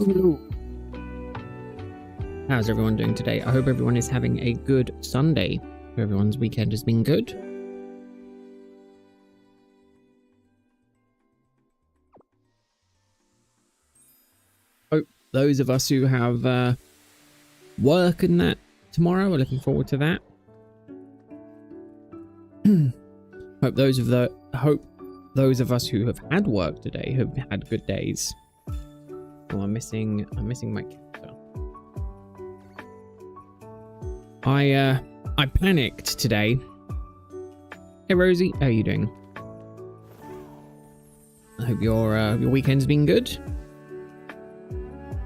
Ooh. How's everyone doing today? I hope everyone is having a good Sunday. Hope everyone's weekend has been good. Hope those of us who have work and that tomorrow are looking forward to that. Hope those of us who have had work today have had good days. Oh, I'm missing my character. I panicked today. Hey Rosie, how are you doing? I hope your weekend's been good.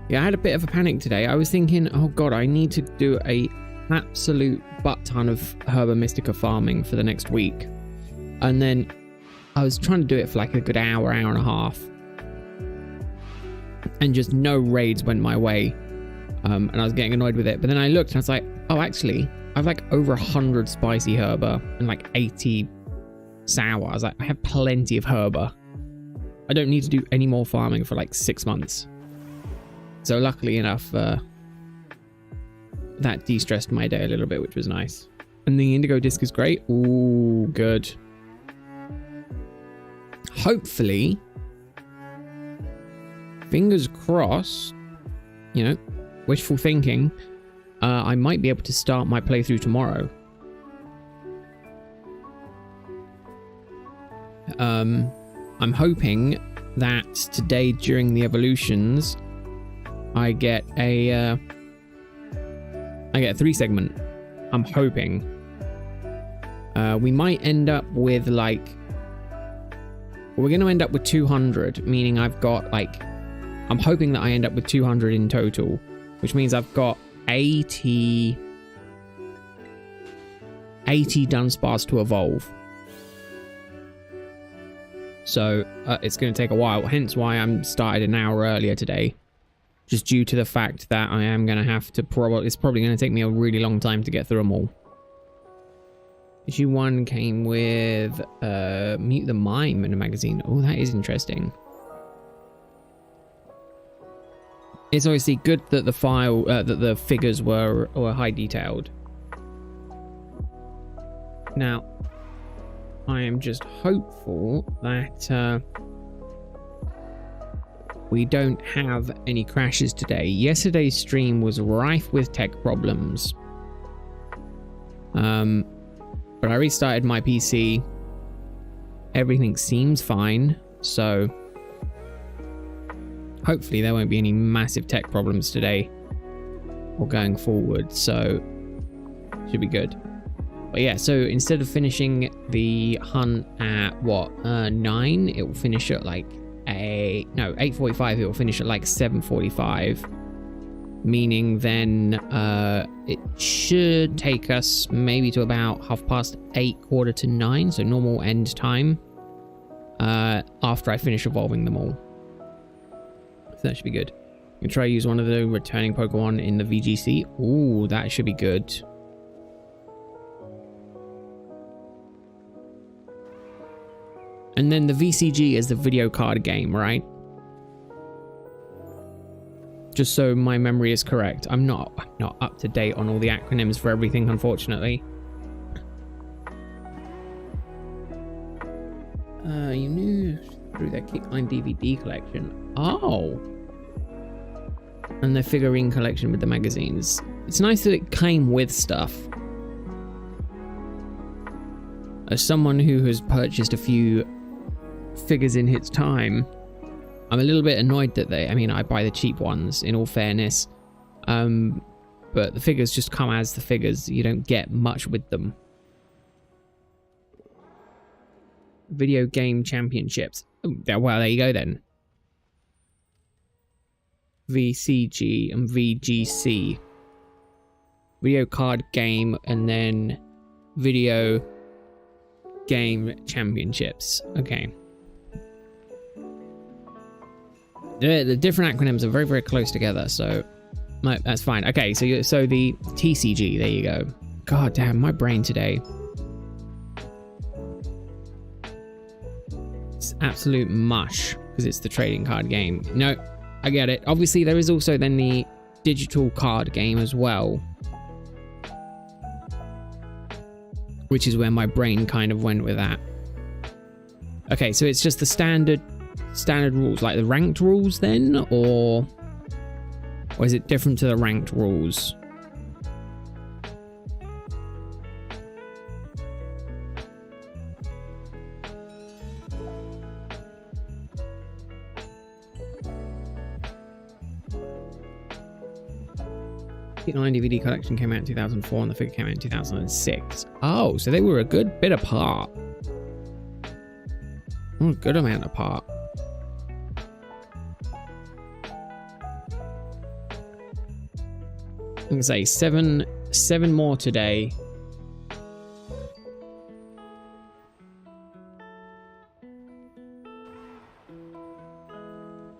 Yeah, I had a bit of a panic today. I was thinking, oh god, I need to do a absolute butt ton of Herba Mystica farming for the next week. And then I was trying to do it for like a good hour and a half. And just no raids went my way. And I was getting annoyed with it. But then I looked and I was like, oh, actually, I have like over 100 spicy herba and like 80 sour. I was like, I have plenty of herba. I don't need to do any more farming for like 6 months. So luckily enough, that de-stressed my day a little bit, which was nice. And the indigo disc is great. Ooh, good. Hopefully, fingers crossed, you know, wishful thinking, I might be able to start my playthrough tomorrow. I'm hoping that today during the evolutions, I get a 3-segment. I'm hoping. We might end up with like, we're going to end up with 200, meaning I've got like, I'm hoping that I end up with 200 in total, which means I've got 80 Dunsparce to evolve. So it's going to take a while, hence why I'm started an hour earlier today. Just due to the fact that I am going to have to it's probably going to take me a really long time to get through them all. Issue 1 came with Mute the Mime in a magazine. Oh, that is interesting. It's obviously good that the file, that the figures were high detailed. Now, I am just hopeful that we don't have any crashes today. Yesterday's stream was rife with tech problems. But I restarted my PC. Everything seems fine, so hopefully there won't be any massive tech problems today or going forward, so should be good. But yeah, so instead of finishing the hunt at what, 9, it will finish at like 8:45. It will finish at like 7:45, meaning then it should take us maybe to about 8:30, 8:45, so normal end time, after I finish evolving them all. So that should be good. I'm gonna try to use one of the returning Pokemon in the VGC. Ooh, that should be good. And then the VCG is the video card game, right? Just so my memory is correct. I'm not up to date on all the acronyms for everything, unfortunately. You knew through their Kickline DVD collection. Oh! And their figurine collection with the magazines. It's nice that it came with stuff. As someone who has purchased a few figures in its time, I'm a little bit annoyed that I buy the cheap ones, in all fairness, but the figures just come as the figures. You don't get much with them. Video game championships. Oh, well, there you go then. VCG and VGC. Video card game, and then video game championships. Okay. The different acronyms are very, very close together, so that's fine. Okay, so the TCG, there you go. God damn, my brain today. It's absolute mush because it's the trading card game. No, I get it. Obviously, there is also then the digital card game as well, which is where my brain kind of went with that. Okay, so it's just the standard rules, like the ranked rules then, or is it different to the ranked rules? The 9 DVD collection came out in 2004 and the figure came out in 2006. Oh, so they were a good bit apart. Oh, a good amount apart. I'm gonna say seven more today.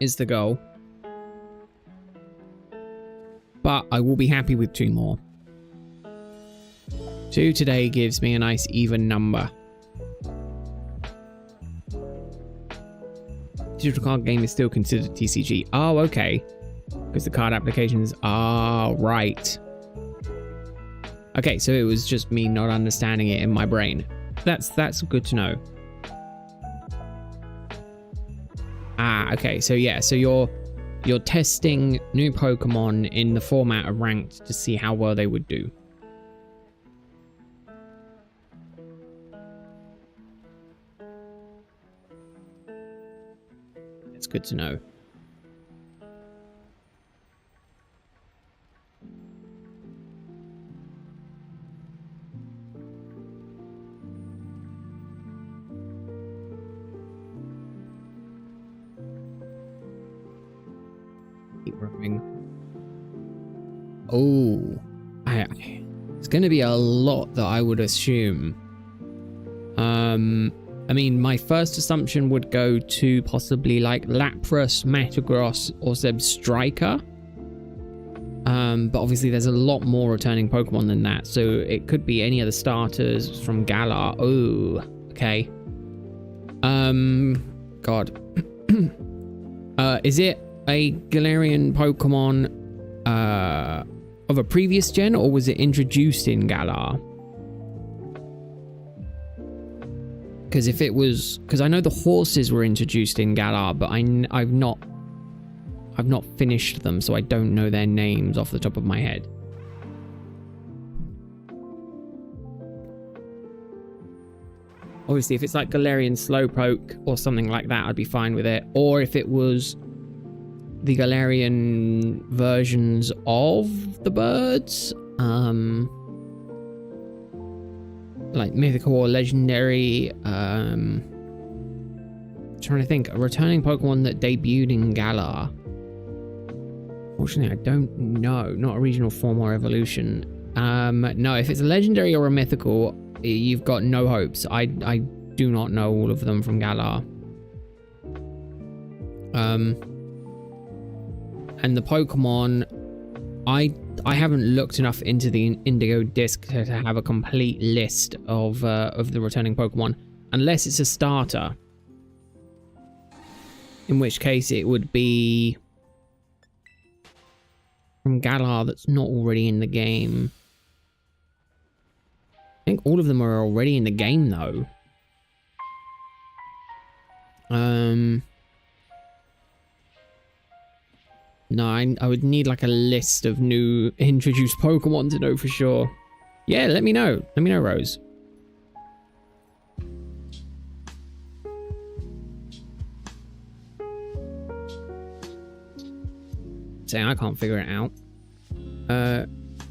Is the goal. But I will be happy with 2 more. 2 today gives me a nice even number. Digital card game is still considered TCG. Oh, okay. Because the card applications are right. Okay, so it was just me not understanding it in my brain. That's good to know. Ah, okay. So yeah, so you're testing new Pokemon in the format of ranked to see how well they would do. It's good to know. Keep running. Oh, it's going to be a lot that I would assume. I mean, my first assumption would go to possibly like Lapras, Metagross, or Zebstrika. But obviously there's a lot more returning Pokemon than that, so it could be any of the starters from Galar. Oh, okay. God. Is it a Galarian Pokemon of a previous gen, or was it introduced in Galar? Because if it was, because I know the horses were introduced in Galar, but I've not finished them, so I don't know their names off the top of my head. Obviously, if it's like Galarian Slowpoke or something like that, I'd be fine with it. Or if it was the Galarian versions of the birds, like mythical or legendary. Trying to think, a returning Pokemon that debuted in Galar. Fortunately, I don't know. Not a regional form or evolution. No, if it's a legendary or a mythical, you've got no hopes. I do not know all of them from Galar. And the Pokemon, I haven't looked enough into the Indigo Disc to have a complete list of the returning Pokemon, unless it's a starter. In which case it would be from Galar that's not already in the game. I think all of them are already in the game though. No, I would need like a list of new introduced Pokemon to know for sure. Yeah, let me know. Let me know, Rose. Saying I can't figure it out.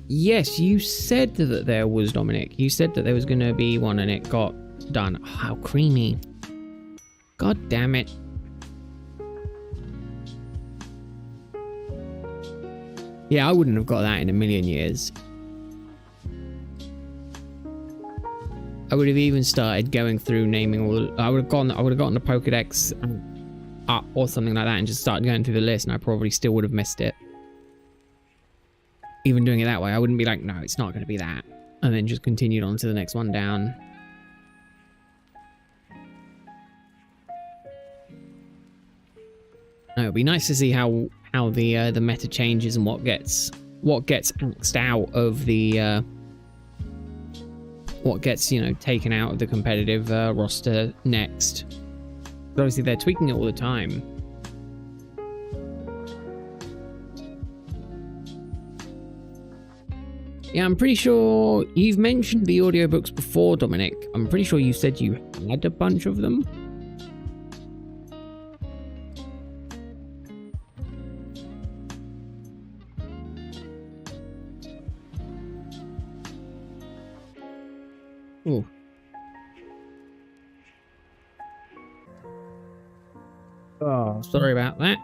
Yes, you said that there was, Dominic. You said that there was going to be one and it got done. Oh, how creamy. God damn it. Yeah, I wouldn't have got that in a million years. I would have even started going through naming all. I would have gotten the Pokedex up or something like that and just started going through the list, and I probably still would have missed it. Even doing it that way, I wouldn't be like, no, it's not going to be that, and then just continued on to the next one down. No, it'd be nice to see how how the meta changes and what gets axed out of the what gets, you know, taken out of the competitive roster next. But obviously they're tweaking it all the time. Yeah, I'm pretty sure you've mentioned the audiobooks before, Dominic. I'm pretty sure you said you had a bunch of them. Ooh. Oh, sorry about that.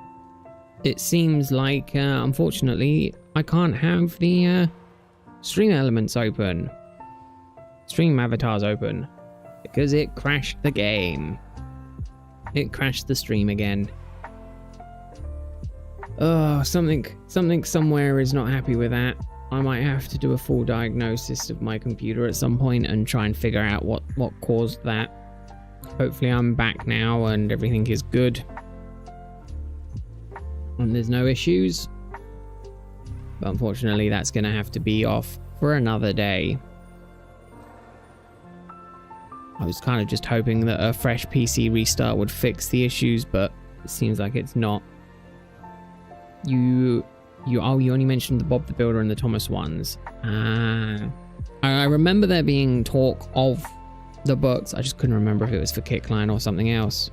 It seems like, unfortunately, I can't have the stream elements open. Stream avatars open. Because it crashed the game. It crashed the stream again. Oh, something somewhere is not happy with that. I might have to do a full diagnosis of my computer at some point and try and figure out what caused that. Hopefully I'm back now and everything is good. And there's no issues. But unfortunately that's going to have to be off for another day. I was kind of just hoping that a fresh PC restart would fix the issues, but it seems like it's not. You only mentioned the Bob the Builder and the Thomas ones. I remember there being talk of the books. I just couldn't remember if it was for Kickline or something else.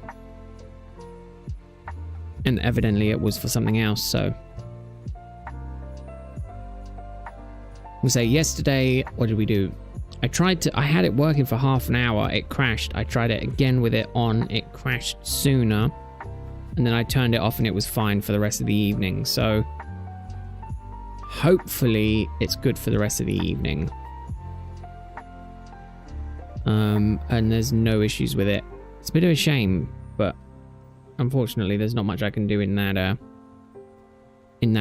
And evidently it was for something else, so. We'll say yesterday, what did we do? I had it working for half an hour, it crashed. I tried it again with it on, it crashed sooner. And then I turned it off and it was fine for the rest of the evening, so. Hopefully it's good for the rest of the evening. And there's no issues with it. It's a bit of a shame, but unfortunately there's not much I can do in that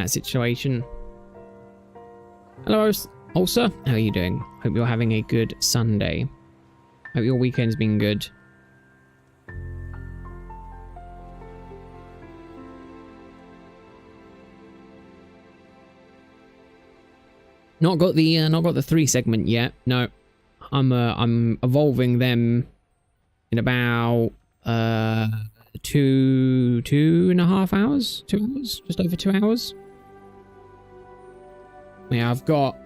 situation. Hello, Ulsa. How are you doing? Hope you're having a good Sunday. Hope your weekend's been good. Not got the 3 segment yet. No, I'm evolving them in about 2.5 hours. 2 hours, just over 2 hours. Yeah, I've got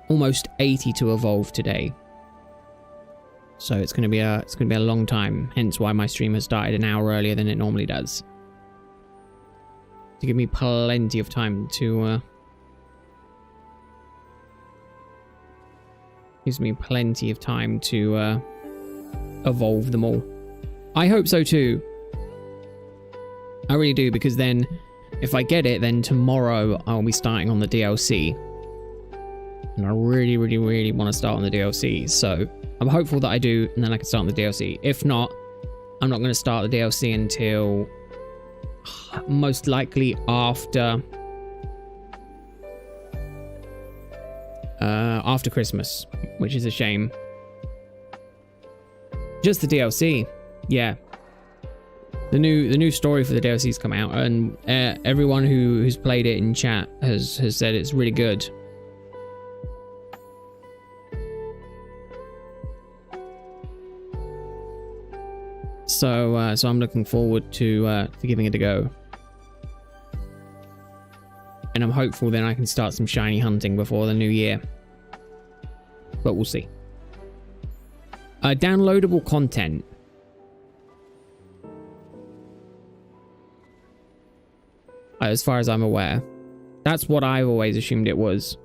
almost 80 to evolve today, so it's gonna be a long time. Hence why my stream has started an hour earlier than it normally does, to give me plenty of time to. Gives me plenty of time to evolve them all. I hope so too. I really do, because then if I get it, then tomorrow I'll be starting on the DLC. And I really, really, really want to start on the DLC. So I'm hopeful that I do, and then I can start on the DLC. If not, I'm not going to start the DLC until most likely after Christmas, which is a shame. Just the DLC, yeah. The new story for the DLC's come out, and everyone who's played it in chat has said it's really good. So I'm looking forward to giving it a go. And I'm hopeful then I can start some shiny hunting before the new year. But we'll see. Downloadable content. As far as I'm aware. That's what I've always assumed it was.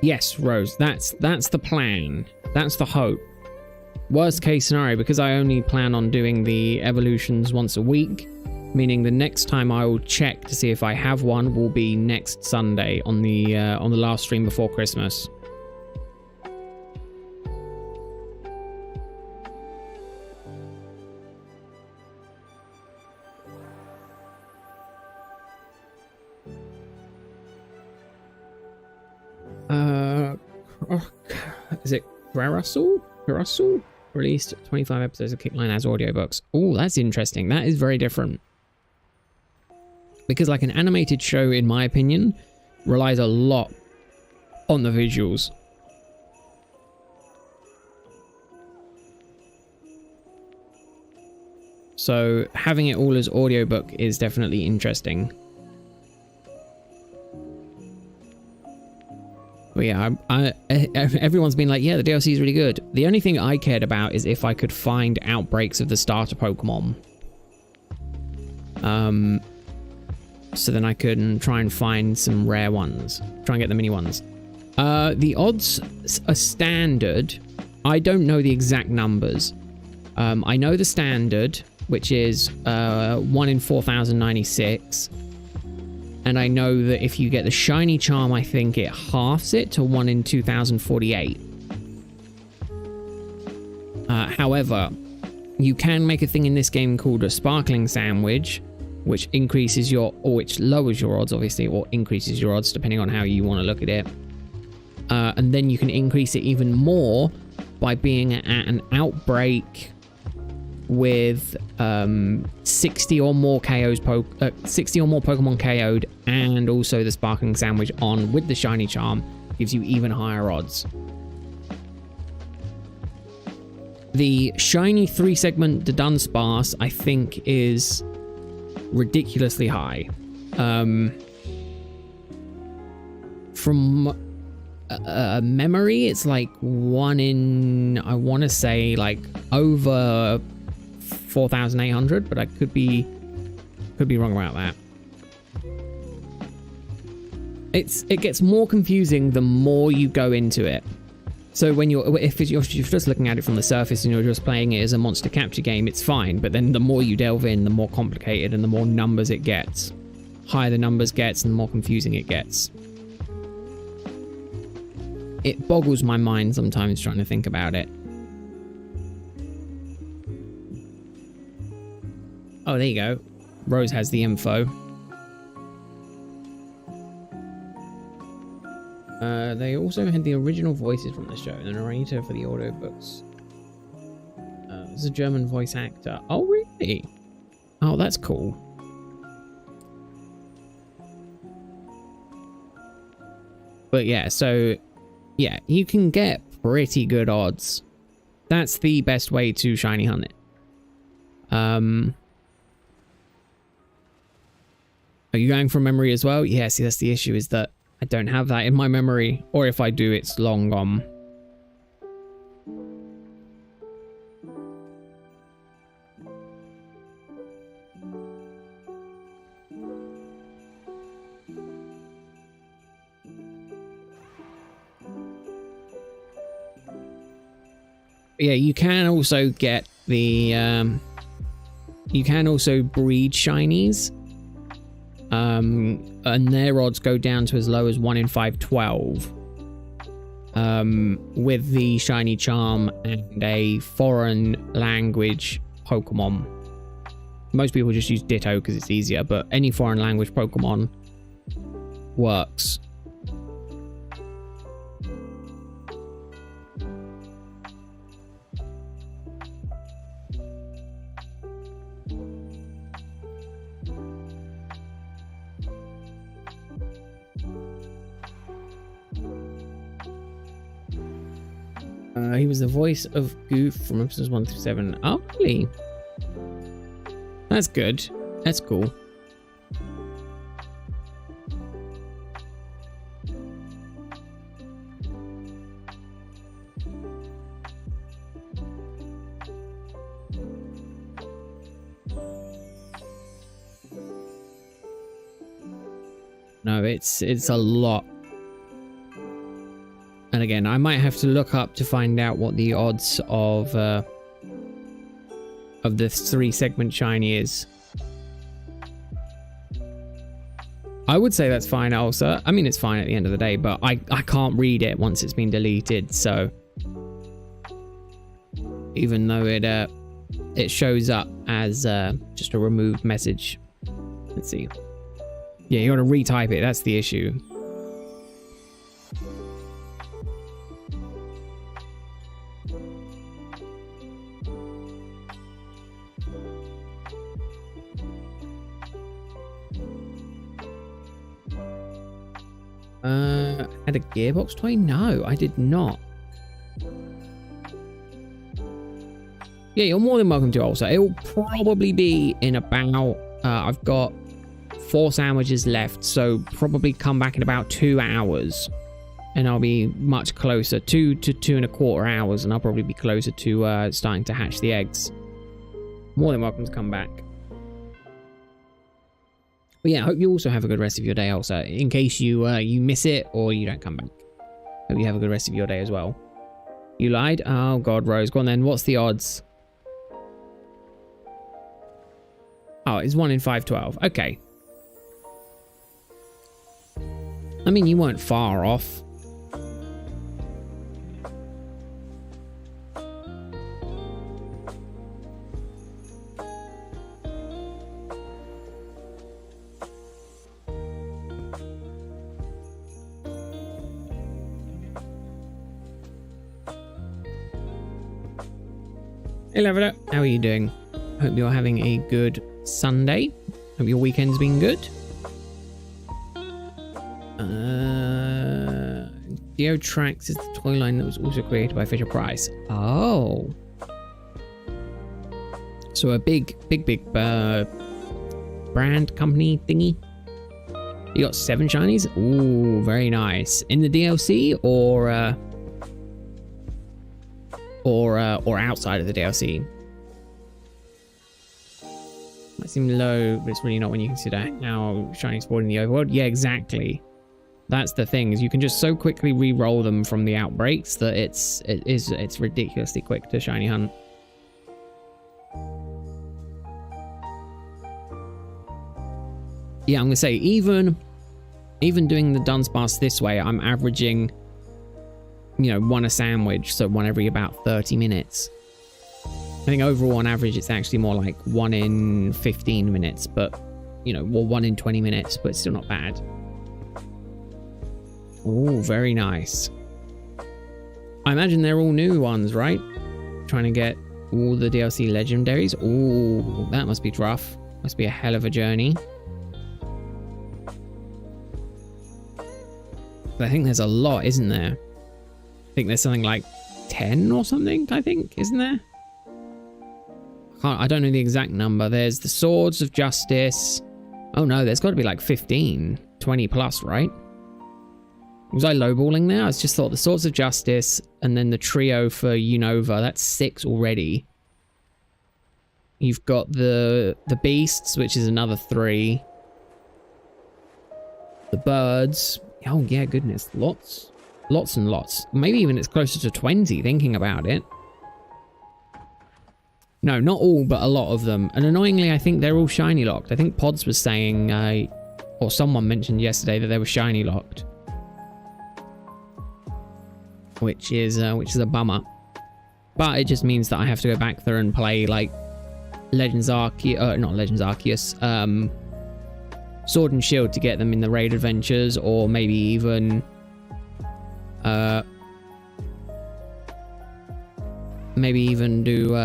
Yes, Rose, that's the plan. That's the hope. Worst case scenario, because I only plan on doing the evolutions once a week, meaning the next time I will check to see if I have one will be next Sunday on the last stream before Christmas. Is it Karasul? Karasul? Released 25 episodes of Kickline as audiobooks. Oh, that's interesting. That is very different. Because like an animated show, in my opinion, relies a lot on the visuals. So having it all as audiobook is definitely interesting. But yeah, everyone's been like, yeah, the DLC is really good. The only thing I cared about is if I could find outbreaks of the starter Pokemon. So then I can try and find some rare ones. Try and get the mini ones. The odds are standard. I don't know the exact numbers. I know the standard, which is 1 in 4,096. And I know that if you get the shiny charm, I think it halves it to 1 in 2,048. However, you can make a thing in this game called a sparkling sandwich, which increases your, or which lowers your odds, obviously, or increases your odds, depending on how you want to look at it. And then you can increase it even more by being at an outbreak with 60 or more Pokemon KO'd, and also the sparkling sandwich on with the shiny charm gives you even higher odds. The shiny 3-segment Dunsparce, I think, is ridiculously high. From memory, it's like 1 in, I want to say, like over 4,800, but I could be wrong about that. It gets more confusing the more you go into it. So when if you're just looking at it from the surface and you're just playing it as a monster capture game, it's fine. But then the more you delve in, the more complicated and the more numbers it gets. Higher the numbers gets, and the more confusing it gets. It boggles my mind sometimes trying to think about it. Oh, there you go. Rose has the info. They also had the original voices from the show, the narrator for the audiobooks. It's a German voice actor. Oh, really? Oh, that's cool. But yeah, so yeah, you can get pretty good odds. That's the best way to shiny hunt it. Are you going from memory as well? Yeah, see, that's the issue, is that I don't have that in my memory, or if I do, it's long gone. Yeah, you can also get the you can also breed shinies. And their odds go down to as low as 1 in 512. With the shiny charm and a foreign language Pokemon. Most people just use Ditto because it's easier, but any foreign language Pokemon works. He was the voice of Goof from episodes 1 through 7. Oh, really? That's good. That's cool. No, it's a lot. And again, I might have to look up to find out what the odds of the 3-segment shiny is. I would say that's fine also. I mean, it's fine at the end of the day, but I can't read it once it's been deleted, so even though it shows up as just a removed message. Let's see. Yeah, you gotta retype it, that's the issue. Had a gearbox toy? No, I did not. Yeah, you're more than welcome to also. It will probably be in about, I've got 4 sandwiches left, so probably come back in about 2 hours. And I'll be much closer, 2 to 2.25 hours, and I'll probably be closer to starting to hatch the eggs. More than welcome to come back. But yeah, I hope you also have a good rest of your day also, in case you you miss it or you don't come back. Hope you have a good rest of your day as well. You lied? Oh god, Rose. Go on then, what's the odds? Oh, it's 1 in 512. Okay. I mean, you weren't far off. Hey Lavender, how are you doing? Hope you're having a good Sunday. Hope your weekend's been good. Geotrax is the toy line that was also created by Fisher Price. Oh. So a big brand company thingy. You got 7 shinies? Ooh, very nice. In the DLC or outside of the DLC? Might seem low, but it's really not when you consider how shiny spawned in the overworld. Yeah, exactly. That's the thing, is you can just so quickly re-roll them from the outbreaks that it's ridiculously quick to shiny hunt. Yeah, I'm gonna say even doing the Dunsparce this way, I'm averaging, you know, 1 a sandwich, so 1 every about 30 minutes. I think overall on average it's actually more like 1 in 15 minutes, but you know, well, 1 in 20 minutes, but still not bad. Oh, very nice. I imagine they're all new ones, right? Trying to get all the DLC legendaries. Oh, that must be rough. Must be a hell of a journey. But I think there's a lot, isn't there? I think there's something like 10 or something, I think, isn't there? I don't know the exact number. There's the Swords of Justice. Oh no, there's got to be like 15, 20 plus, right? Was I lowballing there? I just thought the Swords of Justice and then the trio for Unova. That's 6 already. You've got the Beasts, which is another 3. The Birds. Oh yeah, goodness. Lots and lots. Maybe even it's closer to 20 thinking about it. No, not all, but a lot of them. And annoyingly, I think they're all shiny locked. I think Pods was saying, or someone mentioned yesterday that they were shiny locked. Which is a bummer. But it just means that I have to go back there and play like Legends Arceus, not Legends Arceus, Sword and Shield to get them in the raid adventures, or maybe even do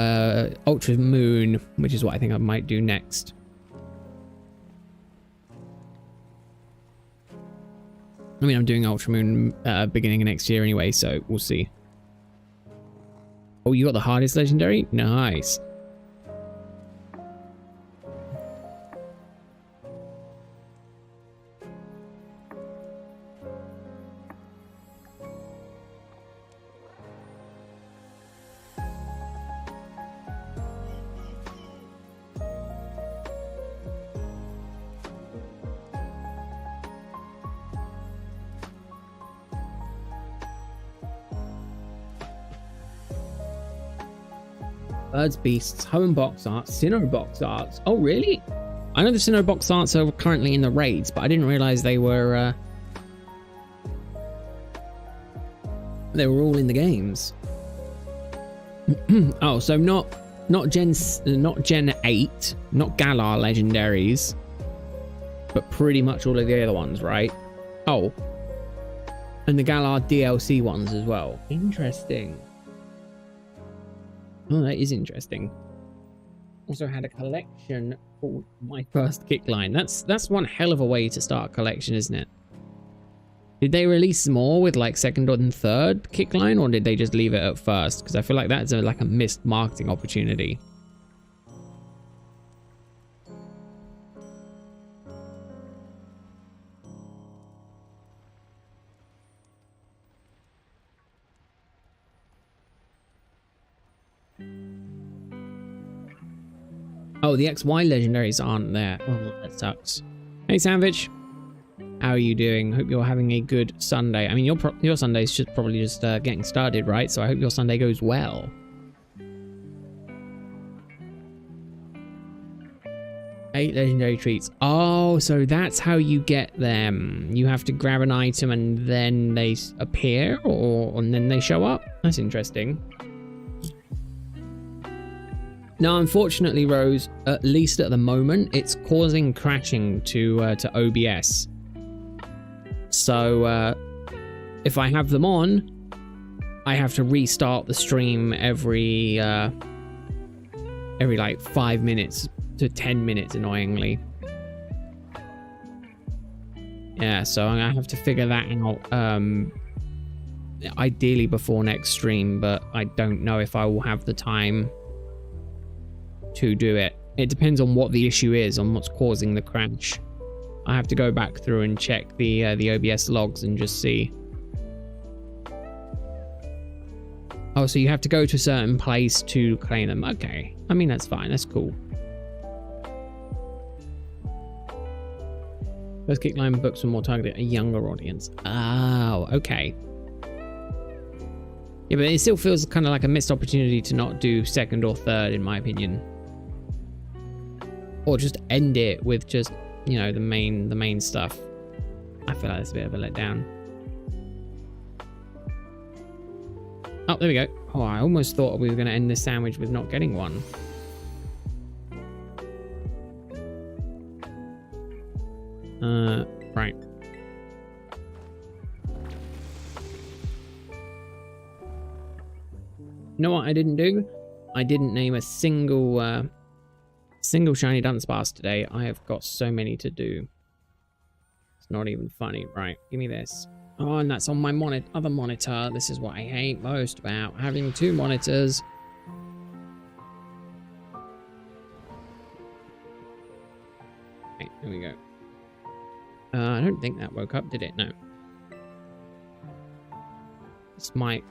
Ultra Moon, which is what I think I might do next. I mean, I'm doing Ultra Moon beginning of next year anyway, so we'll see. Oh, you got the hardest legendary? Nice. Birds, Beasts, Home Box Arts, Sinnoh Box Arts. Oh, really? I know the Sinnoh Box Arts are currently in the raids, but I didn't realize they were all in the games. Oh, so not Gen 8, not Galar legendaries, but pretty much all of the other ones, right? Oh, and the Galar DLC ones as well. Interesting. Oh, that is interesting. Also had a collection called My First Kick Line. That's one hell of a way to start a collection, isn't it? Did they release more with like second or third kick line, or did they just leave it at first? Because I feel like that's like a missed marketing opportunity. Oh, the XY legendaries aren't there. Oh, that sucks. Hey, Sandwich. How are you doing? Hope you're having a good Sunday. I mean, your Sunday's just probably just getting started, right? So I hope your Sunday goes well. 8 legendary treats. Oh, so that's how you get them. You have to grab an item and then they appear, and then they show up? That's interesting. Now, unfortunately, Rose, at least at the moment, it's causing crashing to OBS. So, if I have them on, I have to restart the stream every like 5 minutes to 10 minutes, annoyingly. Yeah, so I'm gonna have to figure that out, ideally before next stream, but I don't know if I will have the time to do it. It depends on what the issue is, on what's causing the crash. I have to go back through and check the OBS logs and just see. Oh, so you have to go to a certain place to claim them. Okay, I mean, that's fine, that's cool. First kick line books are more targeted at a younger audience. Oh, okay. Yeah, but it still feels kind of like a missed opportunity to not do second or third, in my opinion. Or just end it with just, you know, the main stuff. I feel like it's a bit of a letdown. Oh, there we go. Oh, I almost thought we were going to end this sandwich with not getting one. Right. You know what I didn't do? I didn't name a single shiny Dunsparce today. I have got so many to do. It's not even funny. Right, give me this. Oh, and that's on my other monitor. This is what I hate most about having 2 monitors. Right, here we go. I don't think that woke up, did it? No. This might...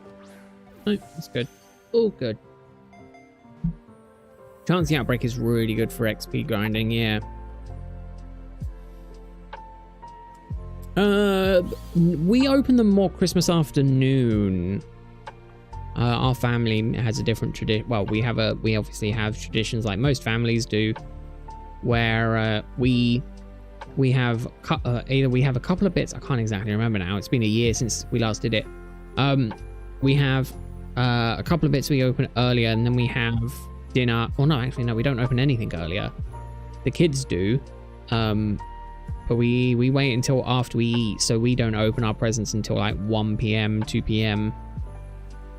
No, that's good. Oh, good. Chance the Outbreak is really good for XP grinding, yeah. We open them more Christmas afternoon. Our family has a different tradition. Well, we obviously have traditions like most families do, where we have either we have a couple of bits. I can't exactly remember now. It's been a year since we last did it. We have a couple of bits we open earlier, and then we have dinner. Well, no, actually, no, we don't open anything earlier. The kids do. But we wait until after we eat, so we don't open our presents until like 1 p.m, 2 p.m.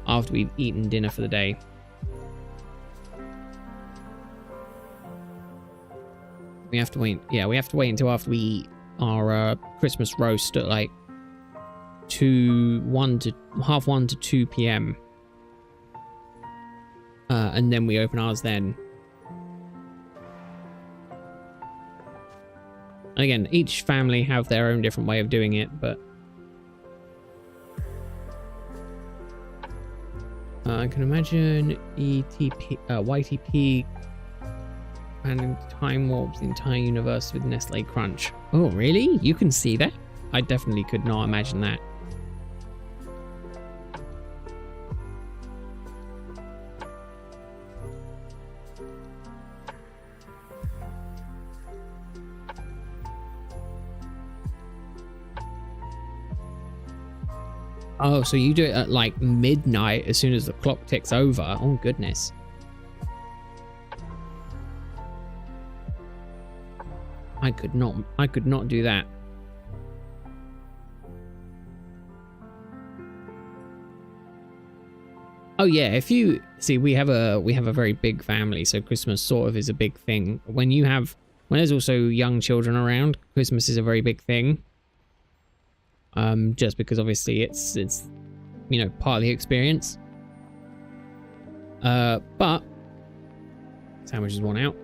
after we've eaten dinner for the day. We have to wait. Yeah, we have to wait until after we eat our Christmas roast at like half 1 to 2 p.m. And then we open ours then. Again, each family have their own different way of doing it, but I can imagine YTP and time warps the entire universe with Nestle Crunch. Oh, really? You can see that? I definitely could not imagine that. Oh, so you do it at like midnight as soon as the clock ticks over. Oh, goodness. I could not do that. Oh yeah, if you see, we have a very big family, so Christmas sort of is a big thing. When there's also young children around, Christmas is a very big thing. just because obviously it's you know, part of the experience. But sandwiches worn out.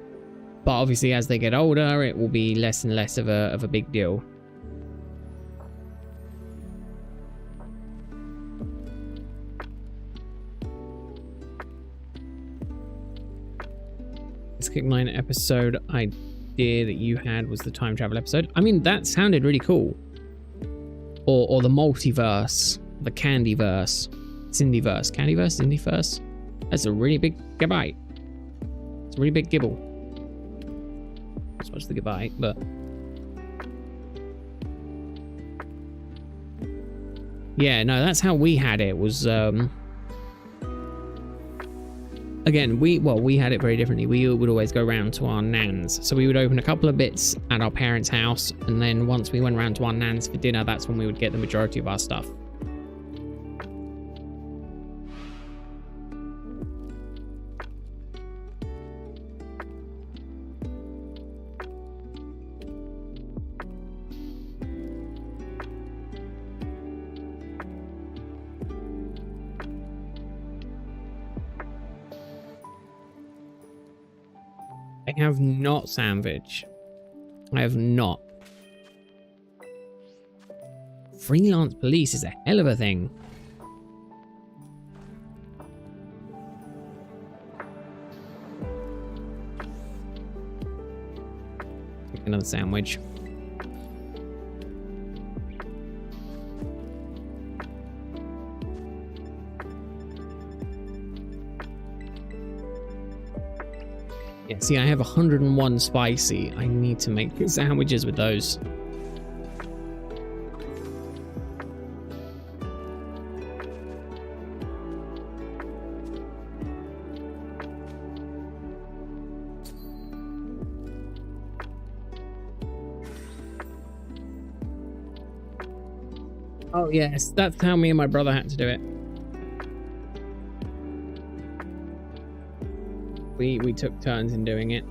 But obviously, as they get older, it will be less and less of a big deal. Skip 9 episode idea that you had was the time travel episode. I mean, that sounded really cool. Or the multiverse, the Candyverse, Cindyverse, Candyverse, Cindyverse. That's a really big gibbite. It's a really big gibble. Not so much the gibbite, but yeah, no, that's how we had it. Was again, we had it very differently. We would always go round to our nans. So we would open a couple of bits at our parents' house, and then once we went round to our nans for dinner, that's when we would get the majority of our stuff. I have not sandwich. I have not. Freelance police is a hell of a thing. Make another sandwich. Yeah, see, I have 101 spicy. I need to make sandwiches with those. Oh yes, that's how me and my brother had to do it. We took turns in doing it.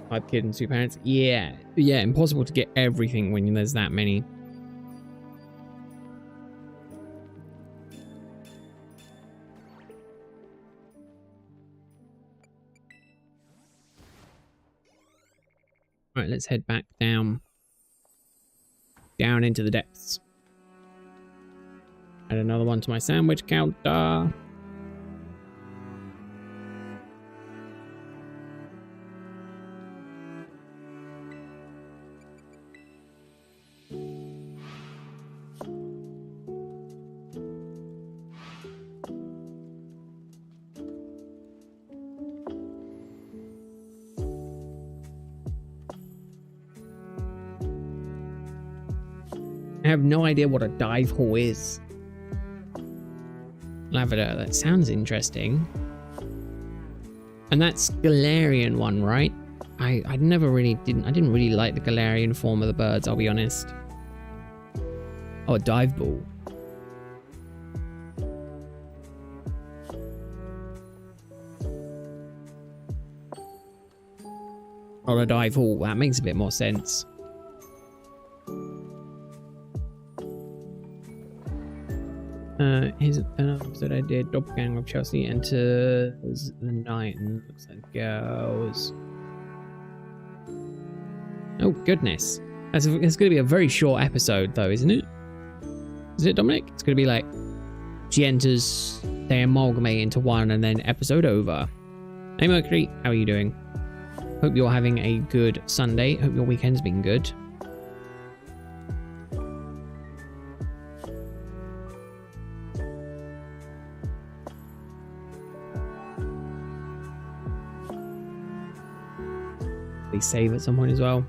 Five kids and two parents. Yeah, impossible to get everything when there's that many. Right, let's head back down into the depths. Add another one to my sandwich counter. I have no idea what a dive hole is. Lavender, that sounds interesting. And that's Galarian one, right? I didn't really like the Galarian form of the birds, I'll be honest. Oh, a dive ball. Or a dive hall, that makes a bit more sense. Here's another episode I did. Doppelganger of Chelsea enters the night and looks like girls. Oh goodness, it's going to be a very short episode though, isn't it? Is it, Dominic? It's going to be like she enters, they amalgamate into one, and then episode over. Hey Mercury, how are you doing? Hope you're having a good Sunday. Hope your weekend's been good. Please save at some point as well.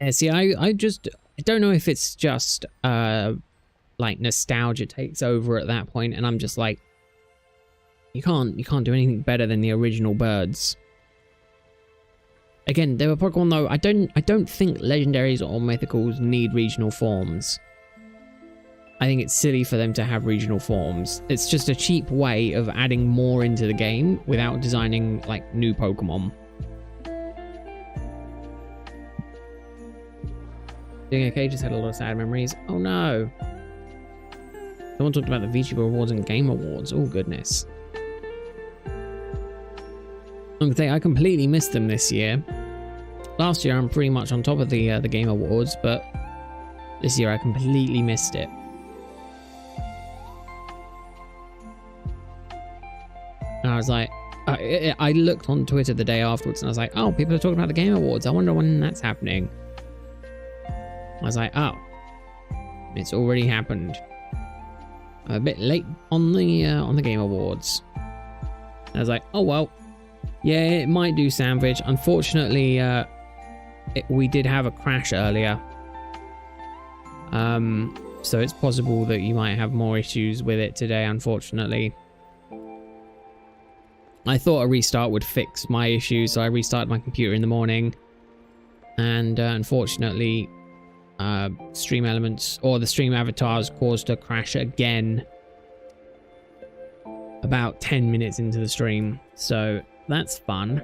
Yeah, see, I don't know if it's just like nostalgia takes over at that point, and I'm just like, you can't do anything better than the original birds. Again, they were Pokemon though. I don't think legendaries or mythicals need regional forms. I think it's silly for them to have regional forms. It's just a cheap way of adding more into the game without designing like new Pokemon. Doing okay, just had a lot of sad memories. Oh no. Someone talked about the VTuber Awards and Game Awards. Oh goodness. I'm gonna say I completely missed them this year. Last year I'm pretty much on top of the Game Awards, but this year I completely missed it. And I was like, I looked on Twitter the day afterwards and I was like, oh, people are talking about the Game Awards. I wonder when that's happening. I was like, oh, it's already happened. I'm a bit late on the Game Awards. I was like, oh well, yeah, it might do Sandwich. Unfortunately, we did have a crash earlier. So it's possible that you might have more issues with it today, unfortunately. I thought a restart would fix my issues, so I restarted my computer in the morning. And unfortunately, Stream Elements, or the Stream Avatars, caused a crash again about 10 minutes into the stream. So that's fun.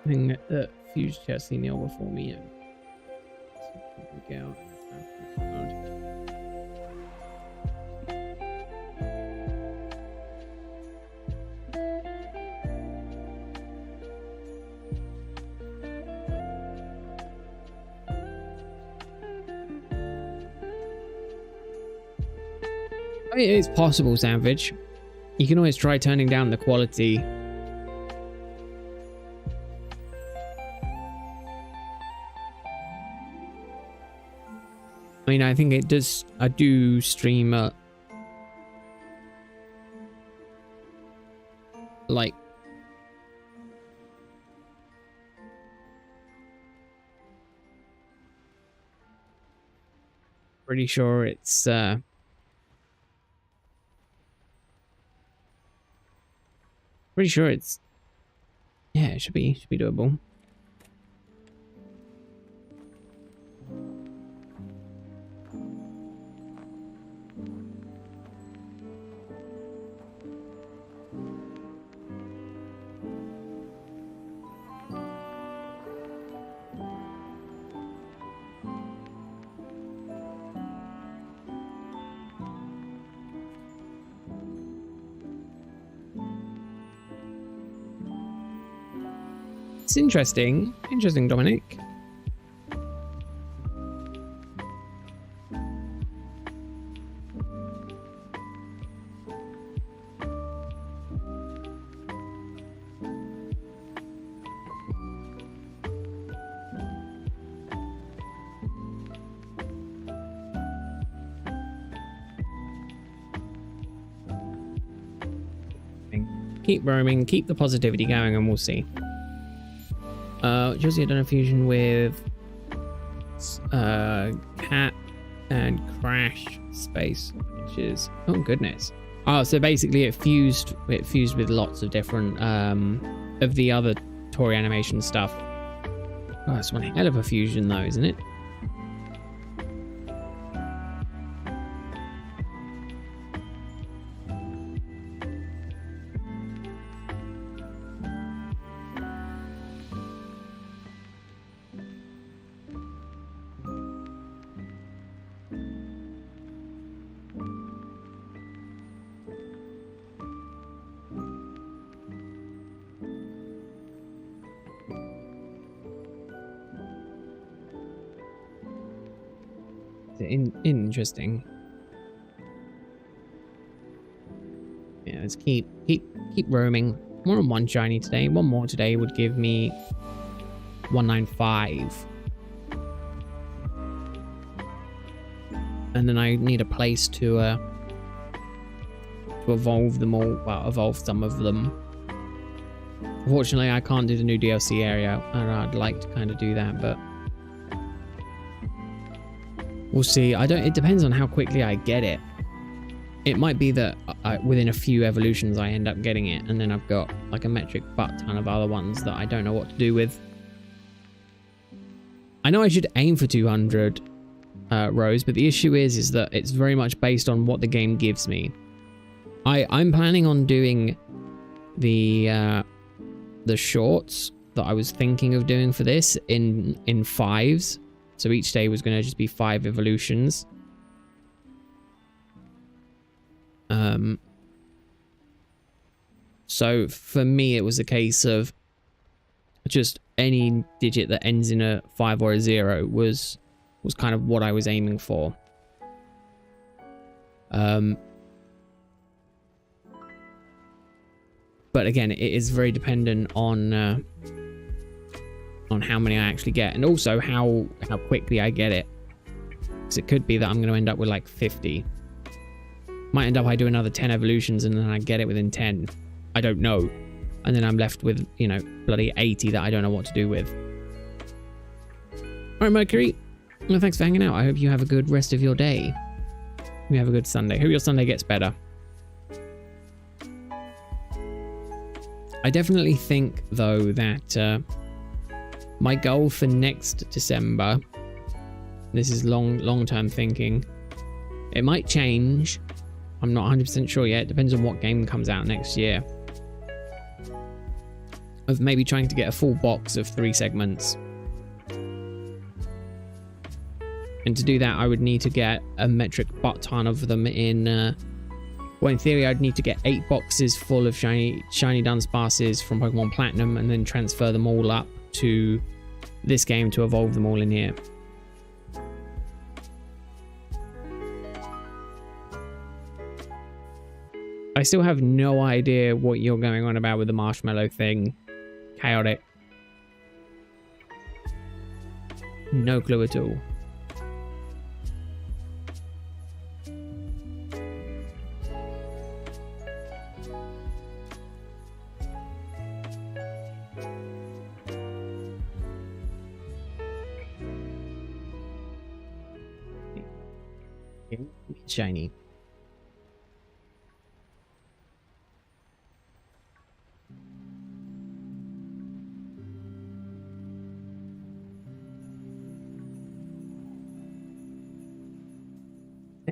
I think that Fused Chelsea Neil before me. Go. I mean, it's possible, Sandwich. You can always try turning down the quality. I mean, I think it does. I do stream like pretty sure it's pretty sure it's, yeah, it should be doable. It's interesting. Interesting, Dominic. Keep roaming, keep the positivity going, and we'll see. Josie had done a fusion with Cat and Crash Space, which is, oh goodness. Oh, so basically it fused with lots of different of the other Tory animation stuff. Oh, it's one hell of a fusion though, isn't it? Interesting. Yeah, let's keep roaming. More on one shiny today. One more today would give me 195. And then I need a place to evolve them all. Well, evolve some of them. Unfortunately, I can't do the new DLC area, and I'd like to kind of do that, but we'll see. It depends on how quickly I get it. It might be that within a few evolutions I end up getting it, and then I've got like a metric butt ton of other ones that I don't know what to do with. I know I should aim for 200, rows, but the issue is that it's very much based on what the game gives me. I'm planning on doing the shorts that I was thinking of doing for this in fives. So each day was going to just be 5 evolutions. So for me, it was a case of just any digit that ends in a 5 or a 0 was kind of what I was aiming for. But again, it is very dependent on how many I actually get, and also how quickly I get it. Because it could be that I'm going to end up with like 50. Might end up I do another 10 evolutions and then I get it within 10. I don't know. And then I'm left with, you know, bloody 80 that I don't know what to do with. Alright, Mercury. Well, thanks for hanging out. I hope you have a good rest of your day. We have a good Sunday. Hope your Sunday gets better. I definitely think, though, that my goal for next December, this is long-term thinking, it might change. I'm not 100% sure yet. It depends on what game comes out next year. Of maybe trying to get a full box of 3 segments. And to do that, I would need to get a metric butt ton of them in... well, in theory, I'd need to get 8 boxes full of shiny Dunsparces from Pokemon Platinum and then transfer them all up to this game to evolve them all in here. I still have no idea what you're going on about with the marshmallow thing. Chaotic. No clue at all. Shiny.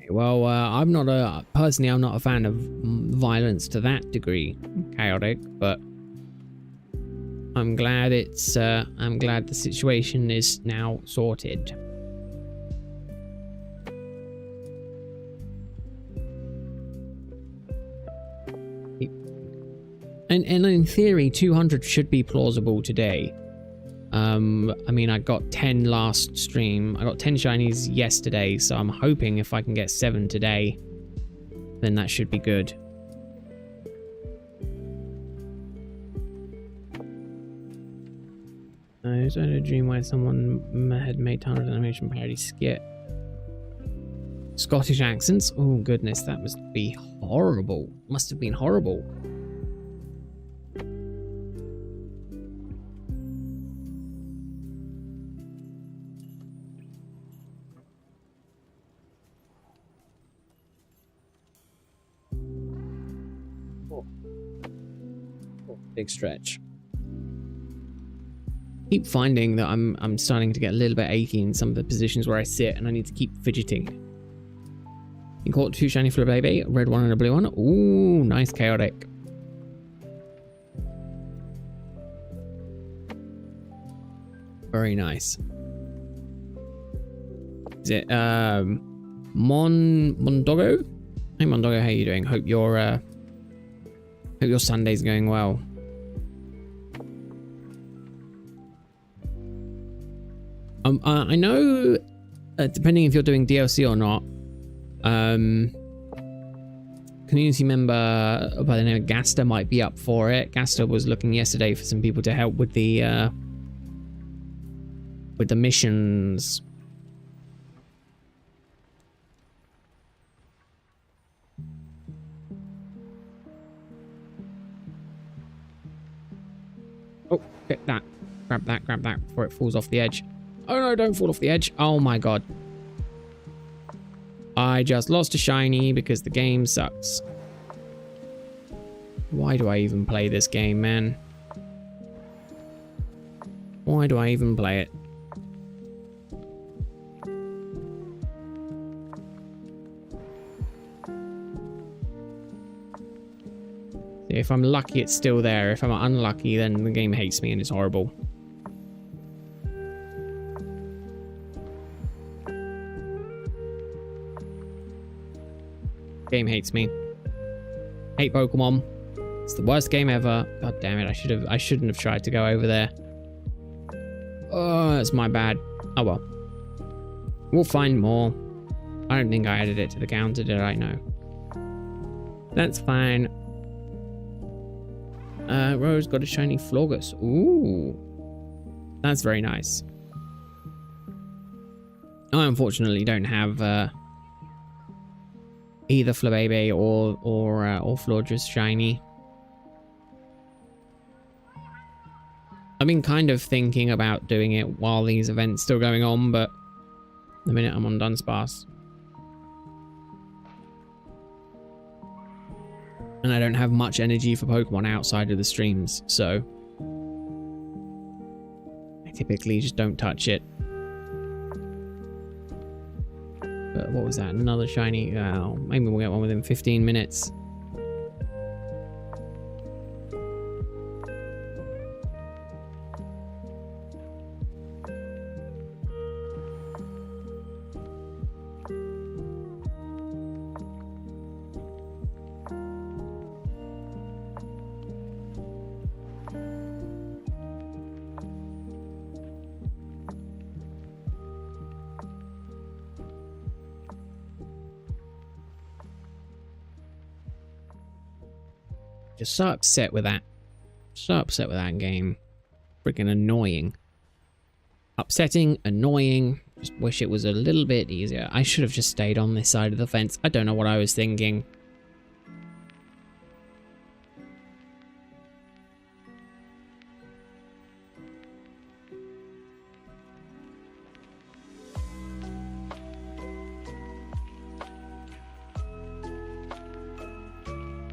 Well, I'm not a fan of violence to that degree, chaotic, but I'm glad I'm glad the situation is now sorted. And in theory, 200 should be plausible today. I mean, I got 10 last stream. I got 10 shinies yesterday, so I'm hoping if I can get 7 today, then that should be good. I just had a dream where someone had made tons of animation parody skit. Scottish accents? Oh goodness, that must be horrible. Must have been horrible. Big stretch. Keep finding that I'm starting to get a little bit achy in some of the positions where I sit, and I need to keep fidgeting. You caught 2 shiny for a baby, a red one and a blue one. Ooh, nice chaotic. Very nice. Is it Mondogo? Hey Mondogo, how you doing? Hope your Sunday's going well. I know, depending if you're doing DLC or not, community member by the name of Gaster might be up for it. Gaster was looking yesterday for some people to help with the missions. Oh, get that. Grab that before it falls off the edge. Oh no, don't fall off the edge. Oh my god. I just lost a shiny because the game sucks. Why do I even play this game, man? Why do I even play it? If I'm lucky, it's still there. If I'm unlucky, then the game hates me and it's horrible. Game hates me. Hate Pokemon. It's the worst game ever. God damn it! I shouldn't have tried to go over there. Oh, that's my bad. Oh well. We'll find more. I don't think I added it to the counter, did I? No. That's fine. Rose got a shiny Florgus. Ooh. That's very nice. I unfortunately don't have either Flabébé or Florges shiny. I've been kind of thinking about doing it while these events still going on, but the minute I'm on Dunsparce. And I don't have much energy for Pokemon outside of the streams, so I typically just don't touch it. But what was that? Another shiny? Oh, maybe we'll get one within 15 minutes. Just so upset with that. So upset with that game. Freaking annoying. Upsetting, annoying. Just wish it was a little bit easier. I should have just stayed on this side of the fence. I don't know what I was thinking.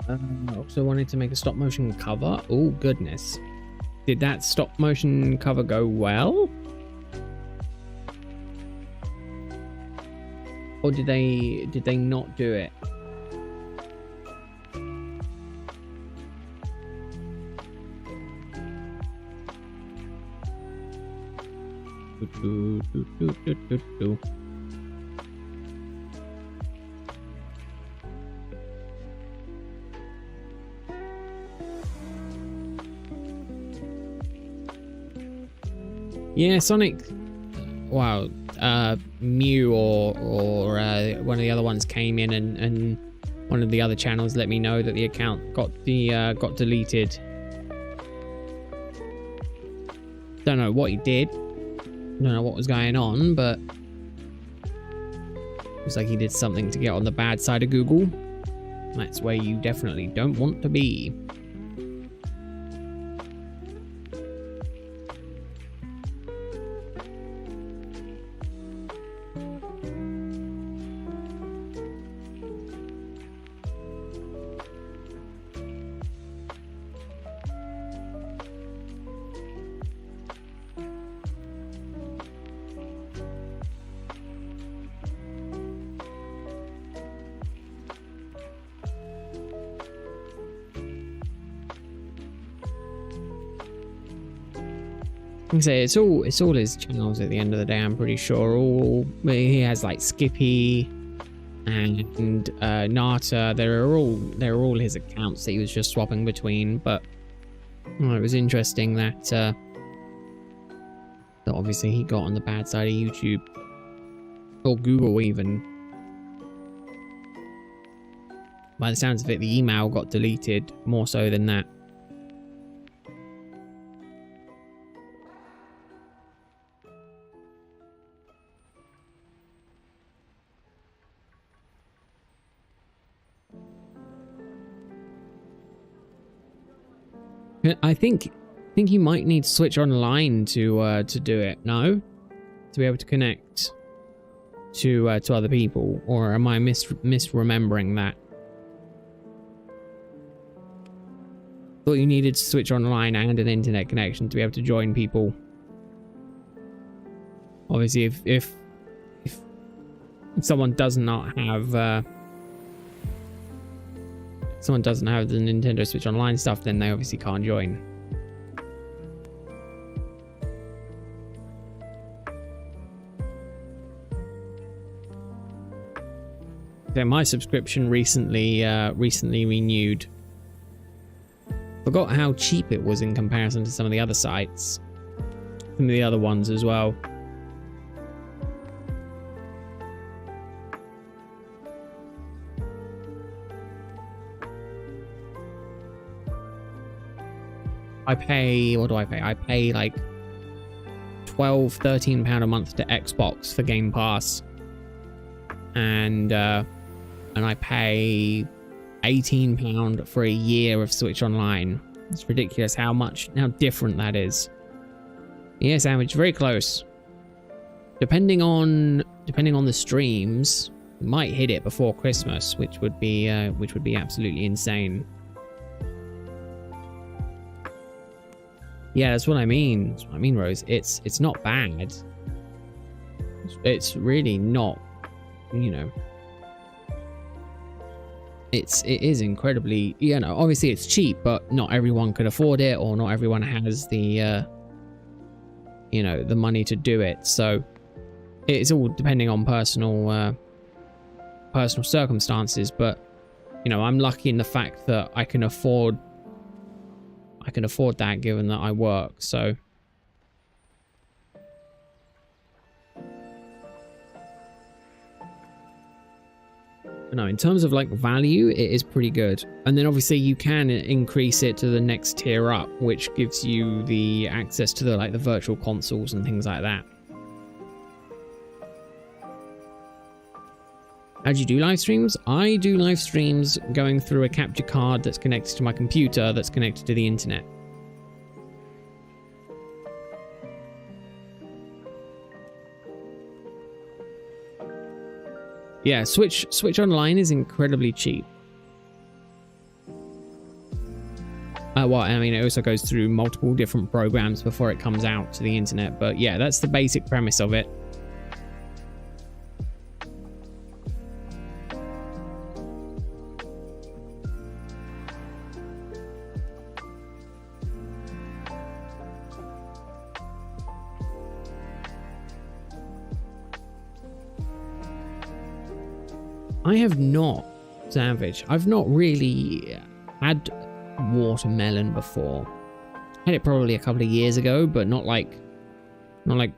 I also wanted to make a stop motion cover. Oh goodness. Did that stop motion cover go well? Or did they not do it? Yeah, Sonic. Wow, Mew or one of the other ones came in and one of the other channels let me know that the account got deleted. Don't know what he did. Don't know what was going on, but looks like he did something to get on the bad side of Google. That's where you definitely don't want to be. Say it's all his channels at the end of the day. I'm pretty sure he has like Skippy and Nata. They're all his accounts that he was just swapping between. But it was interesting that obviously he got on the bad side of YouTube or Google even. By the sounds of it, the email got deleted more so than that. I think you might need to switch online to do it. No, to be able to connect to other people, or am I misremembering that? Thought you needed to switch online and an internet connection to be able to join people. Obviously, if someone does not have someone doesn't have the Nintendo Switch Online stuff, then they obviously can't join. So my subscription recently renewed. Forgot how cheap it was in comparison to some of the other sites. Some of the other ones as well. I pay, what do I pay? I pay like £12-13 a month to Xbox for Game Pass. And I pay £18 for a year of Switch Online. It's ridiculous how different that is. Yeah, Sandwich, very close. Depending on the streams, might hit it before Christmas, which would be absolutely insane. Yeah, that's what I mean. That's what I mean, Rose. It's not bad. It's really not, you know. It is incredibly, you know, obviously it's cheap, but not everyone could afford it, or not everyone has the you know, the money to do it. So it's all depending on personal circumstances. But you know, I'm lucky in the fact that I can afford that, given that I work. So no, in terms of like value, it is pretty good. And then obviously you can increase it to the next tier up, which gives you the access to the virtual consoles and things like that. How do you do live streams? I do live streams going through a capture card that's connected to my computer, that's connected to the internet. Yeah, Switch Online is incredibly cheap. Well, I mean, it also goes through multiple different programs before it comes out to the internet. But yeah, that's the basic premise of it. I have not, Savage. I've not really had watermelon before. Had it probably a couple of years ago, but not like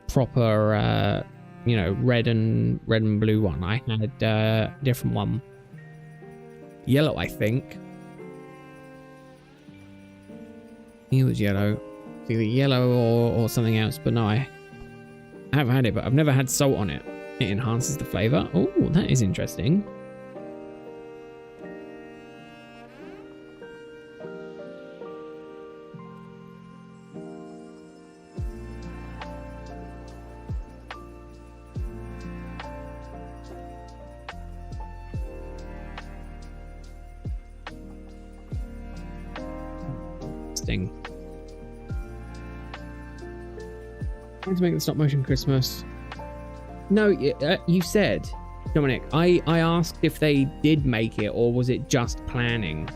proper, you know, red and blue one. I had a different one, yellow, I think. It was yellow, it's either yellow or something else. But no, I have had it, but I've never had salt on it. It enhances the flavor. Oh, that is interesting. Trying to make the stop motion Christmas. No, you said, Dominic, I asked if they did make it, or was it just planning?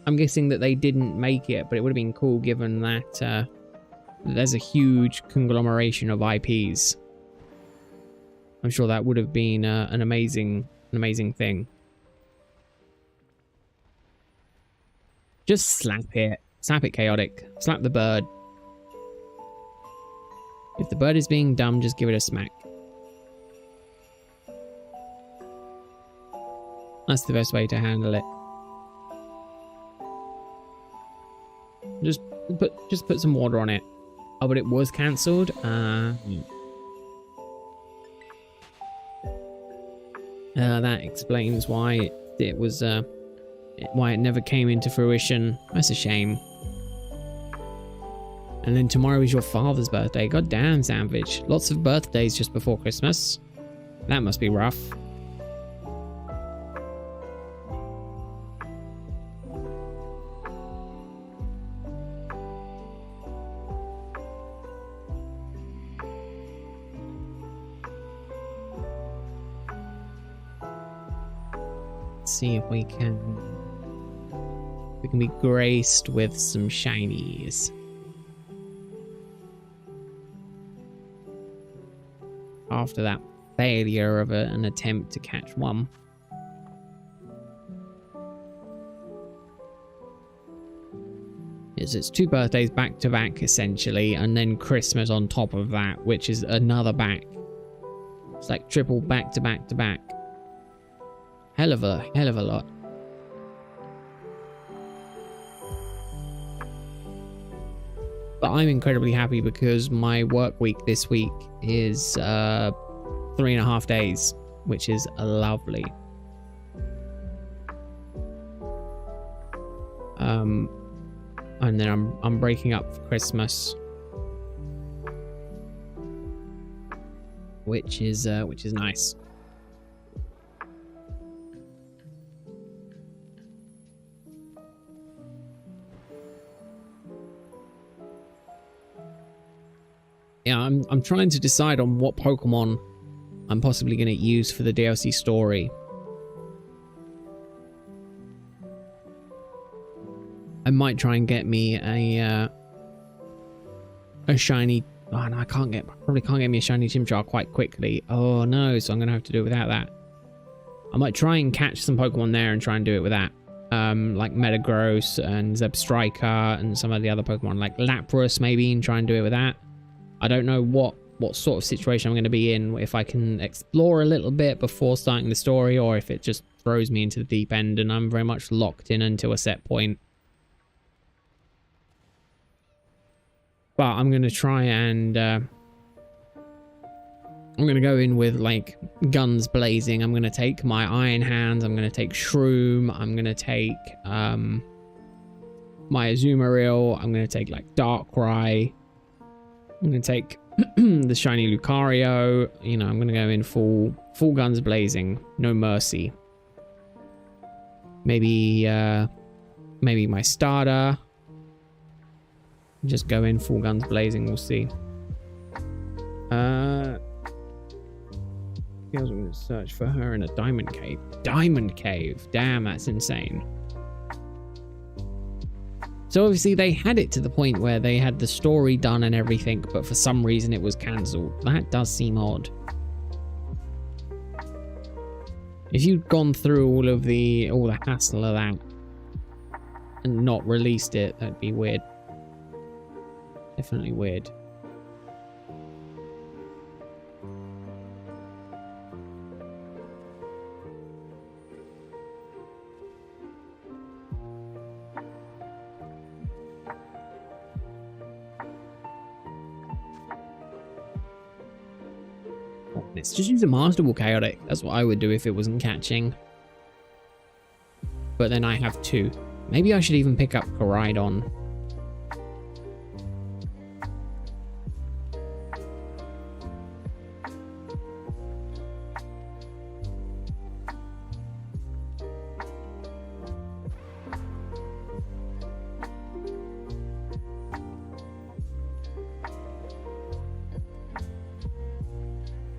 I'm guessing that they didn't make it, but it would have been cool given that there's a huge conglomeration of IPs. I'm sure that would have been an amazing thing. Just slap it. Slap it, Chaotic. Slap the bird. If the bird is being dumb, just give it a smack. That's the best way to handle it. Just put some water on it. Oh, but it was cancelled? That explains why it was why it never came into fruition. That's a shame. And then tomorrow is your father's birthday. God damn, Sandwich. Lots of birthdays just before Christmas. That must be rough. let's see if we can be graced with some shinies. After that failure of an attempt to catch one. It's 2 birthdays back to back essentially, and then Christmas on top of that, which is another back. It's like triple back to back to back. Hell of a lot. But I'm incredibly happy because my work week this week is 3.5 days, which is lovely. And then I'm breaking up for Christmas, which is nice. Yeah, I'm trying to decide on what Pokemon I'm possibly going to use for the DLC story. I might try and get me a shiny. Oh no, probably can't get me a shiny Chimchar quite quickly. Oh no, so I'm gonna have to do it without that. I might try and catch some Pokemon there and try and do it with that. Like Metagross and Zebstrika and some of the other Pokemon, like Lapras maybe, and try and do it with that. I don't know what sort of situation I'm going to be in, if I can explore a little bit before starting the story, or if it just throws me into the deep end and I'm very much locked in until a set point. But I'm going to try and I'm going to go in with like guns blazing. I'm going to take my Iron Hands. I'm going to take Shroom. I'm going to take my Azumarill. I'm going to take like Darkrai. I'm going to take the shiny Lucario. You know, I'm going to go in full guns blazing. No mercy. Maybe my starter. Just go in full guns blazing. We'll see. I was going to search for her in a diamond cave. Diamond cave. Damn, that's insane. So obviously they had it to the point where they had the story done and everything, but for some reason it was cancelled. That does seem odd. If you'd gone through all the hassle of that and not released it, that'd be weird. Definitely weird. It's just use a Master Ball Chaotic. That's what I would do if it wasn't catching. But then I have 2. Maybe I should even pick up Koraidon.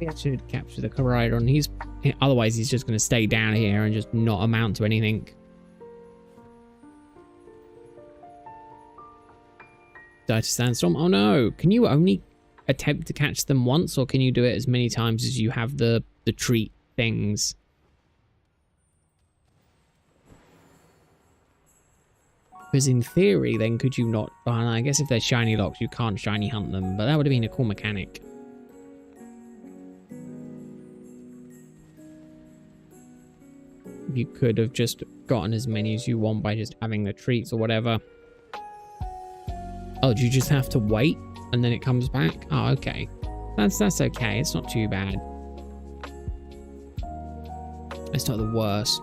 I should capture the Koraidon. Otherwise he's just going to stay down here and just not amount to anything. Dirty Sandstorm. Oh no! Can you only attempt to catch them once, or can you do it as many times as you have the treat things? Because in theory, then could you not? Oh, I guess if they're shiny locks, you can't shiny hunt them, but that would have been a cool mechanic. You could have just gotten as many as you want by just having the treats or whatever. Oh, do you just have to wait and then it comes back? Oh, okay. That's okay. It's not too bad. It's not the worst.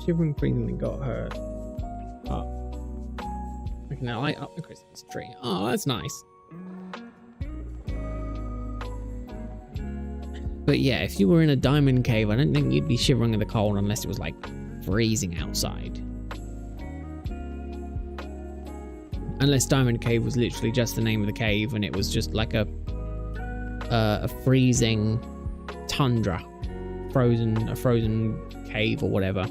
Shivering freezingly got her up. I can now light up the Christmas tree. Oh, that's nice. But yeah, if you were in a diamond cave, I don't think you'd be shivering in the cold unless it was like freezing outside. Unless Diamond Cave was literally just the name of the cave and it was just like a freezing tundra, a frozen cave or whatever.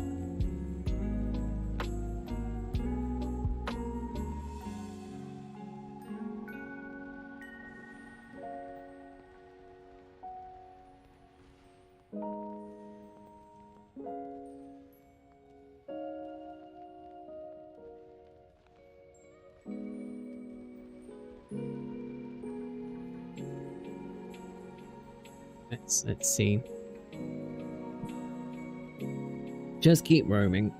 Let's see. Just keep roaming.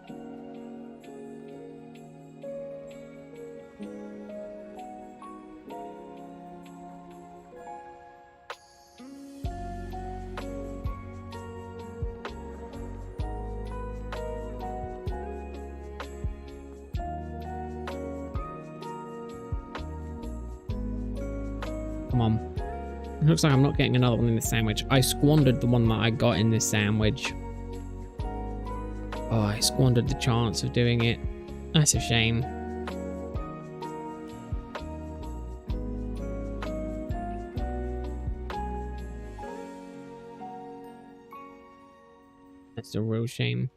Come on. It looks like I'm not getting another one in this sandwich. I squandered the one that I got in this sandwich. Oh, I squandered the chance of doing it. That's a shame. That's a real shame.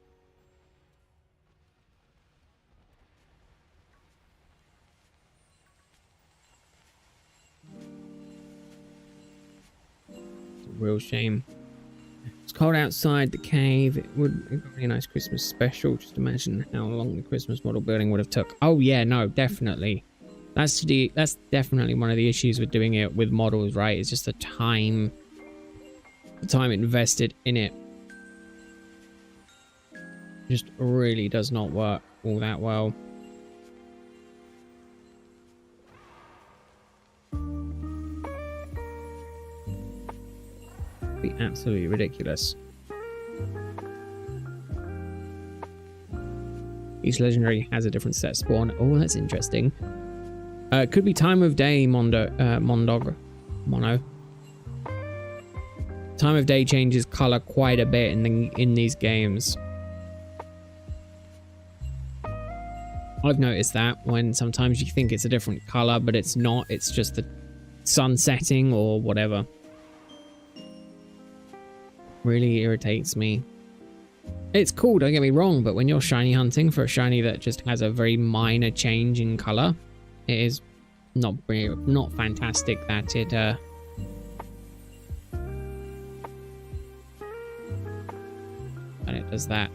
Real shame. It's cold outside the cave. It would be a nice Christmas special. Just imagine how long the Christmas model building would have took. Oh yeah, no, definitely. That's definitely one of the issues with doing it with models, right? It's just the time invested in it. Just really does not work all that well. Be absolutely ridiculous. Each legendary has a different set spawn. Oh, that's interesting. It could be time of day, Mono. Time of day changes color quite a bit in these games. I've noticed that when sometimes you think it's a different color, but it's not. It's just the sun setting or whatever. Really irritates me. It's cool, don't get me wrong, but when you're shiny hunting for a shiny that just has a very minor change in color, it is not fantastic that it and it does that.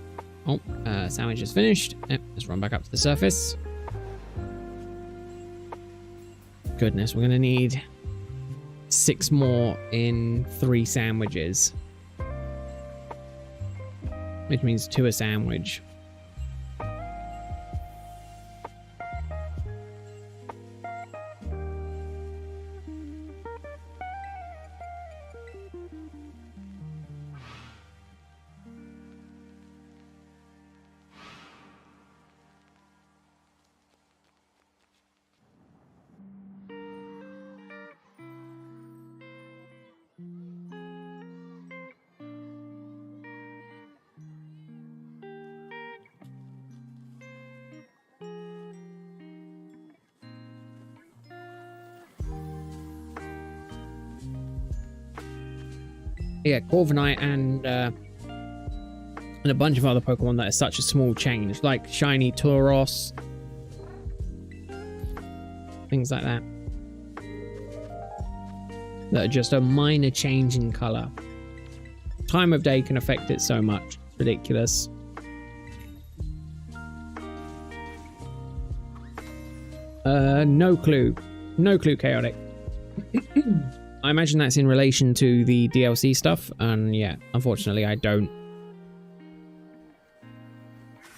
Oh, sandwich is finished. Let's run back up to the surface. Goodness, we're gonna need 6 more in 3 sandwiches. Which means 2 a sandwich. Yeah, Corviknight and a bunch of other Pokemon that are such a small change, like Shiny Tauros, things like that, that are just a minor change in color. Time of day can affect it so much. It's ridiculous. No clue. No clue, Chaotic. I imagine that's in relation to the DLC stuff, and yeah, unfortunately I don't.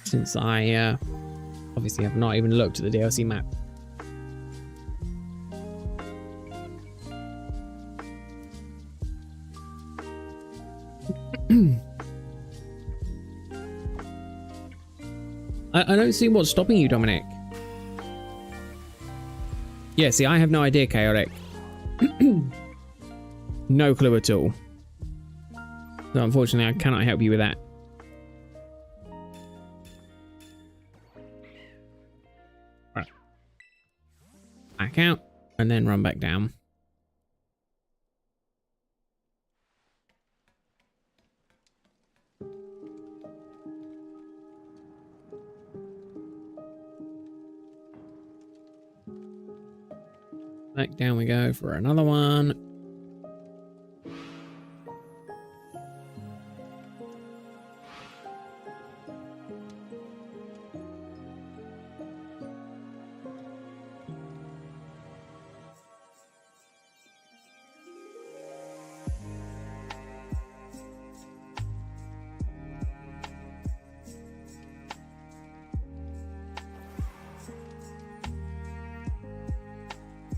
Since I obviously have not even looked at the DLC map. I don't see what's stopping you, Dominic. Yeah, see, I have no idea, Chaotic. No clue at all. So unfortunately, I cannot help you with that. Right. Back out and then run back down. Back down we go for another one.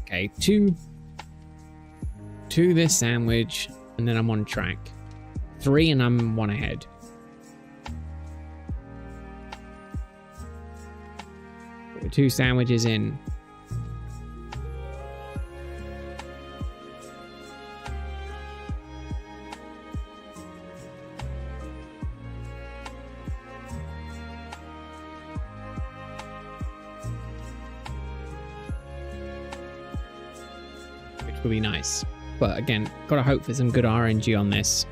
Okay, two this sandwich, and then I'm on track. 3 and I'm 1 ahead. We're 2 sandwiches in. Will be nice, but again, gotta hope for some good RNG on this.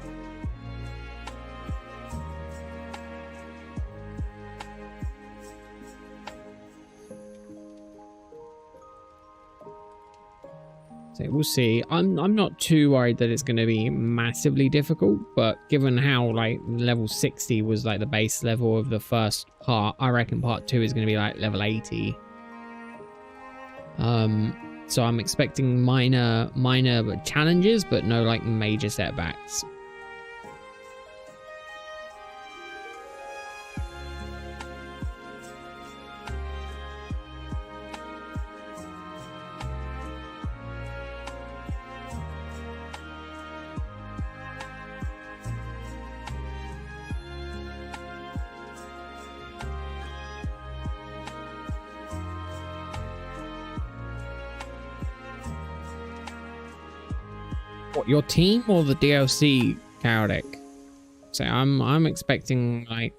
So we'll see. I'm not too worried that it's going to be massively difficult, but given how like level 60 was like the base level of the first part, I reckon part 2 is going to be like level 80. So I'm expecting minor challenges, but no like major setbacks. What, your team or the DLC chaotic? So I'm expecting like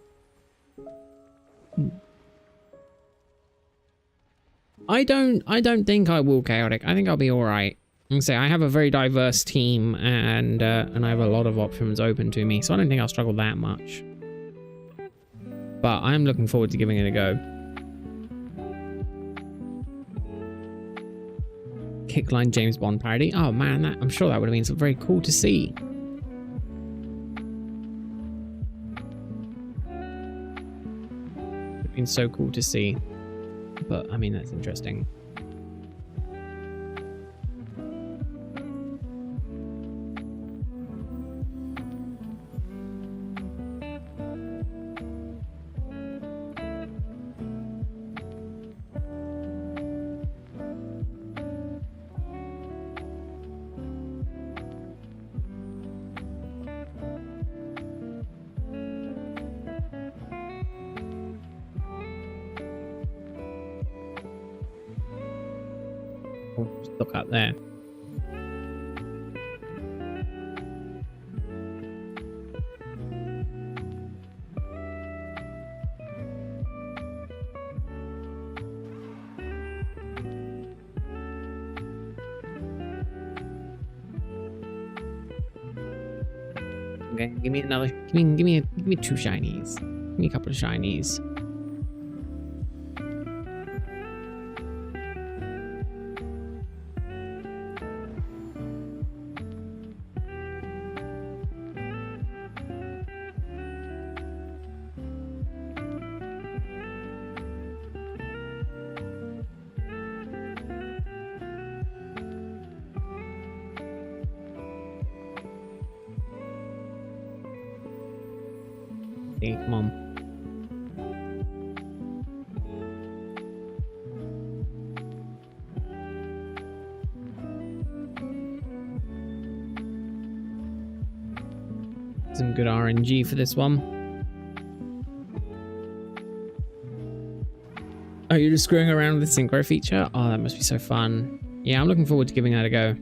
I don't think I will chaotic. I think I'll be all right. And say I have a very diverse team and I have a lot of options open to me, so I don't think I'll struggle that much. But I'm looking forward to giving it a go. Kickline James Bond parody. Oh man, I'm sure that would have been very cool to see. It's been so cool to see. But I mean, that's interesting. Look up there. Okay, give me another. Give me 2 shinies. Give me a couple of shinies. Come on. Some good RNG for this one. Oh, you're just screwing around with the synchro feature? Oh, that must be so fun. Yeah, I'm looking forward to giving that a go.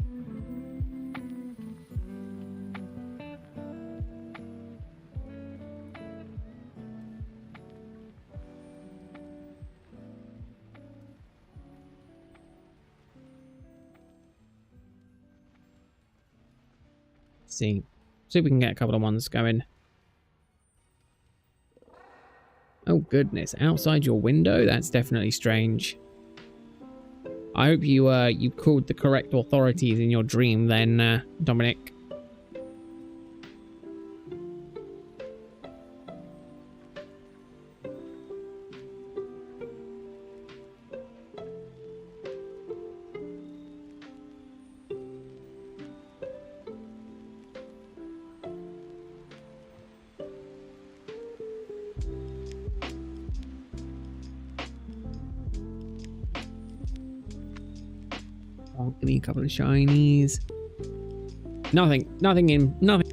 See if we can get a couple of ones going. Oh goodness, outside your window? That's definitely strange. I hope you you called the correct authorities in your dream then, Dominic. Oh, give me a couple of shinies. Nothing in, nothing.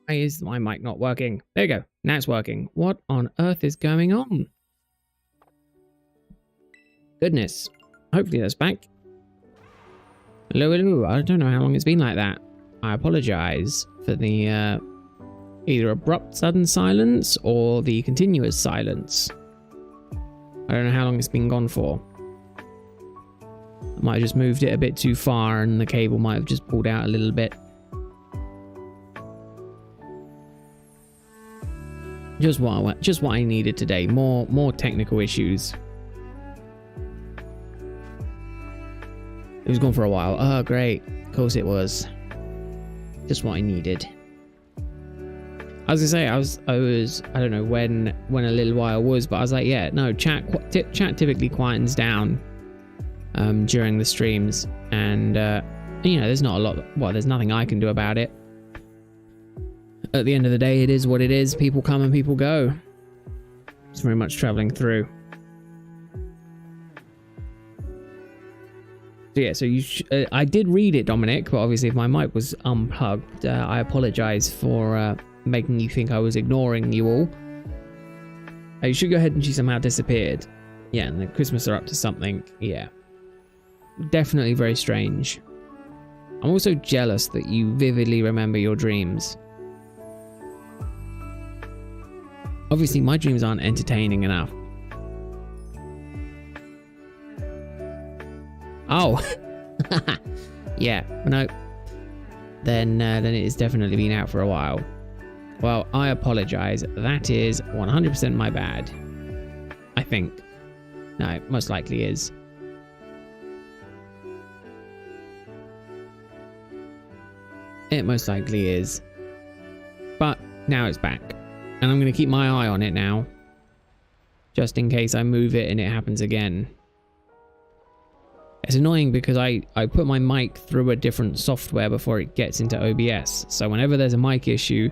Why is my mic not working? There you go. Now it's working. What on earth is going on? Goodness. Hopefully that's back. Hello, hello. I don't know how long it's been like that. I apologize for the either abrupt sudden silence or the continuous silence. I don't know how long it's been gone for. I might have just moved it a bit too far and the cable might have just pulled out a little bit. Just what I needed today. More technical issues. It was gone for a while. Oh, great. Of course it was. Just what I needed. I was gonna say I don't know when a little while was, but I was like, yeah, no, chat typically quietens down during the streams, and you know, there's not a lot. Well, there's nothing I can do about it. At the end of the day, it is what it is. People come and people go. It's very much traveling through. So yeah, so I did read it, Dominic, but obviously if my mic was unplugged, I apologize for making you think I was ignoring you all. You should go ahead and she somehow disappeared. Yeah, and the Christmas are up to something. Yeah. Definitely very strange. I'm also jealous that you vividly remember your dreams. Obviously, my dreams aren't entertaining enough. Oh. Yeah, no. Then it has definitely been out for a while. Well, I apologize. That is 100% my bad. I think. No, it most likely is. It most likely is. But now it's back. And I'm going to keep my eye on it now. Just in case I move it and it happens again. It's annoying because I put my mic through a different software before it gets into OBS. So whenever there's a mic issue,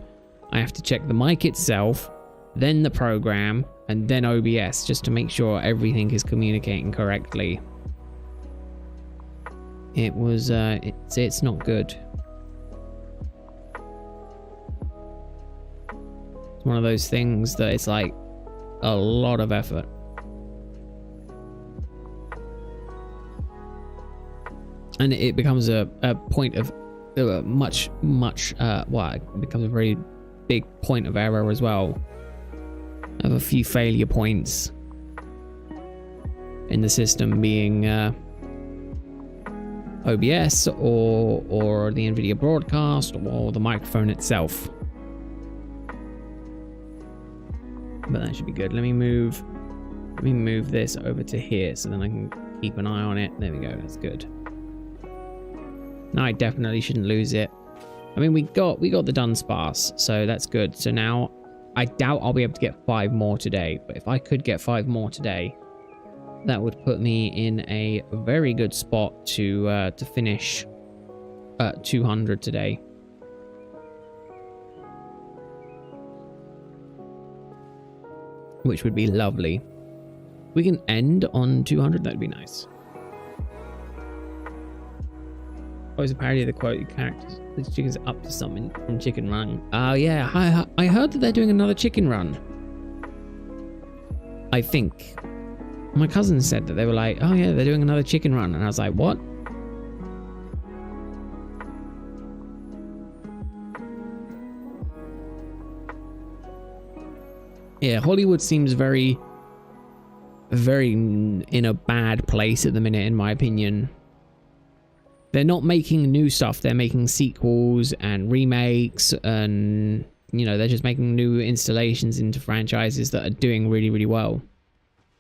I have to check the mic itself, then the program, and then OBS just to make sure everything is communicating correctly. It was, it's not good. It's one of those things that it's like a lot of effort. And it becomes a point of well, it becomes a very big point of error as well. I have a few failure points in the system being OBS or the NVIDIA broadcast or the microphone itself. But that should be good. Let me move this over to here so then I can keep an eye on it. There we go. That's good. Now I definitely shouldn't lose it. I mean, we got the Dunsparce, so that's good. So now I doubt I'll be able to get 5 more today, but if I could get 5 more today, that would put me in a very good spot to finish 200 today. Which would be lovely. We can end on 200, that'd be nice. Oh, it's a parody of the quote characters. The chicken's up to something from Chicken Run. Oh, yeah. I heard that they're doing another Chicken Run. I think. My cousin said that they were like, oh, yeah, they're doing another Chicken Run. And I was like, what? Yeah, Hollywood seems very, very in a bad place at the minute, in my opinion. They're not making new stuff. They're making sequels and remakes and, you know, they're just making new installations into franchises that are doing really, really well.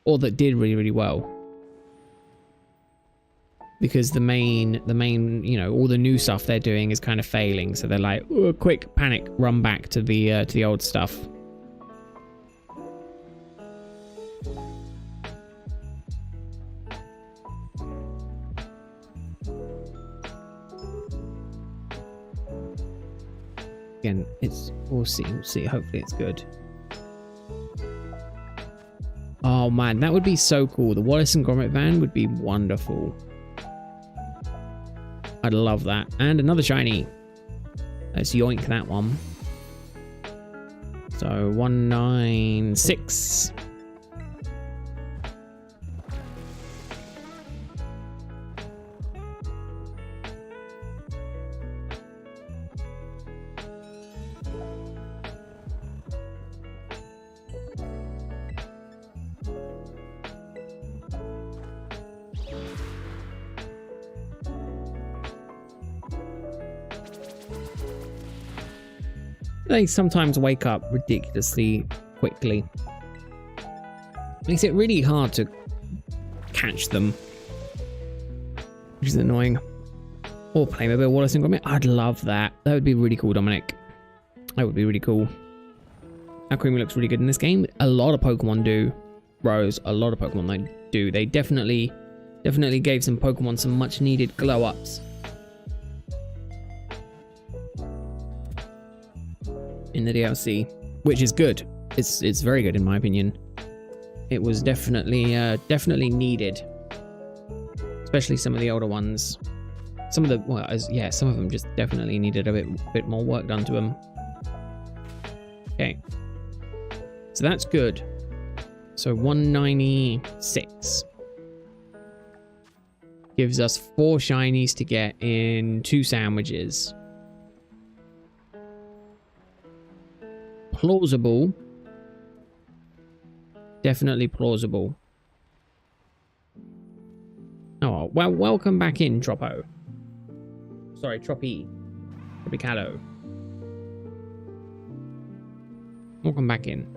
Or that did really, really well. Because the main, you know, all the new stuff they're doing is kind of failing. So they're like, oh, quick, panic, run back to the old stuff. Again, we'll see. Hopefully it's good. Oh man, that would be so cool. The Wallace and Gromit van would be wonderful. I'd love that. And another shiny. Let's yoink that one. So 196. They sometimes wake up ridiculously quickly. Makes it really hard to catch them, which is annoying. Or Playmobil Wallace and Gromit. I'd love that. That would be really cool, Dominic. That would be really cool. Aquamarine looks really good in this game. A lot of Pokemon do. Rose, a lot of Pokemon they do. They definitely gave some Pokemon some much needed glow ups in the DLC, which is good. It's very good in my opinion. It was definitely needed, especially some of the older ones. Some of the some of them just definitely needed a bit more work done to them. Okay, so that's good. So 196 gives us 4 shinies to get in 2 sandwiches. Plausible. Definitely plausible. Oh, well, welcome back in, Troppo. Sorry, Tropicalo. Welcome back in.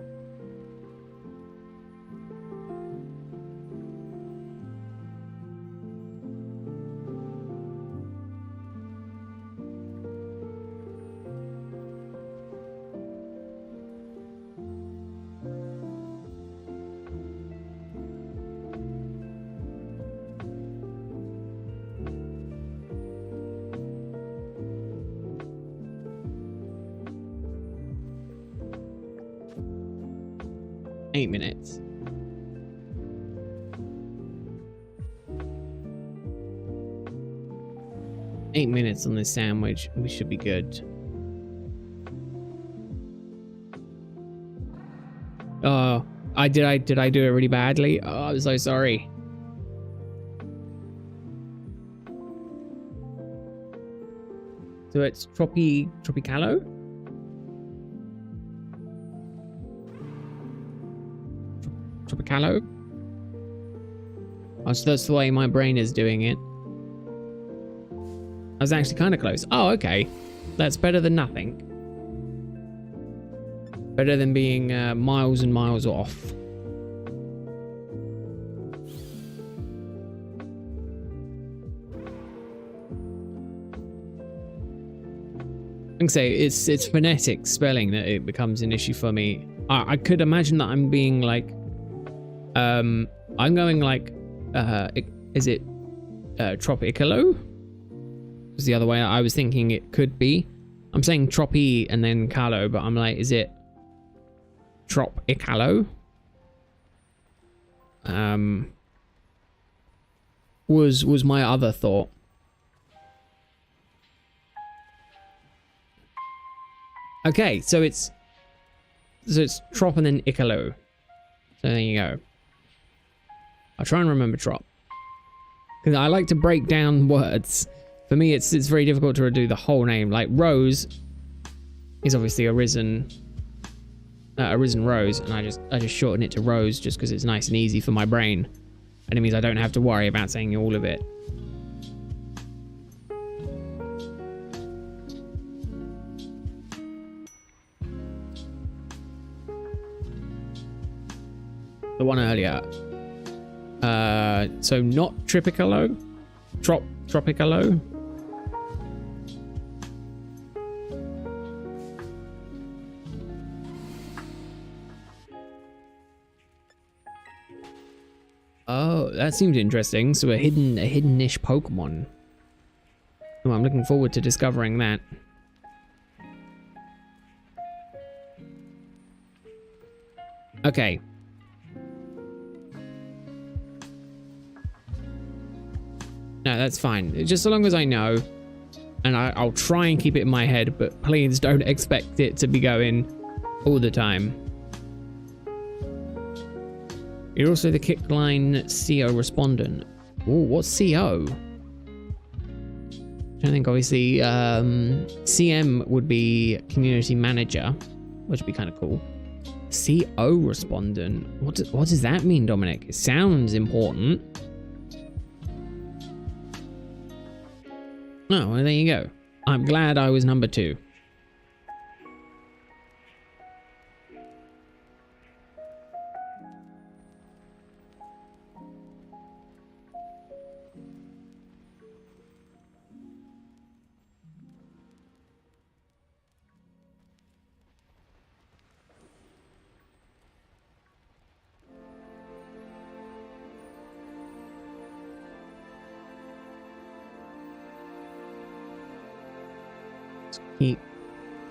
Eight minutes. Eight minutes on this sandwich. We should be good. Oh, did I do it really badly? Oh, I'm so sorry. So it's Tropicalo? Tropicalo? Oh, so that's the way my brain is doing it. I was actually kind of close. Oh, okay. That's better than nothing. Better than being miles and miles off. I can say it's phonetic spelling that it becomes an issue for me. I could imagine that I'm being like, I'm going like, is it Tropicalo? Was the other way I was thinking it could be. I'm saying Tropi and then Calo, but I'm like, is it Tropicalo? Was my other thought. Okay, so it's Trop and then Icalo. So there you go. I'll try and remember Trop, because I like to break down words. For me, it's very difficult to do the whole name. Like Rose is obviously Arisen Rose, and I just shorten it to Rose just because it's nice and easy for my brain, and it means I don't have to worry about saying all of it. The one earlier. So not Tropicalo? Tropicalo? Oh, that seems interesting. So a hidden-ish Pokemon. Oh, I'm looking forward to discovering that. Okay. No, that's fine. Just so long as I know. And I'll try and keep it in my head, but please don't expect it to be going all the time. You're also the Kickline CO respondent. Oh, what's CO? I think obviously CM would be community manager, which would be kind of cool. CO respondent. What does that mean, Dominic? It sounds important. Oh, well, there you go. I'm glad I was number 2.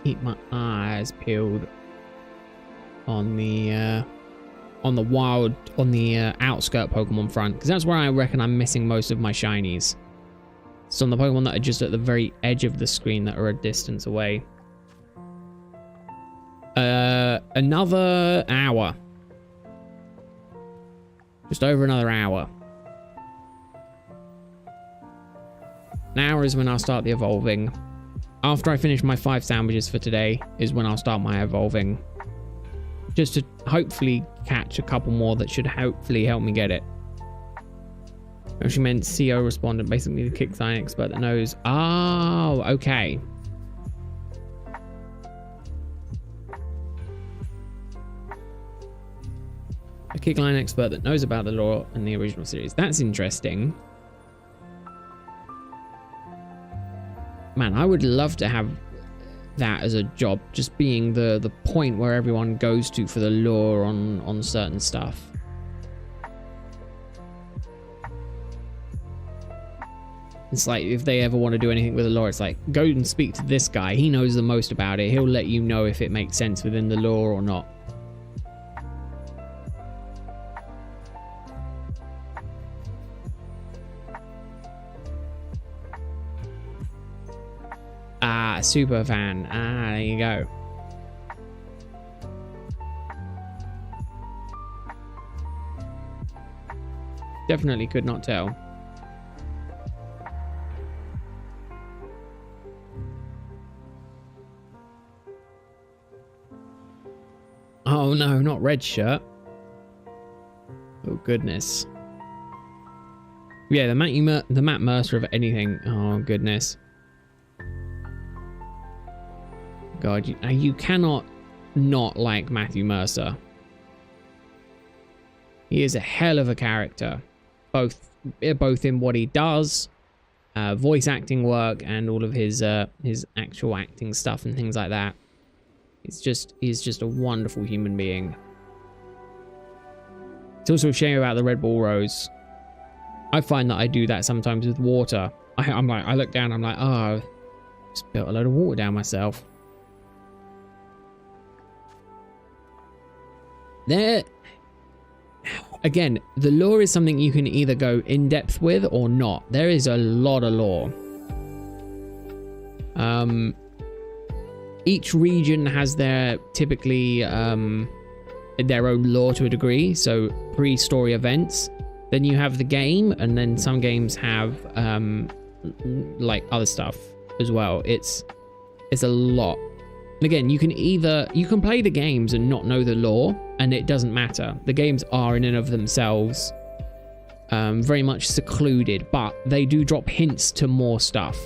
Keep my eyes peeled on the outskirt Pokemon front, because that's where I reckon I'm missing most of my shinies. So on the Pokemon that are just at the very edge of the screen that are a distance away. Another hour. Just over another hour. An hour is when I'll start the evolving. After I finish my 5 sandwiches for today is when I'll start my evolving. Just to hopefully catch a couple more that should hopefully help me get it. She meant CO respondent, basically the Kickline expert that knows. Oh, okay. A Kickline expert that knows about the lore and the original series. That's interesting. Man, I would love to have that as a job, just being the point where everyone goes to for the lore on certain stuff. It's like if they ever want to do anything with the lore, it's like, go and speak to this guy. He knows the most about it. He'll let you know if it makes sense within the lore or not. Super fan. There you go. Definitely could not tell. Oh no, not red shirt. Oh goodness. Yeah, the Matt Mercer of anything. Oh goodness. God, you cannot not like Matthew Mercer. He is a hell of a character, both in what he does, voice acting work, and all of his actual acting stuff and things like that. He's just a wonderful human being. It's also a shame about the Red Bull Rose. I find that I do that sometimes with water. I look down, I'm like, oh, I spilled a load of water down myself. There, again, the lore is something you can either go in depth with or not. There is a lot of lore. Each region has their typically their own lore to a degree. So pre-story events. Then you have the game, and then some games have like other stuff as well. It's a lot. Again, you can play the games and not know the lore, and it doesn't matter. The games are in and of themselves very much secluded, but they do drop hints to more stuff.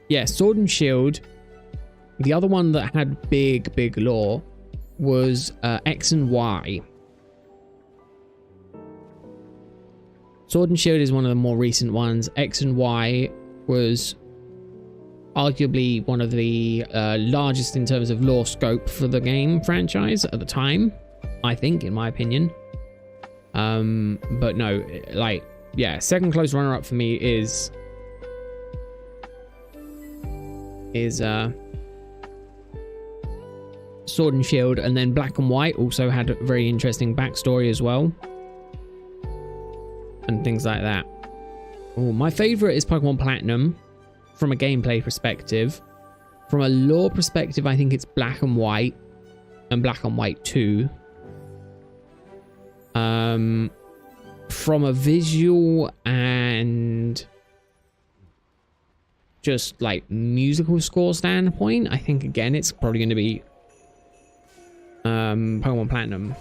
Yeah, Sword and Shield. The other one that had big lore was X and Y. Sword and Shield is one of the more recent ones. X and Y was arguably one of the largest in terms of lore scope for the game franchise at the time, I think, in my opinion. But no, like, yeah, second close runner-up for me is Sword and Shield, and then Black and White also had a very interesting backstory as well, and things like that. Oh, my favorite is Pokemon Platinum from a gameplay perspective. From a lore perspective, I think it's Black and White and Black and White 2. From a visual and just like musical score standpoint, I think again it's probably going to be Pokemon Platinum.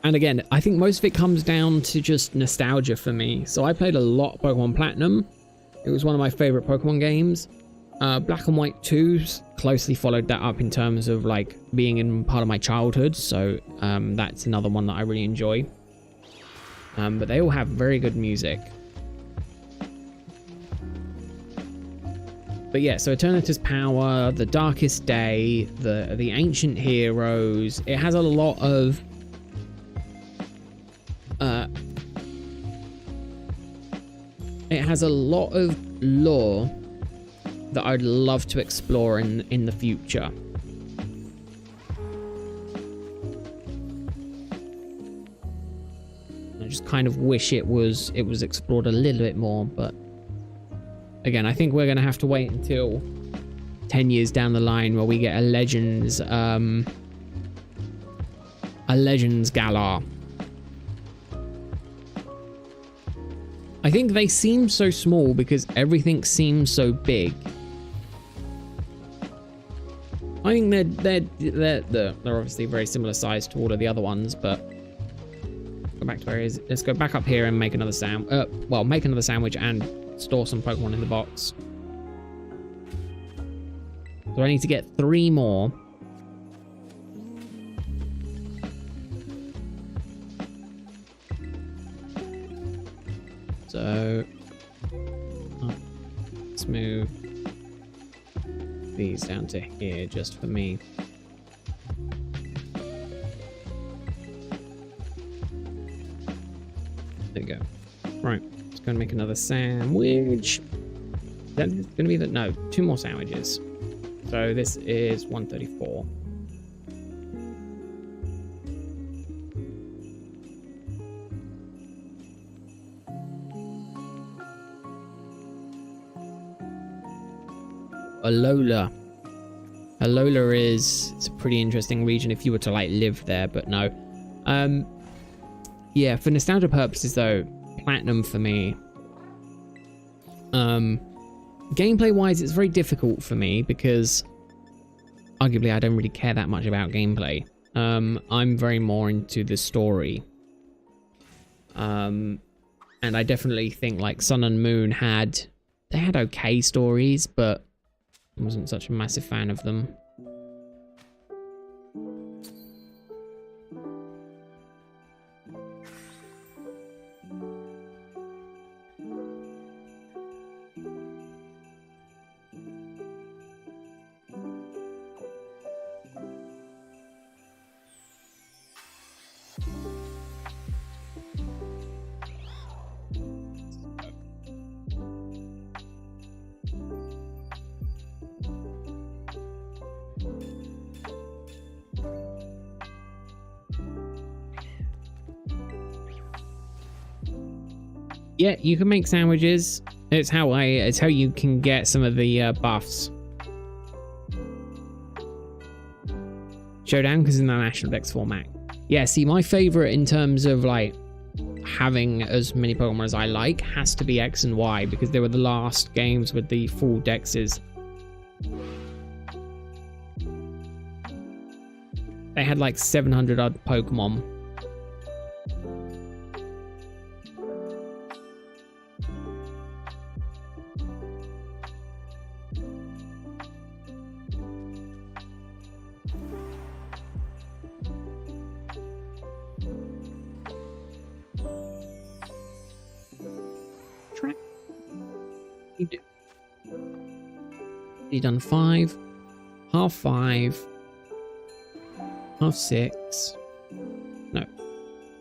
And again, I think most of it comes down to just nostalgia for me. So I played a lot of Pokemon Platinum. It was one of my favorite Pokemon games. Black and White 2 closely followed that up in terms of like being in part of my childhood. So that's another one that I really enjoy. But they all have very good music. But yeah, so Eternatus Power, The Darkest Day, the Ancient Heroes. It has a lot of lore that I'd love to explore in the future. I just kind of wish it was explored a little bit more, but again, I think we're gonna have to wait until 10 years down the line where we get a Legends Galar. I think they seem so small because everything seems so big. I think they're obviously very similar size to all of the other ones, but go back to where it is. Let's go back up here and make another make another sandwich and store some Pokemon in the box. So I need to get 3 more. So let's move these down to here just for me. There you go. Right, let's go and make another sandwich. That's going to be the... No, 2 more sandwiches. So this is 134. Alola. Alola it's a pretty interesting region if you were to like live there, but no. Yeah, for nostalgia purposes though, Platinum for me. Gameplay wise, it's very difficult for me because arguably I don't really care that much about gameplay. I'm very more into the story. And I definitely think like Sun and Moon had okay stories, but I wasn't such a massive fan of them. Yeah, you can make sandwiches. It's how you can get some of the buffs. Showdown, because in the National Dex format. Yeah, see, my favorite in terms of like having as many Pokemon as I like has to be X and Y, because they were the last games with the full Dexes. They had like 700 odd Pokemon. You've done 5, half 5, 6. No.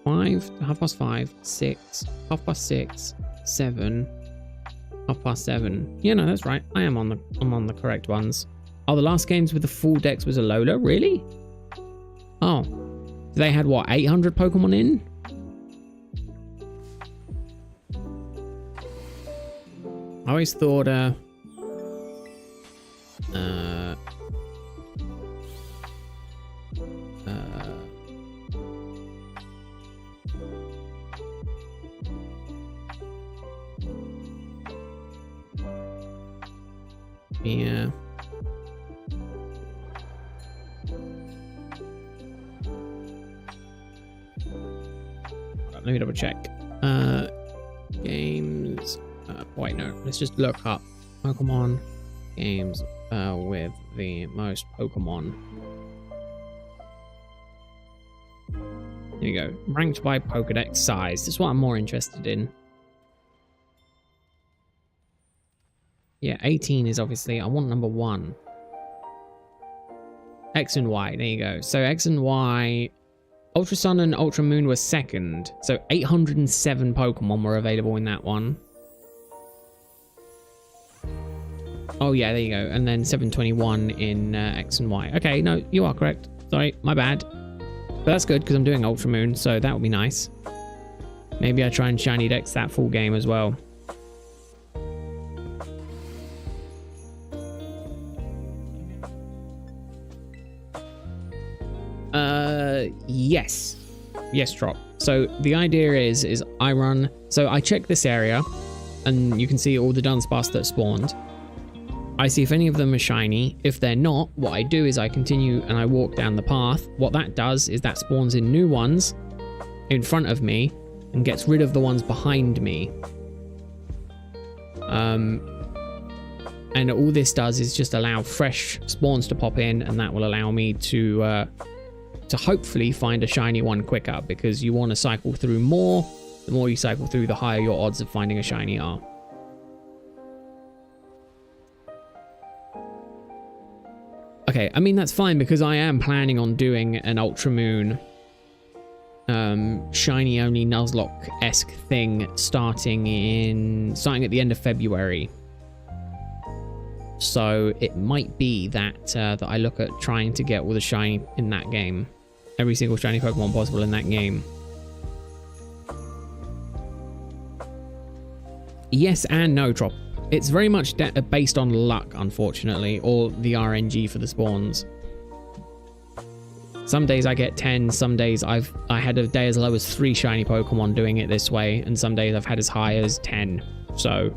5, 5:30, 6, 6:30, 7, 7:30. Yeah, no, that's right. I'm on the correct ones. Oh, the last games with the full decks was a Lola? Really? Oh. They had what, 800 Pokemon in? I always thought yeah. Let me double check. Games. Wait, no. Let's just look up Pokemon games with the most Pokemon. Here we go. Ranked by Pokedex size. That's what I'm more interested in. Yeah, 18 is obviously... I want number 1. X and Y. There you go. So X and Y... Ultra Sun and Ultra Moon were second. So 807 Pokemon were available in that one. Oh, yeah, there you go. And then 721 in X and Y. Okay, no, you are correct. Sorry, my bad. But that's good because I'm doing Ultra Moon, so that would be nice. Maybe I try and Shiny Dex that full game as well. Yes. Yes, Drop. So the idea is I run... So I check this area, and you can see all the Dunsparce that spawned. I see if any of them are shiny. If they're not, what I do is I continue and I walk down the path. What that does is that spawns in new ones in front of me and gets rid of the ones behind me. And all this does is just allow fresh spawns to pop in, and that will allow me to hopefully find a shiny one quicker, because you want to cycle through more. The more you cycle through, the higher your odds of finding a shiny are. Okay, I mean, that's fine because I am planning on doing an Ultra Moon shiny only Nuzlocke-esque thing starting at the end of February. So it might be that I look at trying to get all the shiny in that game. Every single shiny Pokemon possible in that game. Yes and no, Trop. It's very much based on luck, unfortunately, or the RNG for the spawns. Some days I get 10, some days I had a day as low as 3 shiny Pokemon doing it this way, and some days I've had as high as 10. So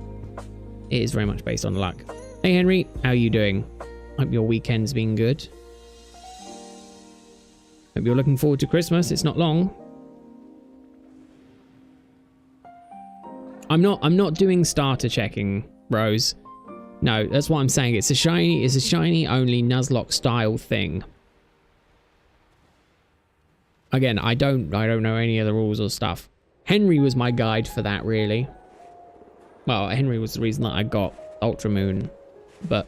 it is very much based on luck. Hey Henry, how are you doing? Hope your weekend's been good. Hope you're looking forward to Christmas. It's not long. I'm not doing starter checking, Rose. No, that's what I'm saying. It's a shiny only Nuzlocke style thing. Again, I don't know any of the rules or stuff. Henry was my guide for that, really. Well, Henry was the reason that I got Ultra Moon, but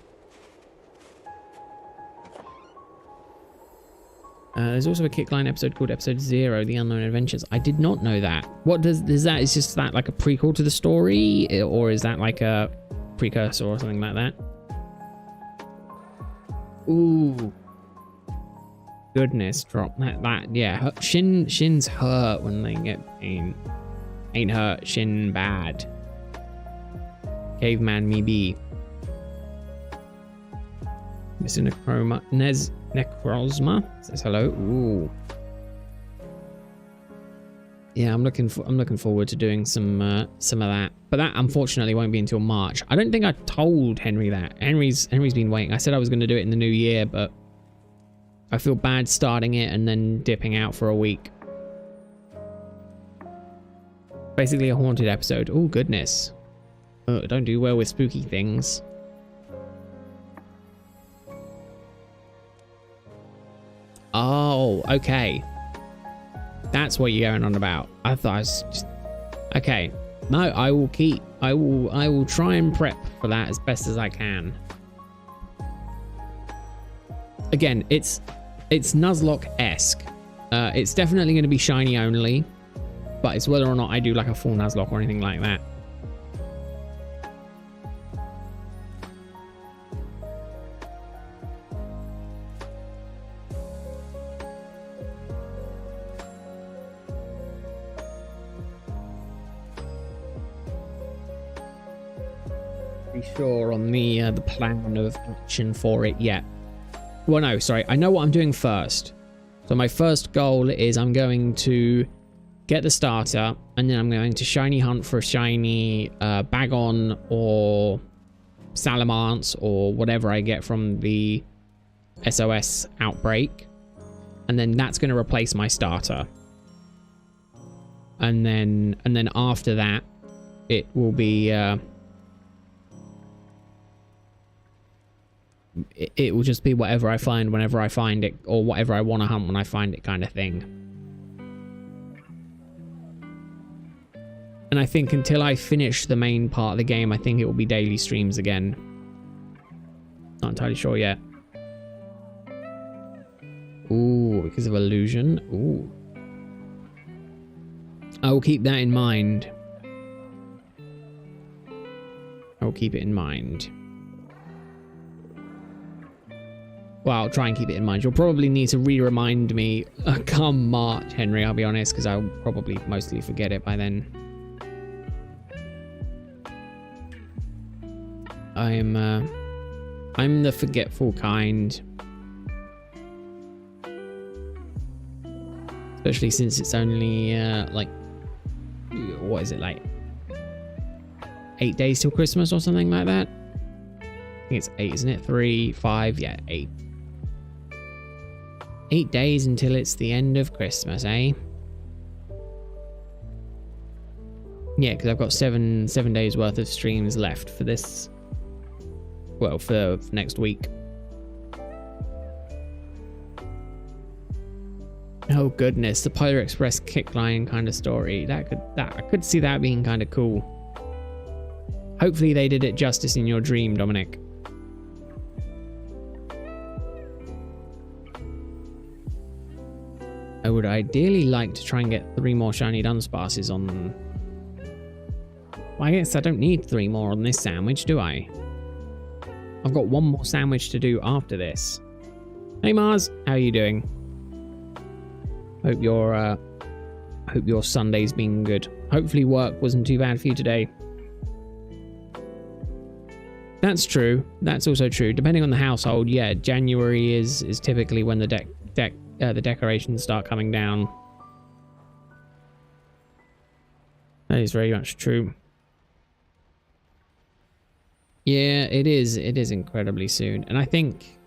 there's also a Kickline episode called Episode 0, The Unknown Adventures. I did not know that. What is that? Is just that like a prequel to the story, or is that like a precursor or something like that? Ooh, goodness, Drop that. Yeah, shins hurt when they get pain. Ain't hurt, shin bad. Caveman me be. Mr. Necrozma says hello. Ooh. Yeah, I'm looking forward to doing some of that. But that unfortunately won't be until March. I don't think I told Henry that. Henry's been waiting. I said I was going to do it in the new year, but I feel bad starting it and then dipping out for a week. Basically a haunted episode. Oh goodness. Don't do well with spooky things. Oh, okay. That's what you're going on about. I thought I was just... Okay. No, I will try and prep for that as best as I can. Again, it's It's Nuzlocke-esque. It's definitely going to be shiny only, but it's whether or not I do like a full Nuzlocke or anything like that. Sure on the plan of action for it yet. Well, no, sorry. I know what I'm doing first. So my first goal is I'm going to get the starter, and then I'm going to shiny hunt for a shiny Bagon or Salamence or whatever I get from the SOS outbreak, and then that's going to replace my starter. And then after that, it will be. It will just be whatever I find whenever I find it, or whatever I want to hunt when I find it, kind of thing. And I think until I finish the main part of the game, I think it will be daily streams again. Not entirely sure yet. Ooh, because of illusion. Ooh. I will keep that in mind. I will keep it in mind. Well, I'll try and keep it in mind. You'll probably need to re-remind me come March, Henry, I'll be honest, because I'll probably mostly forget it by then. I'm the forgetful kind. Especially since it's only, like, what is it, like 8 days till Christmas or something like that? I think it's 8, isn't it? 3, 5, yeah, 8. 8 days until it's the end of Christmas, eh? Yeah, because I've got seven days worth of streams left for this. Well, for next week. Oh goodness, the Polar Express kickline kind of story. I could see that being kind of cool. Hopefully they did it justice in your dream, Dominic. I would ideally like to try and get 3 more shiny Dunsparces on them. Well, I guess I don't need 3 more on this sandwich, do I? I've got 1 more sandwich to do after this. Hey Mars, how are you doing? Hope your Sunday's been good. Hopefully work wasn't too bad for you today. That's true. That's also true. Depending on the household, yeah, January is typically when the the decorations start coming down. That is very much true. Yeah, it is. It is incredibly soon. And I think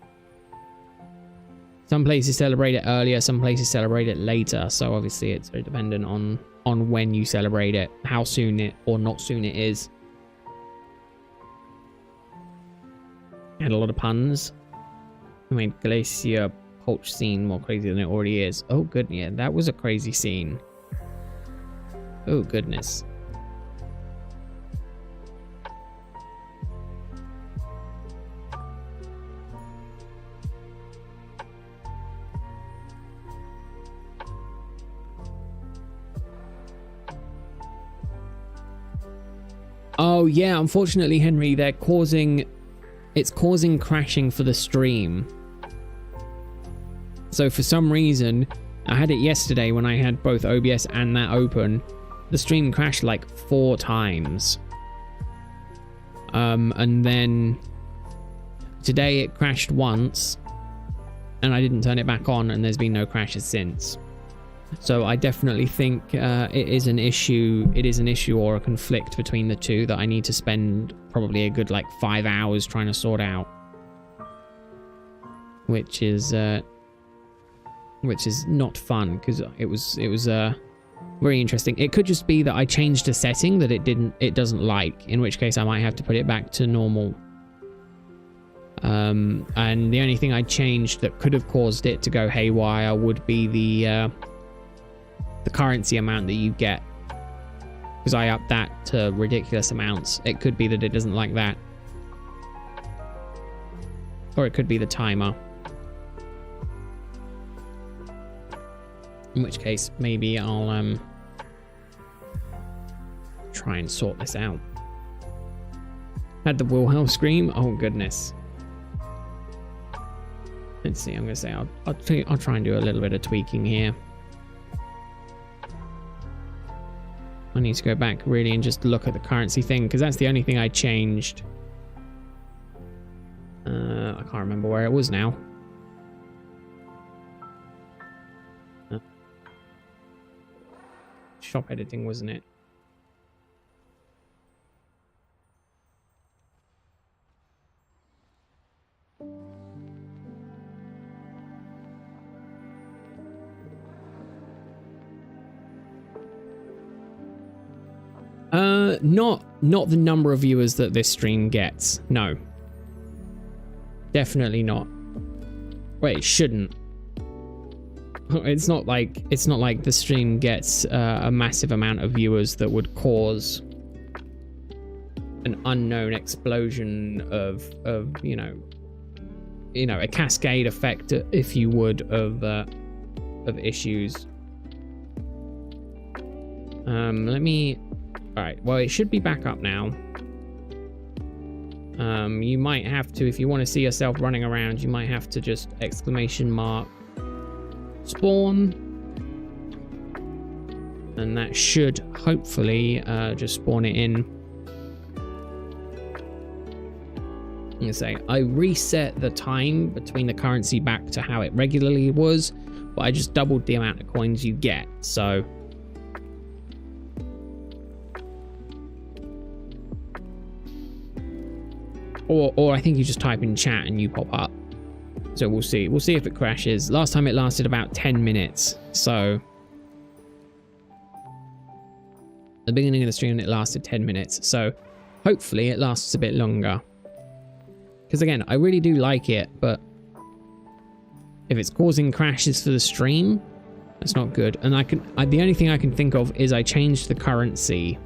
some places celebrate it earlier, some places celebrate it later. So obviously it's very dependent on when you celebrate it, how soon it or not soon it is. Had a lot of puns. I made Glacier Pulch scene more crazy than it already is. Oh, good. Yeah, that was a crazy scene. Oh, goodness. Oh, yeah. Unfortunately, Henry, it's causing crashing for the stream. So for some reason, I had it yesterday when I had both OBS and that open. The stream crashed like 4 times. And then today it crashed once and I didn't turn it back on, and there's been no crashes since. So I definitely think it is an issue. It is an issue or a conflict between the two that I need to spend probably a good like 5 hours trying to sort out. Which is not fun, because it was very interesting. It could just be that I changed a setting that it doesn't like, in which case I might have to put it back to normal. And the only thing I changed that could have caused it to go haywire would be the currency amount that you get, because I upped that to ridiculous amounts. It could be that it doesn't like that, or it could be the timer. In which case, maybe I'll try and sort this out. Had the Wilhelm scream. Oh goodness. Let's see. I'm gonna say I'll try and do a little bit of tweaking here. I need to go back really and just look at the currency thing, because that's the only thing I changed. I can't remember where it was now. Shop editing, wasn't it? Not the number of viewers that this stream gets. No. Definitely not. Wait, it shouldn't. It's not like the stream gets a massive amount of viewers that would cause an unknown explosion of you know a cascade effect, if you would, of issues. Let me. All right. Well, it should be back up now. You might have to, if you want to see yourself running around, you might have to just exclamation mark spawn, and that should hopefully just spawn it in. I'm gonna say I reset the time between the currency back to how it regularly was, but I just doubled the amount of coins you get. So or I think you just type in chat and you pop up. So we'll see if it crashes. Last time it lasted about 10 minutes. So at the beginning of the stream it lasted 10 minutes. So hopefully it lasts a bit longer. Because again, I really do like it, but if it's causing crashes for the stream, that's not good. And the only thing I can think of is I changed the currency.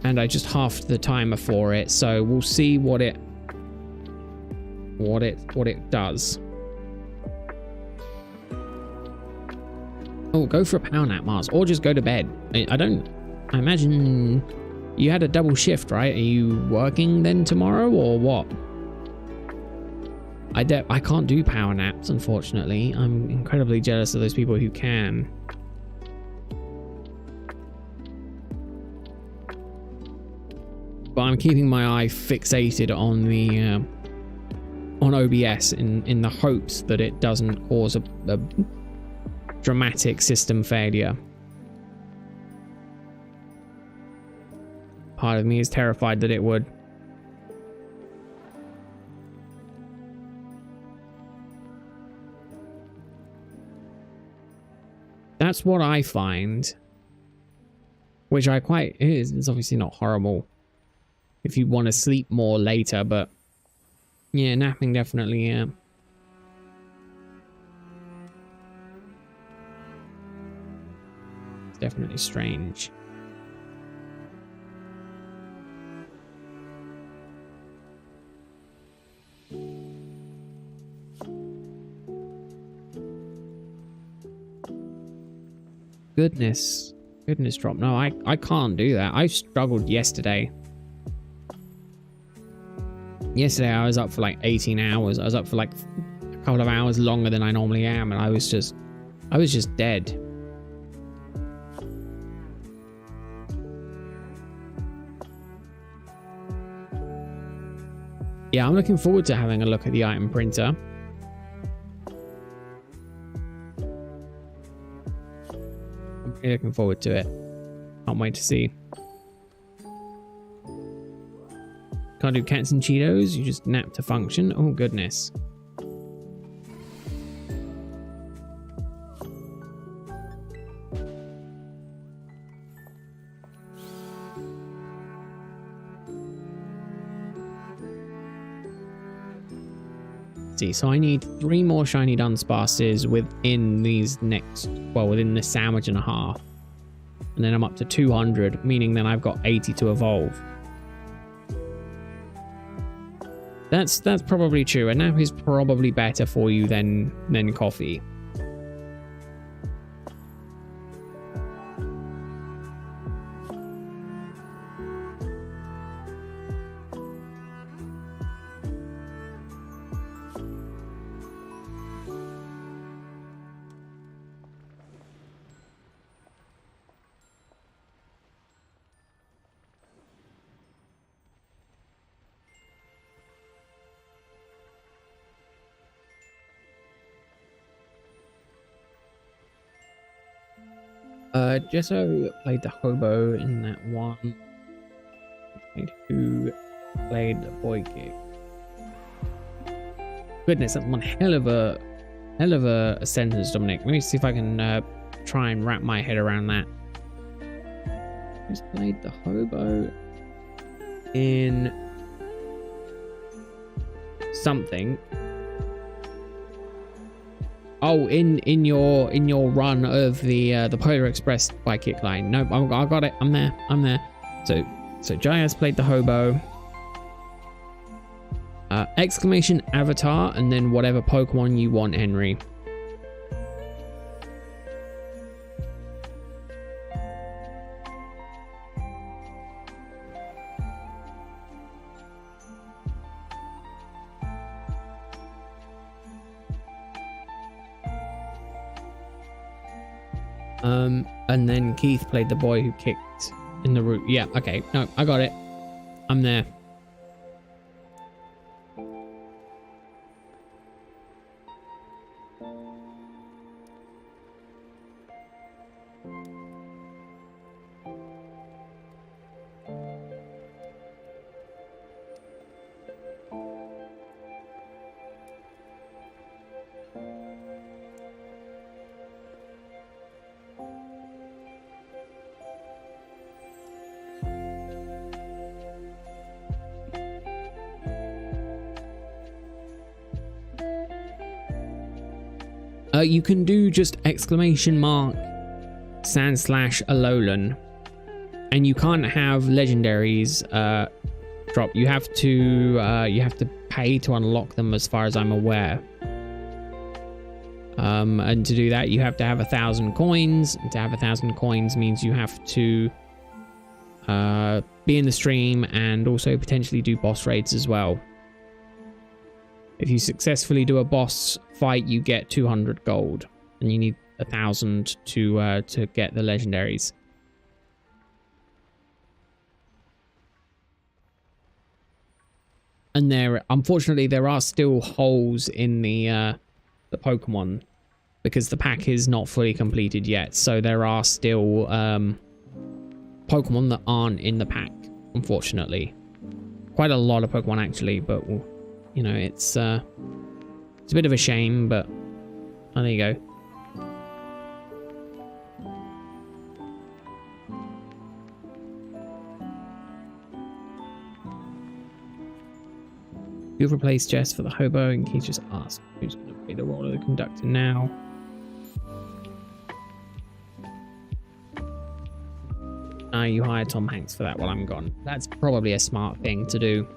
And I just halved the timer for it, so we'll see what it does. Oh, go for a power nap, Mars, or just go to bed. I imagine you had a double shift, right? Are you working then tomorrow or what? I can't do power naps, unfortunately. I'm incredibly jealous of those people who can. But I'm keeping my eye fixated on the on OBS in the hopes that it doesn't cause a dramatic system failure. Part of me is terrified that it would. That's what I find, which I quite is. It's obviously not horrible if you want to sleep more later, but yeah, napping definitely, yeah. It's definitely strange. Goodness drop. No, I can't do that. I struggled yesterday. Yesterday I was up for like 18 hours. I was up for like a couple of hours longer than I normally am, and I was just dead. Yeah, I'm looking forward to having a look at the item printer. I'm really looking forward to it. Can't wait to see. Can't do cats and Cheetos, you just nap to function. Oh goodness. See, so I need 3 more shiny Dunsparces within these next, well, within this sandwich and a half. And then I'm up to 200, meaning then I've got 80 to evolve. that's probably true. A nap is probably better for you than coffee. Gesso played the hobo in that one. Who played the boy gig? Goodness, that's one hell of a sentence, Dominic. Let me see if I can try and wrap my head around that. Who's played the hobo in something? Oh, in your run of the Polar Express by Kick Line. Nope, I got it. I'm there. So Jai played the hobo. Exclamation avatar and then whatever Pokemon you want, Henry. And then Keith played the boy who kicked in the root. Yeah, okay. No, I got it. I'm there. You can do just exclamation mark / Alolan, and you can't have legendaries drop. You have to pay to unlock them, as far as I'm aware. And to do that, you have to have 1,000 coins. And to have 1,000 coins means you have to be in the stream and also potentially do boss raids as well. If you successfully do a boss fight, you get 200 gold, and you need 1,000 to get the legendaries. And unfortunately, there are still holes in the Pokemon because the pack is not fully completed yet. So there are still Pokemon that aren't in the pack, unfortunately. Quite a lot of Pokemon actually, but you know, it's a bit of a shame, but oh, there you go. You've replaced Jess for the hobo, and Keith just asked who's going to play the role of the conductor now. You hire Tom Hanks for that while I'm gone. That's probably a smart thing to do.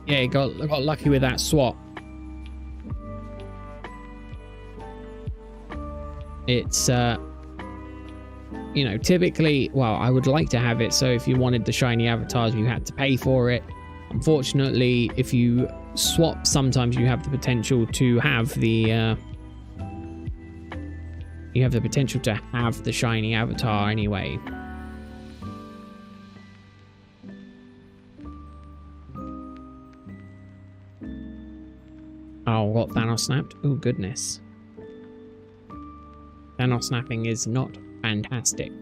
Yeah, got lucky with that swap. It's you know, typically, well, I would like to have it so if you wanted the shiny avatars, you had to pay for it. Unfortunately, if you swap, sometimes you have the potential to have the shiny avatar anyway. Oh, got Thanos snapped. Oh, goodness. Thanos snapping is not fantastic.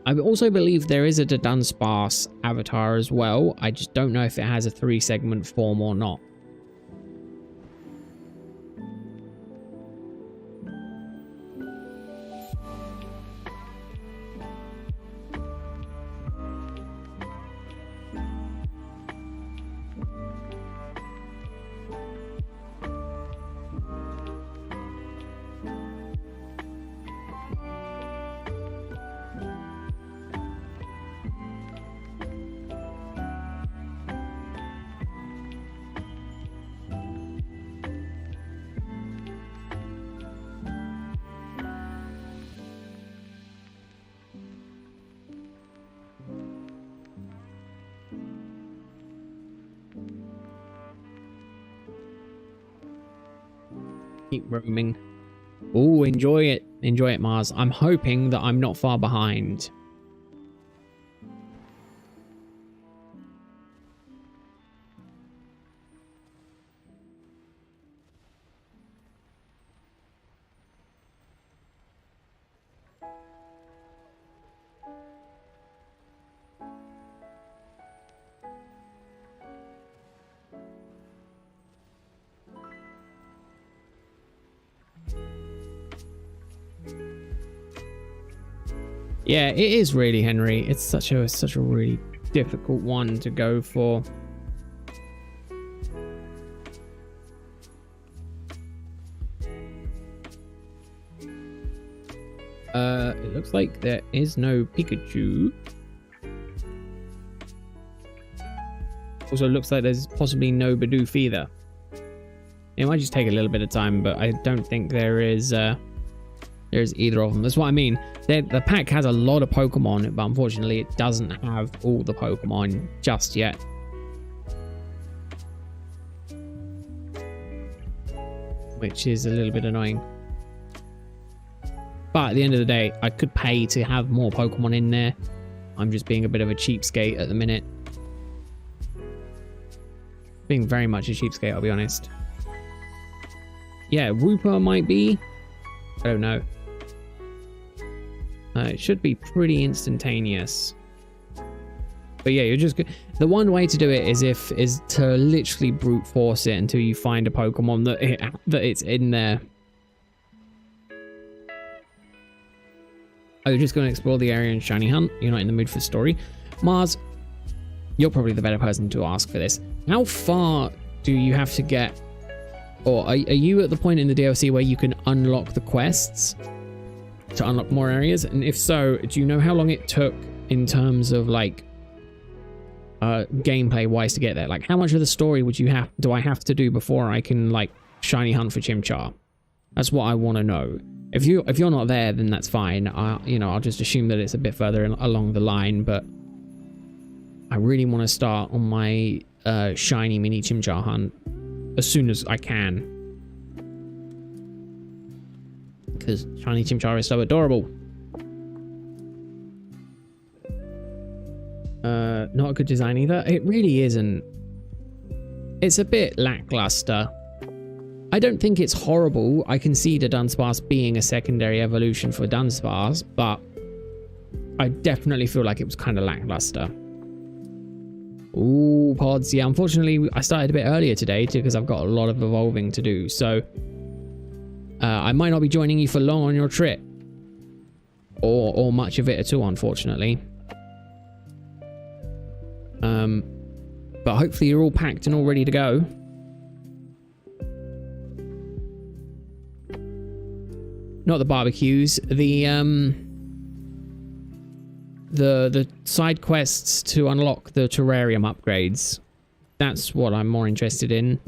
I also believe there is a Dunsparce avatar as well. I just don't know if it has a 3-segment form or not. Keep roaming. Oh, enjoy it. Enjoy it, Mars. I'm hoping that I'm not far behind. Yeah, it is really, Henry. It's such a really difficult one to go for. It looks like there is no Pikachu. Also, looks like there's possibly no Bidoof either. It might just take a little bit of time, but I don't think there's either of them. That's what I mean. The pack has a lot of Pokemon, but unfortunately it doesn't have all the Pokemon just yet. Which is a little bit annoying. But at the end of the day, I could pay to have more Pokemon in there. I'm just being a bit of a cheapskate at the minute. Being very much a cheapskate, I'll be honest. Yeah, Wooper might be. I don't know. It should be pretty instantaneous. But yeah, you're just the one way to do it is to literally brute force it until you find a Pokemon that it's in there. Oh, you're just going to explore the area and shiny hunt. You're not in the mood for story. Mars, you're probably the better person to ask for this. How far do you have to get? Or are you at the point in the DLC where you can unlock the quests to unlock more areas? And if so, do you know how long it took in terms of like gameplay wise to get there? Like how much of the story do I have to do before I can like shiny hunt for Chimchar? That's what I want to know. If you're not there, then that's fine. I'll just assume that it's a bit further along the line, but I really want to start on my shiny mini Chimchar hunt as soon as I can, because shiny Chimchar is so adorable. Not a good design either. It really isn't. It's a bit lackluster. I don't think it's horrible. I can see the Dunsparce being a secondary evolution for Dunsparce, but I definitely feel like it was kind of lackluster. Ooh, pods. Yeah, unfortunately, I started a bit earlier today too because I've got a lot of evolving to do. So I might not be joining you for long on your trip, or much of it at all, unfortunately. But hopefully you're all packed and all ready to go. Not the barbecues, the side quests to unlock the terrarium upgrades. That's what I'm more interested in.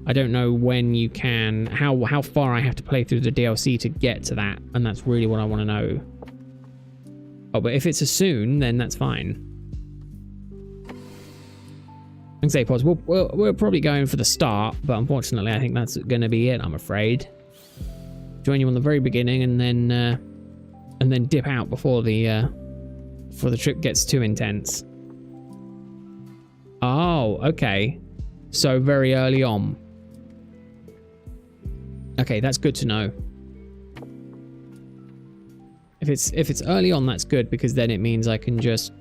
I don't know when you can, how far I have to play through the DLC to get to that, and that's really what I want to know. Oh, but if it's a soon, then that's fine. I can say, Pods, we're probably going for the start, but unfortunately, I think that's going to be it, I'm afraid. Join you on the very beginning, and then dip out before the trip gets too intense. Oh, okay. So very early on. Okay, that's good to know. If it's early on, that's good, because then it means I can just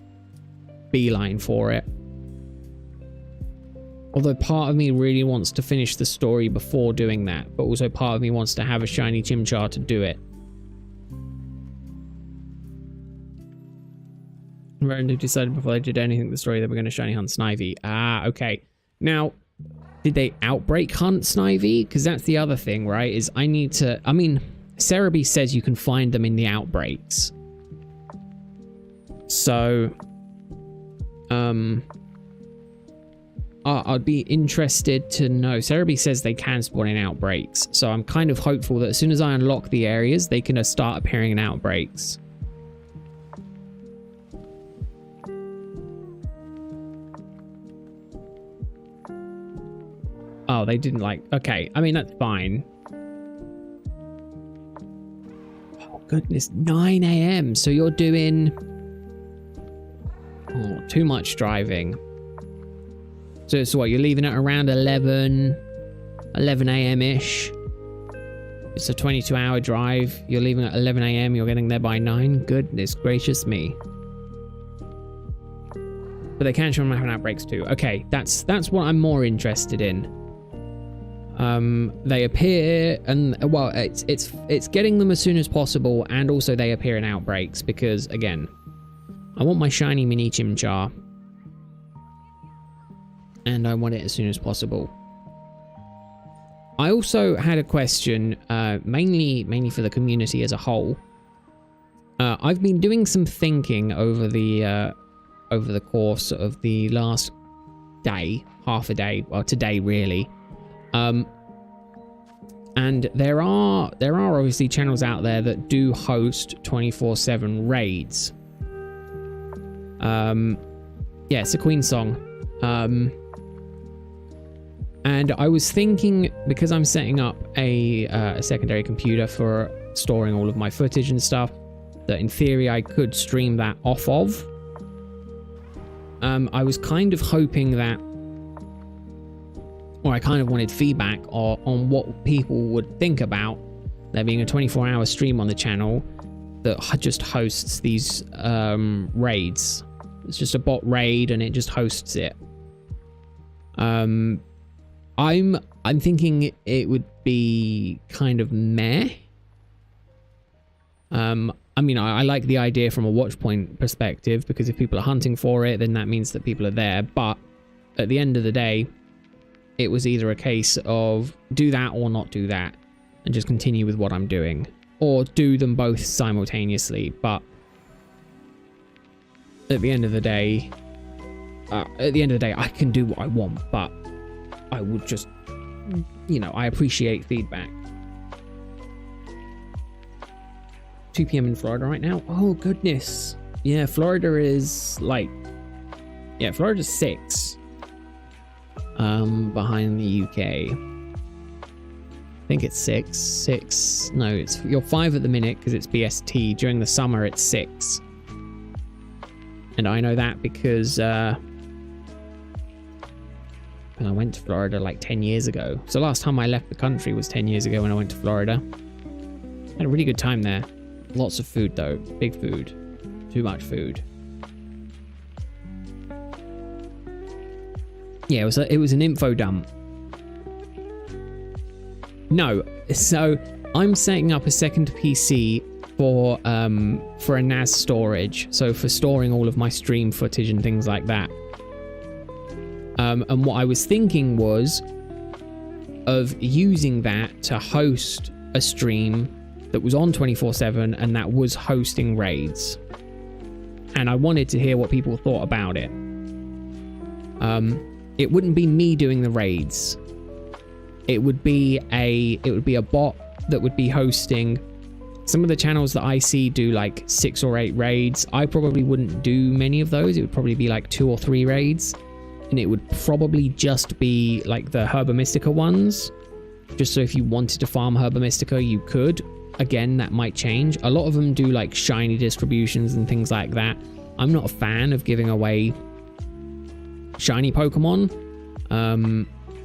beeline for it. Although part of me really wants to finish the story before doing that, but also part of me wants to have a shiny Chimchar to do it. They decided before they did anything with the story that we're going to shiny hunt Snivy. Ah, okay. Now, did they outbreak hunt Snivy? Because that's the other thing, right? Is I need to... I mean, Cerebi says you can find them in the outbreaks. So... I'd be interested to know. Cerebi says they can spawn in outbreaks, so I'm kind of hopeful that as soon as I unlock the areas, they can start appearing in outbreaks. Oh, they didn't like... Okay, I mean, that's fine. goodness, 9 a.m. So you're doing too much driving. So it's what, you're leaving at around 11 a.m. ish. It's a 22-hour drive. You're leaving at 11 a.m. You're getting there by 9. Goodness gracious me. But they can show them having outbreaks too. Okay, that's what I'm more interested in. They appear, and well, it's getting them as soon as possible, and also they appear in outbreaks because, again, I want my shiny mini Chimchar, and I want it as soon as possible. I also had a question, mainly for the community as a whole. I've been doing some thinking over the course of the last day, half a day, well, today really. And there are obviously channels out there that do host 24/7 raids. Yeah, it's a Queen song. And I was thinking, because I'm setting up a secondary computer for storing all of my footage and stuff, that in theory I could stream that off of. I was kind of hoping that, or I kind of wanted feedback on what people would think about there being a 24-hour stream on the channel that just hosts these raids. It's just a bot raid and it just hosts it. I'm thinking it would be kind of meh. I mean, I like the idea from a watch point perspective, because if people are hunting for it, then that means that people are there. But at the end of the day, it was either a case of do that or not do that and just continue with what I'm doing, or do them both simultaneously. But at the end of the day, I can do what I want, but I would just, you know, I appreciate feedback. 2 p.m. in Florida right now. Oh, goodness. Yeah, Florida is like... Yeah, Florida's 6. Behind the UK. I think it's 6. No, you're 5 at the minute because it's BST. During the summer, it's 6. And I know that because... and I went to Florida like 10 years ago. So last time I left the country was 10 years ago when I went to Florida. Had a really good time there. Lots of food though. Big food. Too much food. Yeah, it was an info dump. No, so I'm setting up a second PC for a NAS storage. So for storing all of my stream footage and things like that. And what I was thinking was of using that to host a stream that was on 24/7 and that was hosting raids. And I wanted to hear what people thought about it. It wouldn't be me doing the raids. It would be a bot that would be hosting. Some of the channels that I see do like 6 or 8 raids. I probably wouldn't do many of those. It would probably be like 2 or 3 raids. And it would probably just be like the Herba Mystica ones. Just so if you wanted to farm Herba Mystica, you could. Again, that might change. A lot of them do like shiny distributions and things like that. I'm not a fan of giving away shiny Pokemon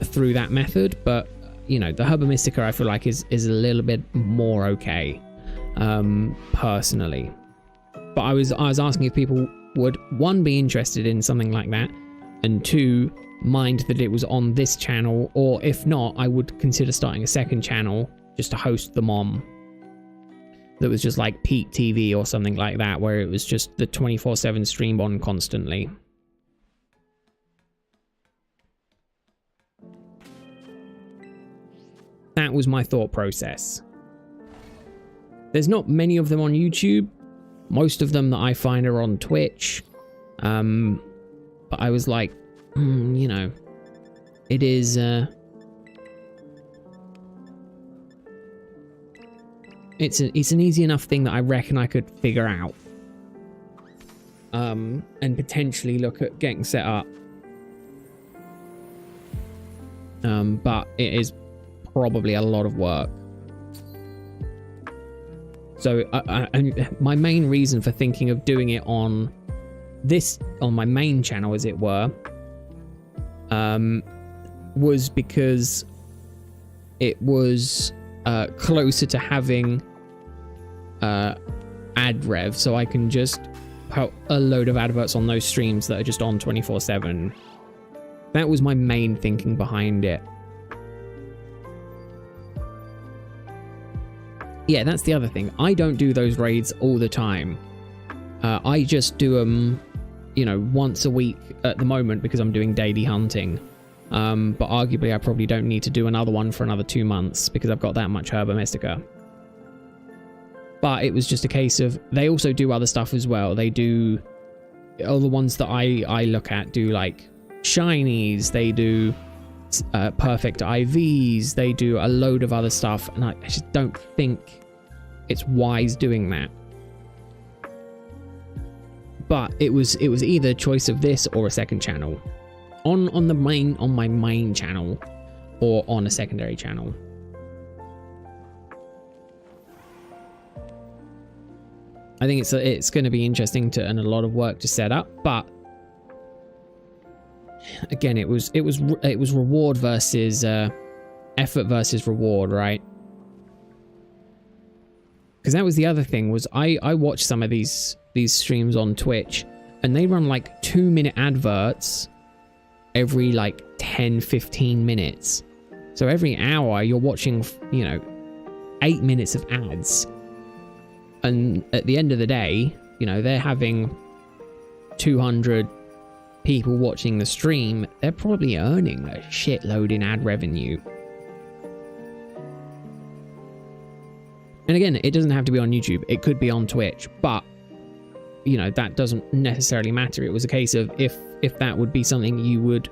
through that method. But, you know, the Herba Mystica I feel like is a little bit more okay, personally. But I was asking if people would, 1, be interested in something like that, and 2, mind that it was on this channel, or if not, I would consider starting a second channel just to host them on. That was just like Peak TV or something like that, where it was just the 24/7 stream on constantly. That was my thought process. There's not many of them on YouTube. Most of them that I find are on Twitch. But I was like, you know, it is... It's an easy enough thing that I reckon I could figure out. And potentially look at getting set up. But it is probably a lot of work. So my main reason for thinking of doing it on my main channel, as it were, was because it was closer to having ad rev, so I can just put a load of adverts on those streams that are just on 24/7. That was my main thinking behind it. Yeah, that's the other thing. I don't do those raids all the time. I just do them, you know, once a week at the moment because I'm doing daily hunting. But arguably I probably don't need to do another one for another 2 months because I've got that much Herba Mystica. But it was just a case of, they also do other stuff as well. They do, all the ones that I look at do like shinies, they do perfect IVs, they do a load of other stuff, and I just don't think it's wise doing that. But it was either a choice of this or a second channel. On my main channel or on a secondary channel. I think it's going to be interesting and a lot of work to set up, but again, it was reward versus effort versus reward, right? Because that was the other thing, was I watched some of these streams on Twitch, and they run like 2-minute adverts every like 10-15 minutes. So every hour you're watching, you know, 8 minutes of ads. And at the end of the day, you know, they're having 200 people watching the stream. They're probably earning a shitload in ad revenue. And again, it doesn't have to be on YouTube. It could be on Twitch, but you know, that doesn't necessarily matter. It was a case of if that would be something you would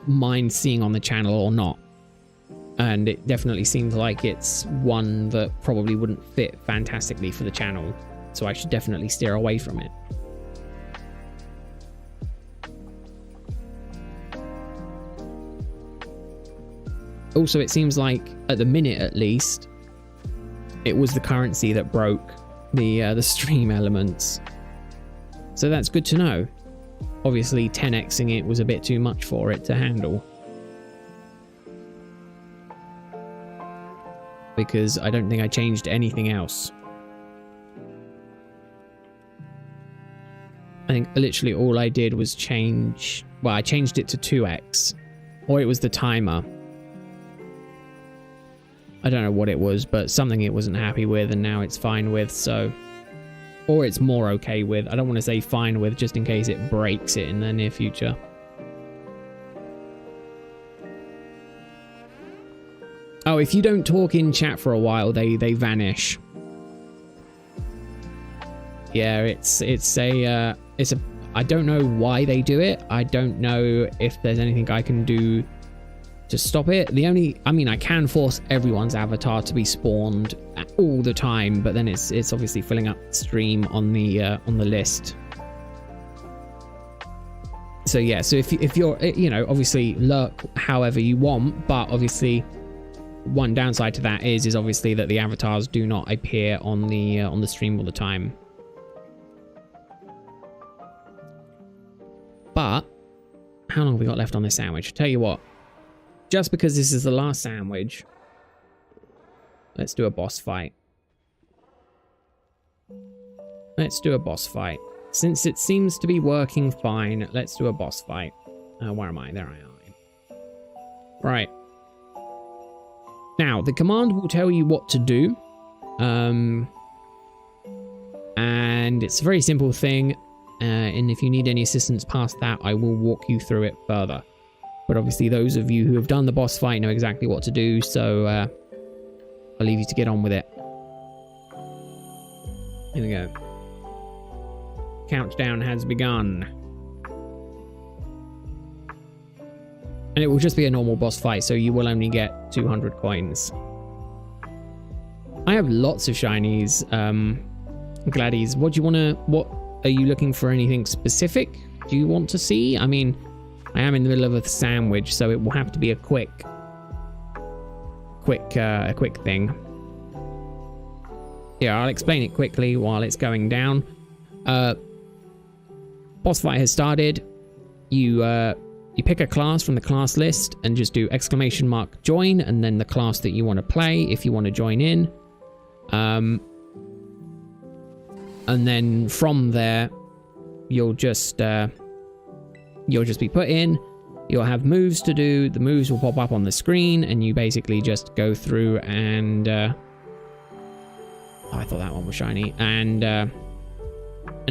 mind seeing on the channel or not. And it definitely seems like it's one that probably wouldn't fit fantastically for the channel. So I should definitely steer away from it. Also, it seems like, at the minute at least, it was the currency that broke the stream elements. So that's good to know. Obviously, 10xing it was a bit too much for it to handle. Because I don't think I changed anything else. I think literally all I did was change... Well, I changed it to 2x. Or it was the timer. I don't know what it was, but something it wasn't happy with, and now it's fine with, so... Or it's more okay with. I don't want to say fine with, just in case it breaks it in the near future. Oh, if you don't talk in chat for a while, they vanish. Yeah, it's a I don't know why they do it. I don't know if there's anything I can do to stop it. I mean, I can force everyone's avatar to be spawned all the time, but then it's obviously filling up the stream on the list. So yeah, so if you're, you know, obviously lurk however you want, but obviously one downside to that is obviously that the avatars do not appear on the stream all the time. But how long have we got left on this sandwich? Tell you what, just because this is the last sandwich, let's do a boss fight. Let's do a boss fight. Since it seems to be working fine, let's do a boss fight. Where am I? There I am. Right. Now, the command will tell you what to do. And it's a very simple thing. And if you need any assistance past that, I will walk you through it further. But obviously, those of you who have done the boss fight know exactly what to do, so I'll leave you to get on with it. Here we go. Countdown has begun. And it will just be a normal boss fight, so you will only get 200 coins. I have lots of shinies. Gladys, what do you want to... What are you looking for? Anything specific do you want to see? I mean, I am in the middle of a sandwich, so it will have to be a quick thing. Yeah, I'll explain it quickly while it's going down. Boss fight has started. You pick a class from the class list and just do !join and then the class that you want to play if you want to join in. And then from there, you'll just be put in. You'll have moves to do. The moves will pop up on the screen, and you basically just go through and. Oh, I thought that one was shiny. And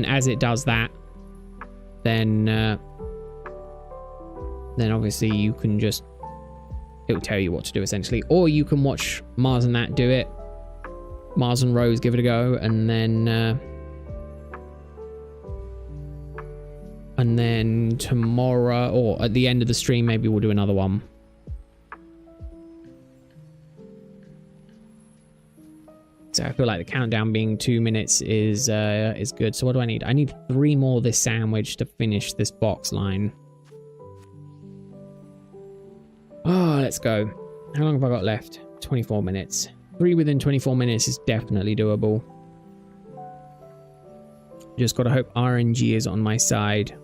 as it does that, then obviously you can just. It'll tell you what to do essentially, or you can watch Mars and that do it. Mars and Rose give it a go, and then tomorrow, or at the end of the stream, maybe we'll do another one. So I feel like the countdown being 2 minutes is good. So what do I need? I need 3 more of this sandwich to finish this box line. Oh, let's go. How long have I got left? 24 minutes. 3 within 24 minutes is definitely doable. Just gotta hope RNG is on my side.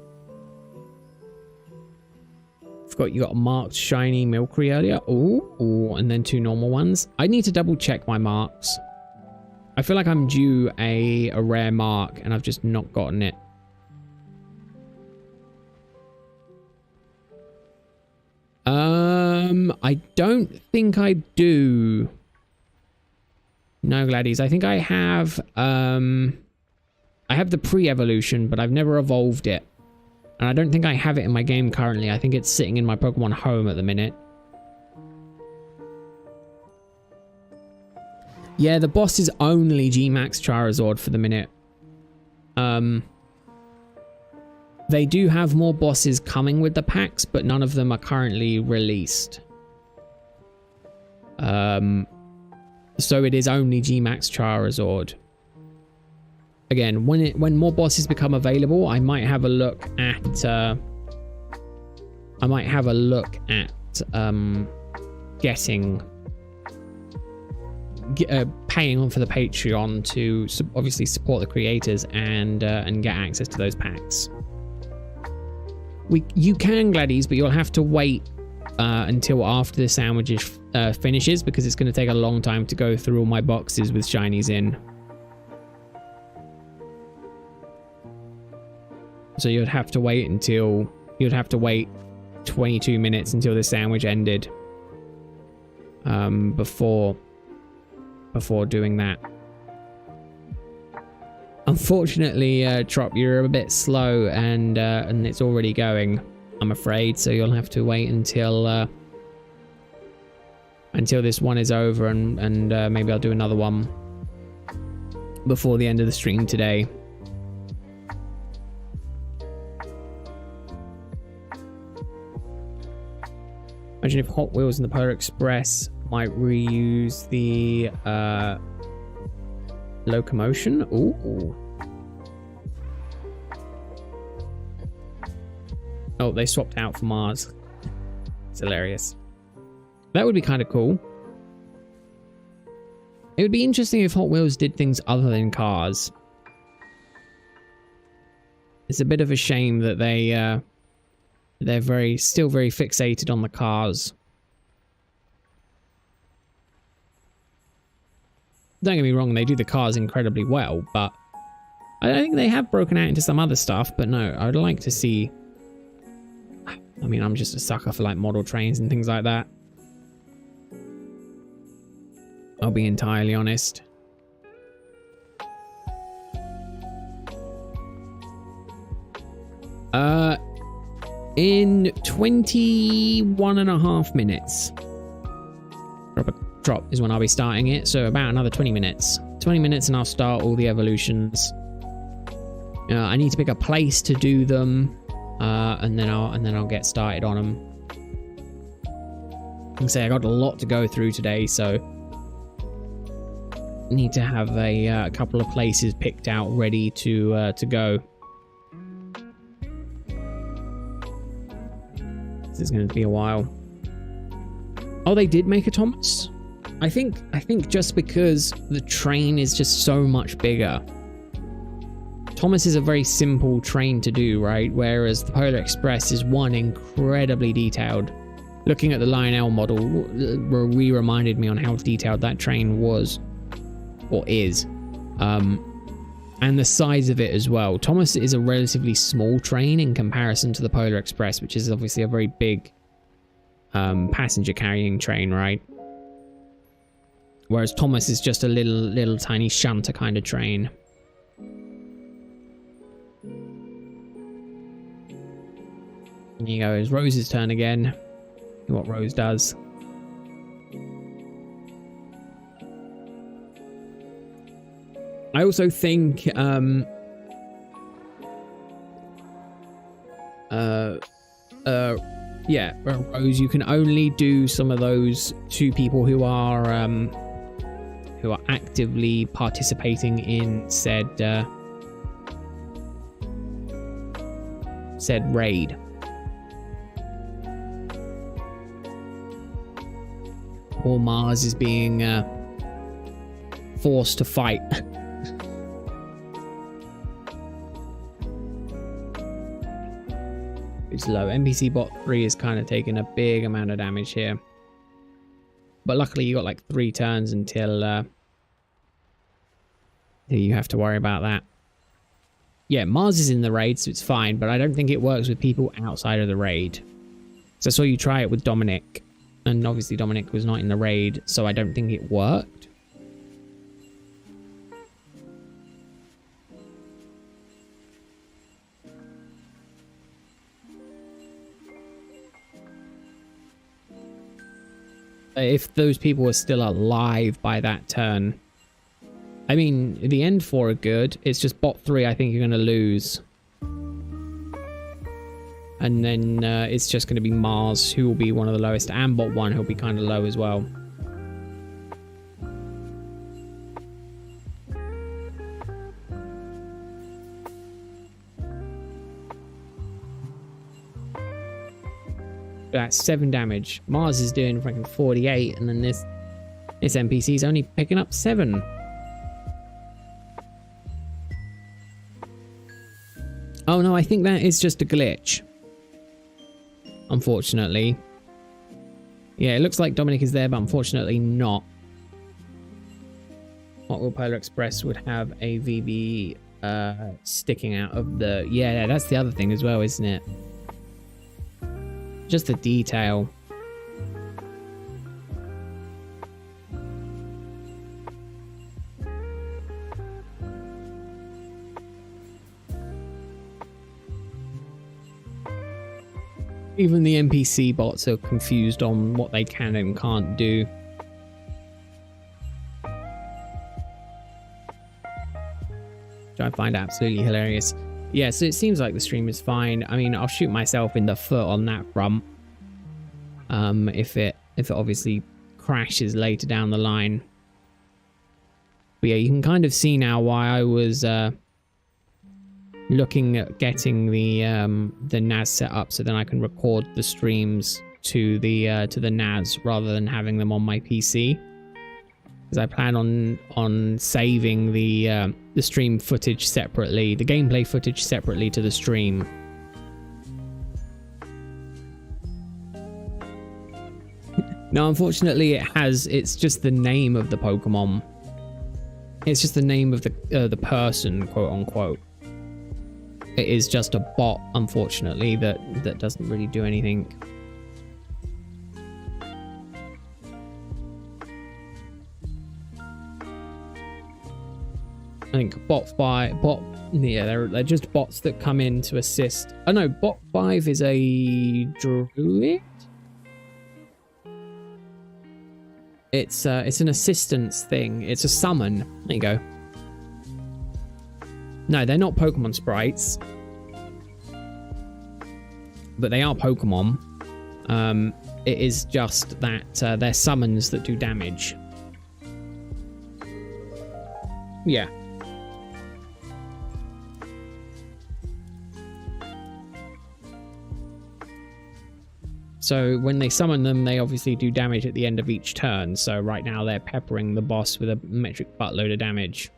Forgot you got a marked shiny Milky earlier. Ooh, and then 2 normal ones. I need to double check my marks. I feel like I'm due a rare mark and I've just not gotten it. I don't think I do. No, Gladys. I think I have the pre-evolution, but I've never evolved it. And I don't think I have it in my game currently. I think it's sitting in my Pokemon home at the minute. Yeah, the boss is only G-Max Charizard for the minute. They do have more bosses coming with the packs, but none of them are currently released. So it is only G-Max Charizard. Again, when more bosses become available, I might have a look at getting paying on for the Patreon to obviously support the creators and get access to those packs. You can, Gladys, but you'll have to wait until after the sandwich finishes, because it's going to take a long time to go through all my boxes with shinies in. So you'd have to wait 22 minutes until the sandwich ended before doing that. Unfortunately, Trop, you're a bit slow and it's already going, I'm afraid. So you'll have to wait until this one is over, and maybe I'll do another one before the end of the stream today. Imagine if Hot Wheels and the Polar Express might reuse the locomotion. Ooh. Oh, they swapped out for Mars. It's hilarious. That would be kind of cool. It would be interesting if Hot Wheels did things other than cars. It's a bit of a shame that they're still very fixated on the cars. Don't get me wrong, they do the cars incredibly well, but I think they have broken out into some other stuff. But no, I would like to see. I mean, I'm just a sucker for like model trains and things like that. I'll be entirely honest. in 21.5 minutes. Drop is when I'll be starting it, so about another 20 minutes. 20 minutes and I'll start all the evolutions. I need to pick a place to do them, and then I'll get started on them. Like I say, I got a lot to go through today, so I need to have a couple of places picked out ready to go. This is going to be a while. Oh, they did make a Thomas? I think just because the train is just so much bigger. Thomas is a very simple train to do, right? Whereas the Polar Express is one incredibly detailed. Looking at the Lionel model reminded me on how detailed that train was, or is, and the size of it as well. Thomas is a relatively small train in comparison to the Polar Express, which is obviously a very big passenger carrying train, right? Whereas Thomas is just a little tiny shunter kind of train. Here you go, it's Rose's turn again. See what Rose does. I also think yeah, Rose, you can only do some of those to people who are actively participating in said raid. Poor Mars is being forced to fight. It's low. NPC bot 3 is kind of taking a big amount of damage here. But luckily you got like 3 turns until you have to worry about that. Yeah, Mars is in the raid, so it's fine, but I don't think it works with people outside of the raid. So I saw you try it with Dominic, and obviously Dominic was not in the raid, so I don't think it worked. If those people were still alive by that turn. I mean, the end 4 are good. It's just bot 3 I think you're going to lose. And then it's just going to be Mars, who will be one of the lowest, and bot 1, who'll be kind of low as well. That's 7 damage. Mars is doing freaking 48, and then this NPC is only picking up 7. Oh no, I think that is just a glitch. Unfortunately. Yeah, it looks like Dominic is there, but unfortunately not. Hot Wheel Polar Express would have a VB sticking out of the... Yeah, that's the other thing as well, isn't it? Just the detail. Even the NPC bots are confused on what they can and can't do. Which I find absolutely hilarious. Yeah, so it seems like the stream is fine. I mean, I'll shoot myself in the foot on that front. If it obviously crashes later down the line. But yeah, you can kind of see now why I was looking at getting the NAS set up so then I can record the streams to the NAS rather than having them on my PC. Because I plan on saving the stream footage separately, the gameplay footage separately to the stream. No, unfortunately, it's just the name of the Pokemon. It's just the name of the person, quote unquote. It is just a bot, unfortunately, that doesn't really do anything. I think yeah, they're just bots that come in to assist. Oh no, bot 5 is a druid. It's an assistance thing. It's a summon. There you go. No, they're not Pokemon sprites, but they are Pokemon. It is just that they're summons that do damage. Yeah. So when they summon them, they obviously do damage at the end of each turn. So right now they're peppering the boss with a metric buttload of damage.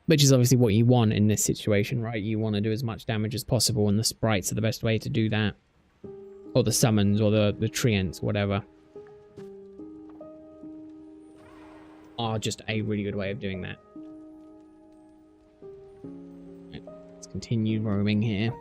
Which is obviously what you want in this situation, right? You want to do as much damage as possible, and the sprites are the best way to do that. Or the summons, or the treants, whatever. Are just a really good way of doing that. Right, let's continue roaming here.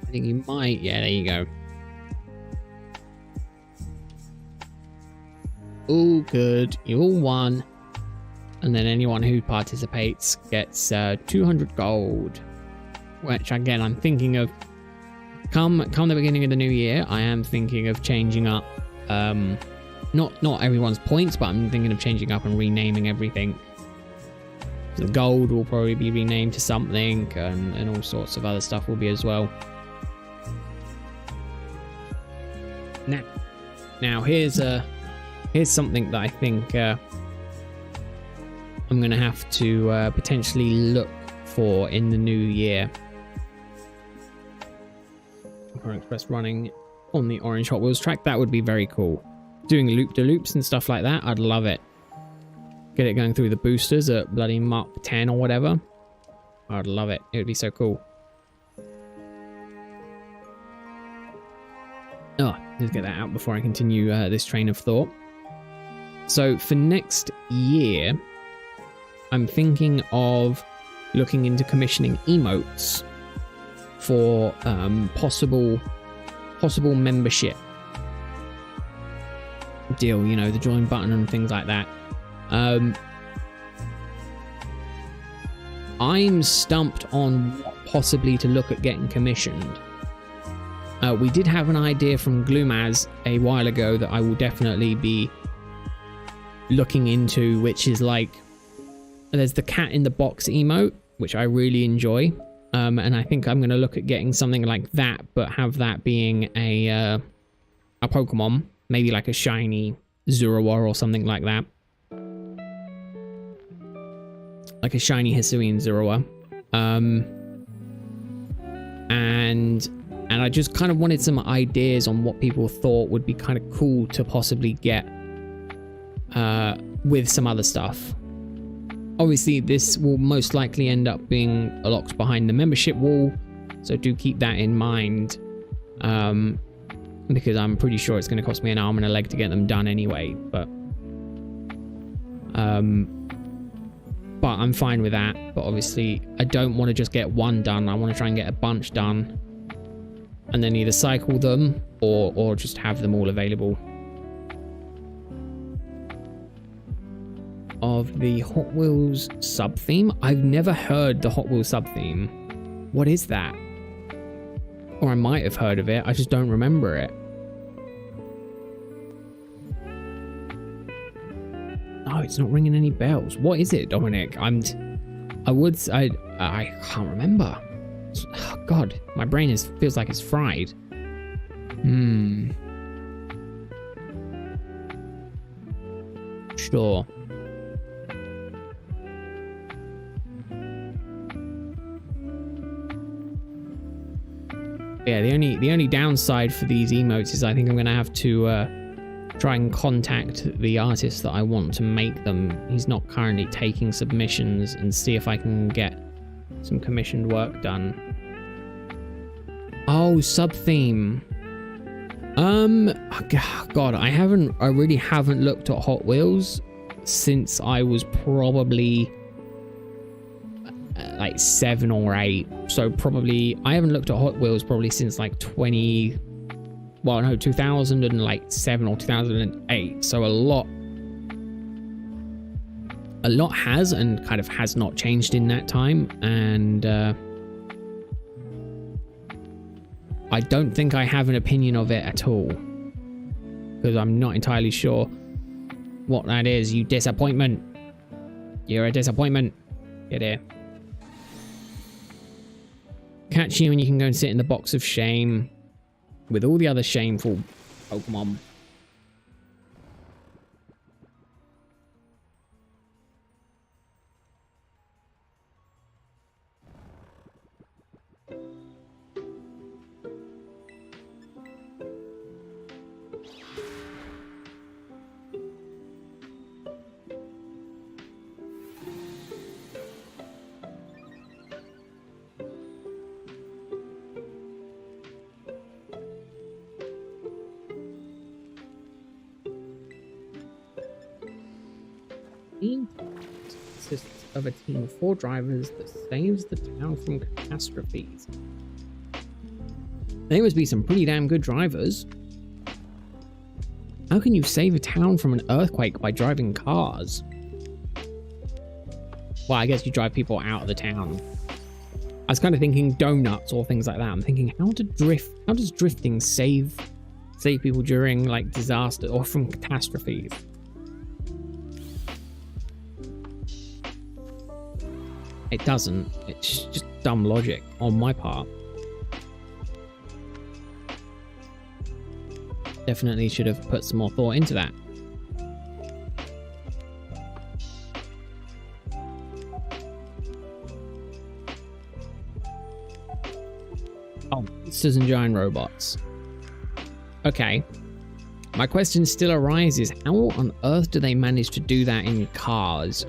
I think you might, yeah, there you go. All good, you all won. And then anyone who participates gets 200 gold. Which again, I'm thinking of, come the beginning of the new year, I am thinking of changing up, not everyone's points, but I'm thinking of changing up and renaming everything. So the gold will probably be renamed to something, and all sorts of other stuff will be as well. Now here's something that I think I'm gonna have to potentially look for in the new year. Current Express running on the orange Hot Wheels track, that would be very cool. Doing loop-de-loops and stuff like that, I'd love it. Get it going through the boosters at bloody Mark 10 or whatever. I'd love it. It would be so cool. Oh, let's get that out before I continue this train of thought. So for next year, I'm thinking of looking into commissioning emotes for possible membership deal, you know, the join button and things like that. I'm stumped on what possibly to look at getting commissioned. We did have an idea from Gloomaz a while ago that I will definitely be looking into, which is like, there's the cat in the box emote, which I really enjoy. And I think I'm going to look at getting something like that, but have that being a Pokemon, maybe like a shiny Zoroark or something like that. Like a shiny Hisuian Zoroark. And I just kind of wanted some ideas on what people thought would be kind of cool to possibly get with some other stuff. Obviously, this will most likely end up being locked behind the membership wall, so do keep that in mind, because I'm pretty sure it's going to cost me an arm and a leg to get them done anyway, but I'm fine with that. But obviously, I don't want to just get one done. I want to try and get a bunch done, and then either cycle them or just have them all available. Of the Hot Wheels sub-theme? I've never heard the Hot Wheels sub-theme. What is that? Or I might have heard of it, I just don't remember it. Oh, it's not ringing any bells. What is it, Dominic? I can't remember. Oh, God, my brain feels like it's fried. Sure. Yeah, the only downside for these emotes is I think I'm going to have to try and contact the artist that I want to make them. He's not currently taking submissions, and see if I can get some commissioned work done. Oh, sub-theme. God, I really haven't looked at Hot Wheels since I was probably like 7 or 8. So probably I haven't looked at Hot Wheels probably since like 2007 or 2008. So a lot has and kind of has not changed in that time, and I don't think I have an opinion of it at all, because I'm not entirely sure what that is. You disappointment. You're a disappointment. Get here. Catch you and you can go and sit in the box of shame with all the other shameful Pokemon. Consists of a team of 4 drivers that saves the town from catastrophes. They must be some pretty damn good drivers. How can you save a town from an earthquake by driving cars? Well, I guess you drive people out of the town. I was kind of thinking donuts or things like that. I'm thinking, how does drifting save people during like disaster or from catastrophes? It doesn't. It's just dumb logic on my part. Definitely should have put some more thought into that. Oh, monsters and giant robots. Okay. My question still arises, how on earth do they manage to do that in cars?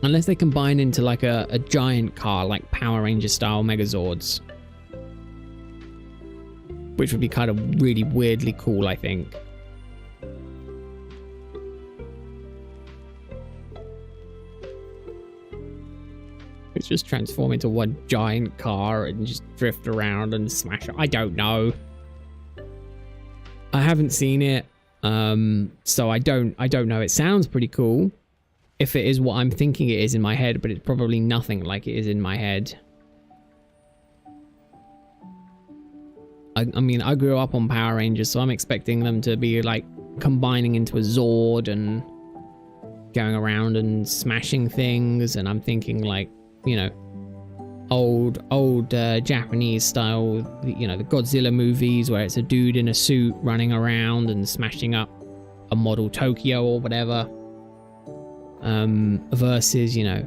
Unless they combine into like a giant car, like Power Ranger style Megazords. Which would be kind of really weirdly cool, I think. It's just transform into one giant car and just drift around and smash it. I don't know. I haven't seen it. So I don't know. It sounds pretty cool. If it is what I'm thinking it is in my head, but it's probably nothing like it is in my head. I mean, I grew up on Power Rangers, so I'm expecting them to be like combining into a Zord and going around and smashing things. And I'm thinking like, you know, old Japanese style, you know, the Godzilla movies where it's a dude in a suit running around and smashing up a model Tokyo or whatever. Versus, you know,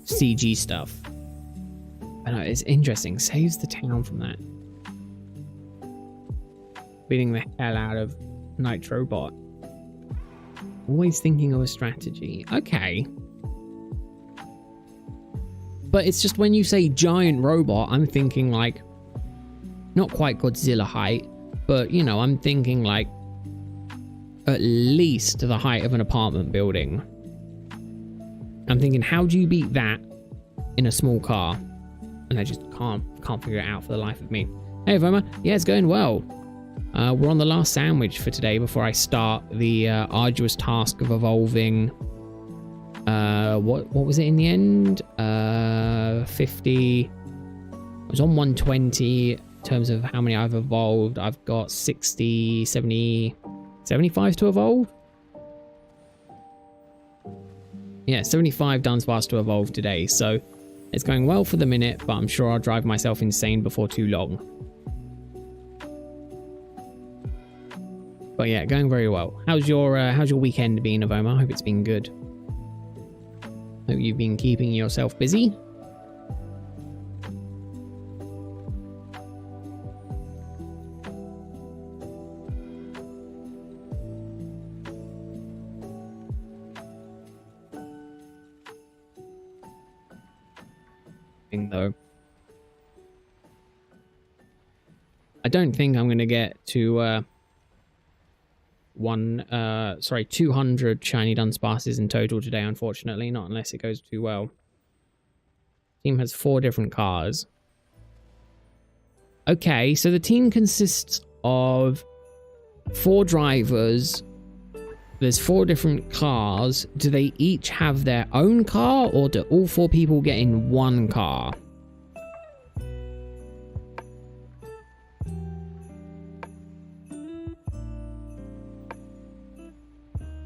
CG stuff. I know, it's interesting. Saves the town from that. Beating the hell out of Nitrobot. Always thinking of a strategy. Okay. But it's just when you say giant robot, I'm thinking like, not quite Godzilla height, but, you know, I'm thinking like, at least the height of an apartment building. I'm thinking, how do you beat that in a small car? And I just can't figure it out for the life of me. Hey, Voma. Yeah, it's going well. We're on the last sandwich for today before I start the arduous task of evolving. What was it in the end? 50. I was on 120 in terms of how many I've evolved. I've got 60, 70... 75 to evolve? Yeah, 75 Dunsparce to evolve today, so it's going well for the minute, but I'm sure I'll drive myself insane before too long. But yeah, going very well. How's your weekend been, Avoma? I hope it's been good. Hope you've been keeping yourself busy. Though I don't think I'm gonna get to 200 shiny Dunsparces in total today, unfortunately, not unless it goes too well. Team has 4 different cars. Okay, so the team consists of 4 drivers. There's 4 different cars. Do they each have their own car, or do all 4 people get in one car?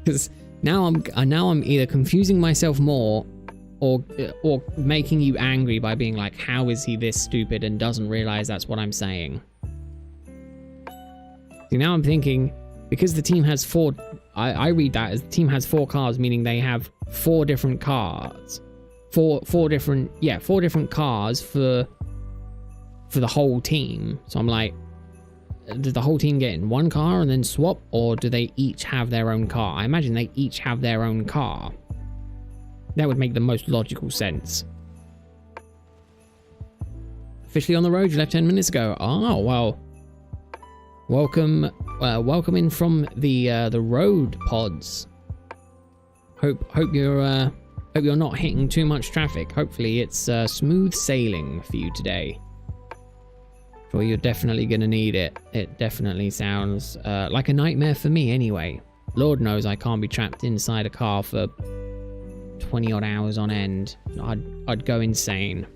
Because now I'm either confusing myself more or making you angry by being like, how is he this stupid and doesn't realize that's what I'm saying? See, now I'm thinking, because the team has four, I read that as the team has 4 cars, meaning they have 4 different cars. Four different cars for the whole team. So I'm like, does the whole team get in one car and then swap, or do they each have their own car? I imagine they each have their own car. That would make the most logical sense. Officially on the road, you left 10 minutes ago. Oh, well. Welcome in from the road pods. Hope you're not hitting too much traffic. Hopefully it's smooth sailing for you today. Sure, you're definitely gonna need it. It definitely sounds like a nightmare for me anyway. Lord knows I can't be trapped inside a car for 20 odd hours on end. I'd go insane.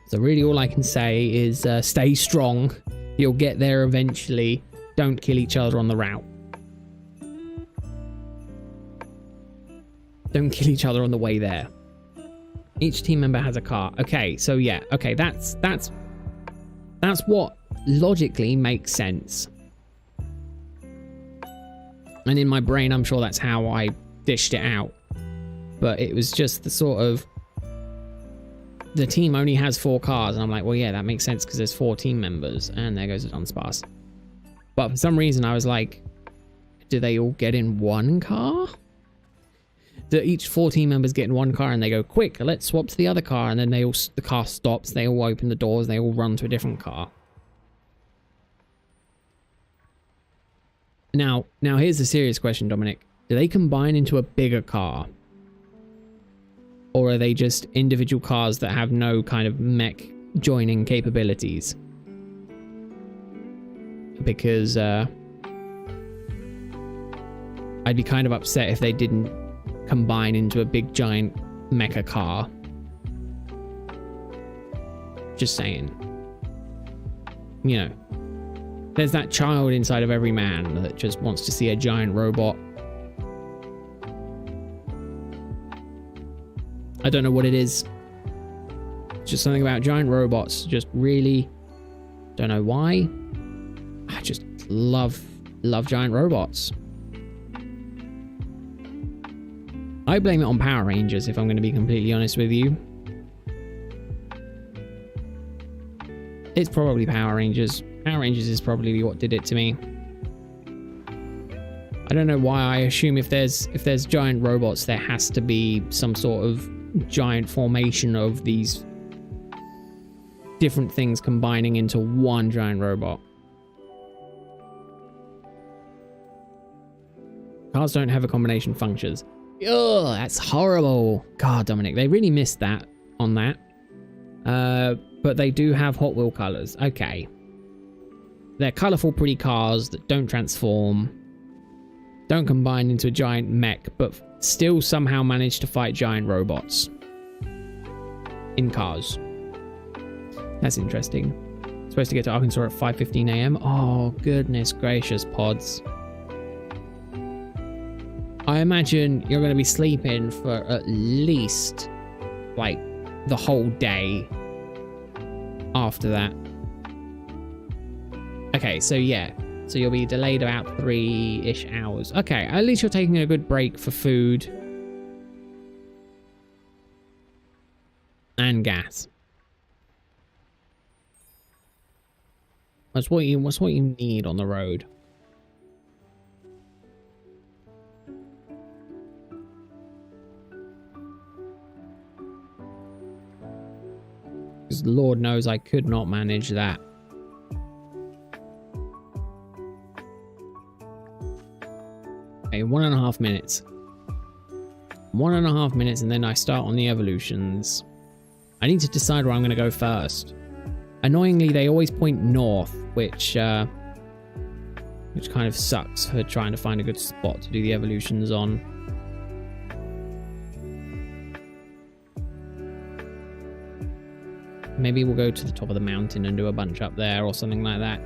So really all I can say is stay strong. You'll get there eventually. Don't kill each other on the route. Don't kill each other on the way there. Each team member has a car. Okay, so yeah. Okay, that's what logically makes sense. And in my brain, I'm sure that's how I dished it out. But it was just the sort of... The team only has 4 cars, and I'm like, well, yeah, that makes sense because there's 4 team members. And there goes the Dunsparce. But for some reason, I was like, do they all get in one car? Do each 4 team members get in one car and they go, quick, let's swap to the other car, and then the car stops, they all open the doors, they all run to a different car. Now here's the serious question, Dominic. Do they combine into a bigger car? Or are they just individual cars that have no kind of mech joining capabilities? Because I'd be kind of upset if they didn't combine into a big giant mecha car. Just saying. You know, there's that child inside of every man that just wants to see a giant robot. I don't know what it is. Just something about giant robots. Just really don't know why. I just love giant robots. I blame it on Power Rangers, if I'm going to be completely honest with you. It's probably Power Rangers. Power Rangers is probably what did it to me. I don't know why I assume if there's giant robots, there has to be some sort of giant formation of these different things combining into one giant robot. Cars don't have a combination functions. Ugh, that's horrible. God, Dominic, they really missed that on that. But they do have Hot Wheel colors. Okay. They're colorful, pretty cars that don't transform, don't combine into a giant mech, but still somehow manage to fight giant robots in cars. That's interesting. Supposed to get to Arkansas at 5:15 a.m. Oh, goodness gracious, pods. I imagine you're going to be sleeping for at least, like, the whole day after that. Okay, so yeah. So you'll be delayed about 3-ish hours. Okay, at least you're taking a good break for food. And gas. What's what you need on the road. Because Lord knows I could not manage that. Okay, 1.5 minutes. 1.5 minutes, and then I start on the evolutions. I need to decide where I'm going to go first. Annoyingly, they always point north, which kind of sucks for trying to find a good spot to do the evolutions on. Maybe we'll go to the top of the mountain and do a bunch up there or something like that.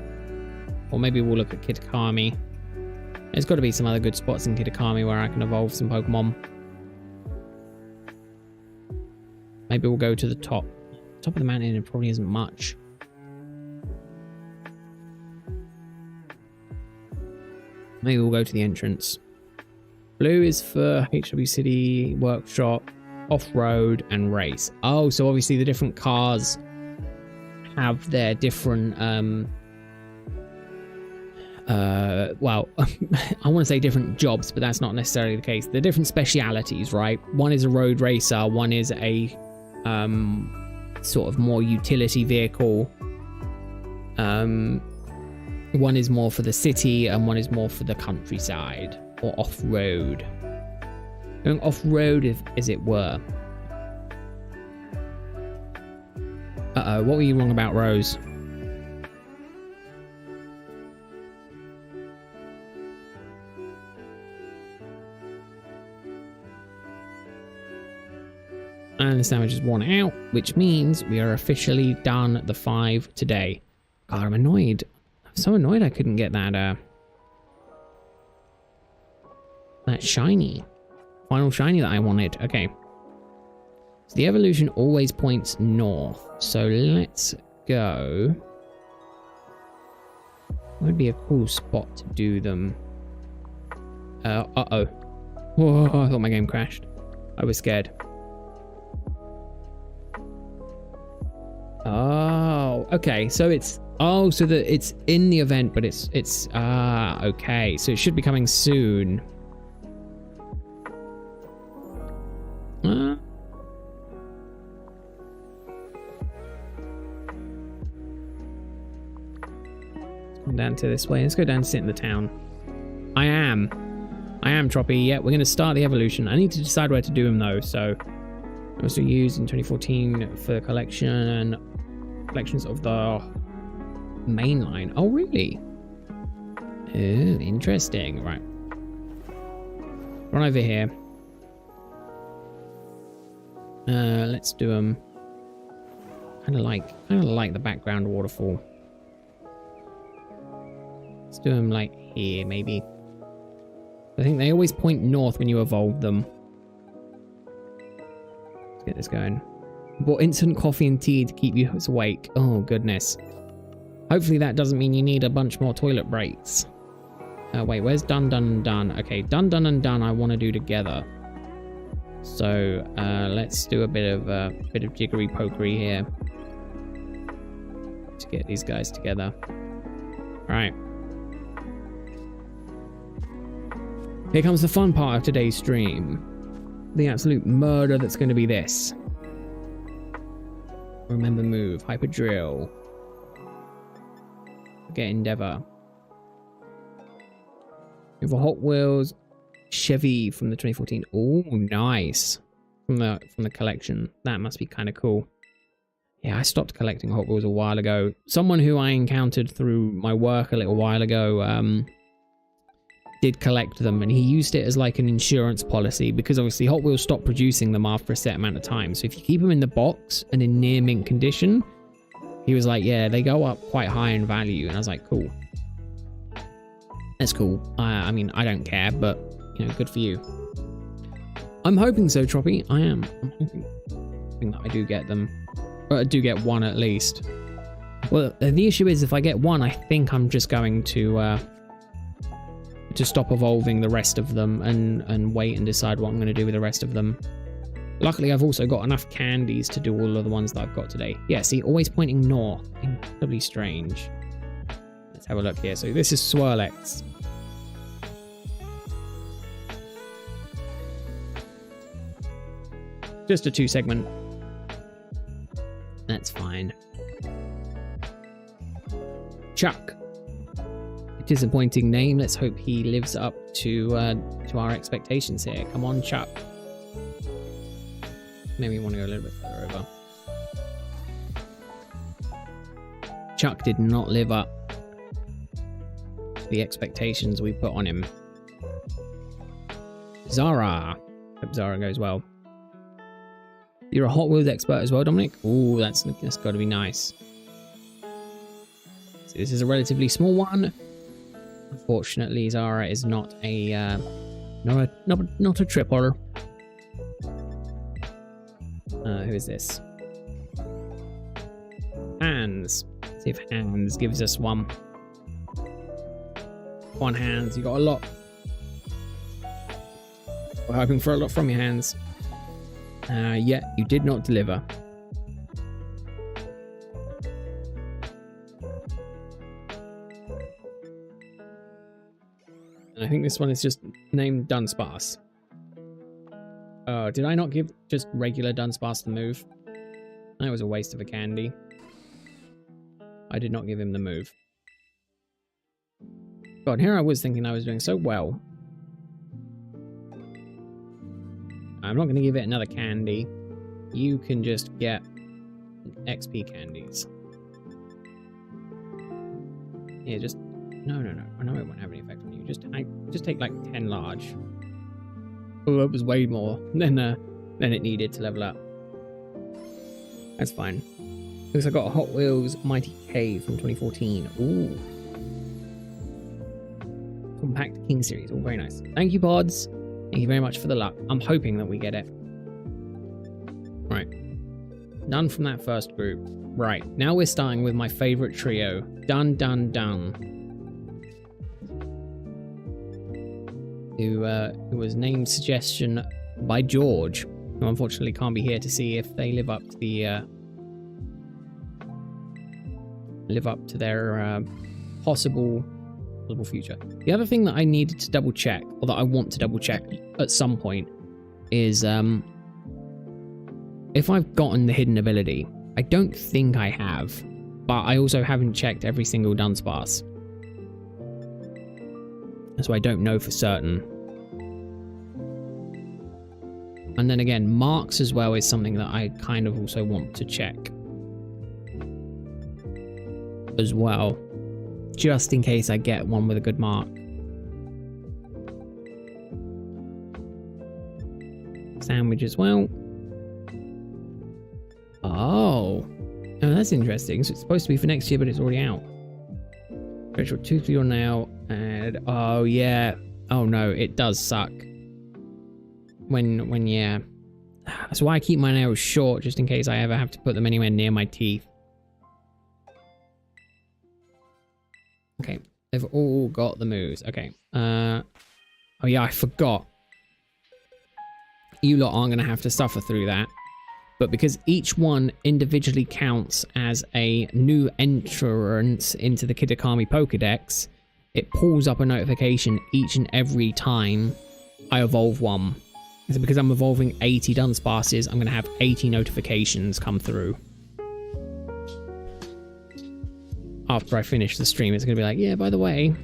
Or maybe we'll look at Kitakami. There's got to be some other good spots in Kitakami where I can evolve some Pokemon. Maybe we'll go to the top. Top of the mountain, it probably isn't much. Maybe we'll go to the entrance. Blue is for HW City, Workshop, Off-Road, and Race. Oh, so obviously the different cars have their different, well, I want to say different jobs, but that's not necessarily the case. They're different specialities, right? One is a road racer, one is a sort of more utility vehicle. One is more for the city and one is more for the countryside or off-road. Going off-road, as it were. Uh-oh, what were you wrong about, Rose? And the sandwich is worn out, which means we are officially done the 5 today. God, I'm annoyed. I'm so annoyed I couldn't get that, that shiny. Final shiny that I wanted. Okay. So the evolution always points north. So let's go. What would be a cool spot to do them? Uh-oh. Whoa, I thought my game crashed. I was scared. Oh, okay. So it's so that it's in the event, but it's okay. So it should be coming soon. Let's come down to this way. Let's go down to sit in the town. I am Troppy. Yeah, we're going to start the evolution. I need to decide where to do them though. So also used in 2014 for collections of the main line. Oh, really? Oh, interesting. Right. Run over here. Let's do them. Kind of like the background waterfall. Let's do them like here, maybe. I think they always point north when you evolve them. Let's get this going. Bought instant coffee and tea to keep you awake. Oh, goodness. Hopefully that doesn't mean you need a bunch more toilet breaks. Wait, where's Dun and Dun? Okay, Dun and Dun I want to do together. So let's do a bit of jiggery pokery here to get these guys together. All right. Here comes the fun part of today's stream. The absolute murder that's going to be this. Remember move, hyper drill. Get Endeavor. We have a Hot Wheels Chevy from the 2014. Oh, nice. From the collection. That must be kind of cool. Yeah, I stopped collecting Hot Wheels a while ago. Someone who I encountered through my work a little while ago did collect them, and he used it as like an insurance policy because obviously Hot Wheels stopped producing them after a set amount of time. So if you keep them in the box and in near mint condition, he was like, yeah, they go up quite high in value. And I was like, cool. That's cool. I mean, I don't care, but you know, good for you. I'm hoping so, Troppy. I am. I'm hoping that I do get them. Or I do get one at least. Well, the issue is if I get one, I think I'm just going to stop evolving the rest of them and wait and decide what I'm going to do with the rest of them. Luckily, I've also got enough candies to do all of the ones that I've got today. Yeah, see, always pointing north. Incredibly strange. Let's have a look here. So this is Swirlex. Just a 2-segment. That's fine. Chuck. Disappointing name. Let's hope he lives up to our expectations here. Come on, Chuck. Maybe you want to go a little bit further over. Chuck did not live up to the expectations we put on him. Zara. Hope Zara goes well. You're a Hot Wheels expert as well, Dominic? Ooh, that's got to be nice. So this is a relatively small one. Unfortunately, Zara is not a not a tripper. Who is this? Hans. Let's see if Hans gives us one. One Hans, you got a lot. We're hoping for a lot from your Hands. Yeah, you did not deliver. And I think this one is just named Dunsparce. Did I not give just regular Dunsparce the move? That was a waste of a candy. I did not give him the move. God, here I was thinking I was doing so well. I'm not going to give it another candy. You can just get XP candies. Yeah, just... No. I know it won't have any effect on you. Just take like 10 large. Oh, that was way more than it needed to level up. That's fine. Looks like I got a Hot Wheels Mighty K from 2014. Ooh. Compact King series. All very nice. Thank you, Pods. Thank you very much for the luck. I'm hoping that we get it. Right. Done from that first group. Right. Now we're starting with my favorite trio. Dun. Who was named suggestion by George, who unfortunately can't be here to see if they live up to the their possible future. The other thing that I needed to double check, or that I want to double check at some point, is if I've gotten the hidden ability. I don't think I have, but I also haven't checked every single Dunsparce. So I don't know for certain. And then again, marks as well is something that I kind of also want to check as well, just in case I get one with a good mark. Sandwich as well. Oh, that's interesting. So it's supposed to be for next year, but it's already out. Virtual tooth for your nail, and oh yeah, oh no, it does suck. When yeah, that's why I keep my nails short, just in case I ever have to put them anywhere near my teeth. Okay, they've all got the moves. Okay, oh yeah, I forgot. You lot aren't gonna have to suffer through that. But because each one individually counts as a new entrance into the Kitakami Pokedex, it pulls up a notification each and every time I evolve one. So because I'm evolving 80 Dunsparces, I'm going to have 80 notifications come through. After I finish the stream, it's going to be like, yeah, by the way,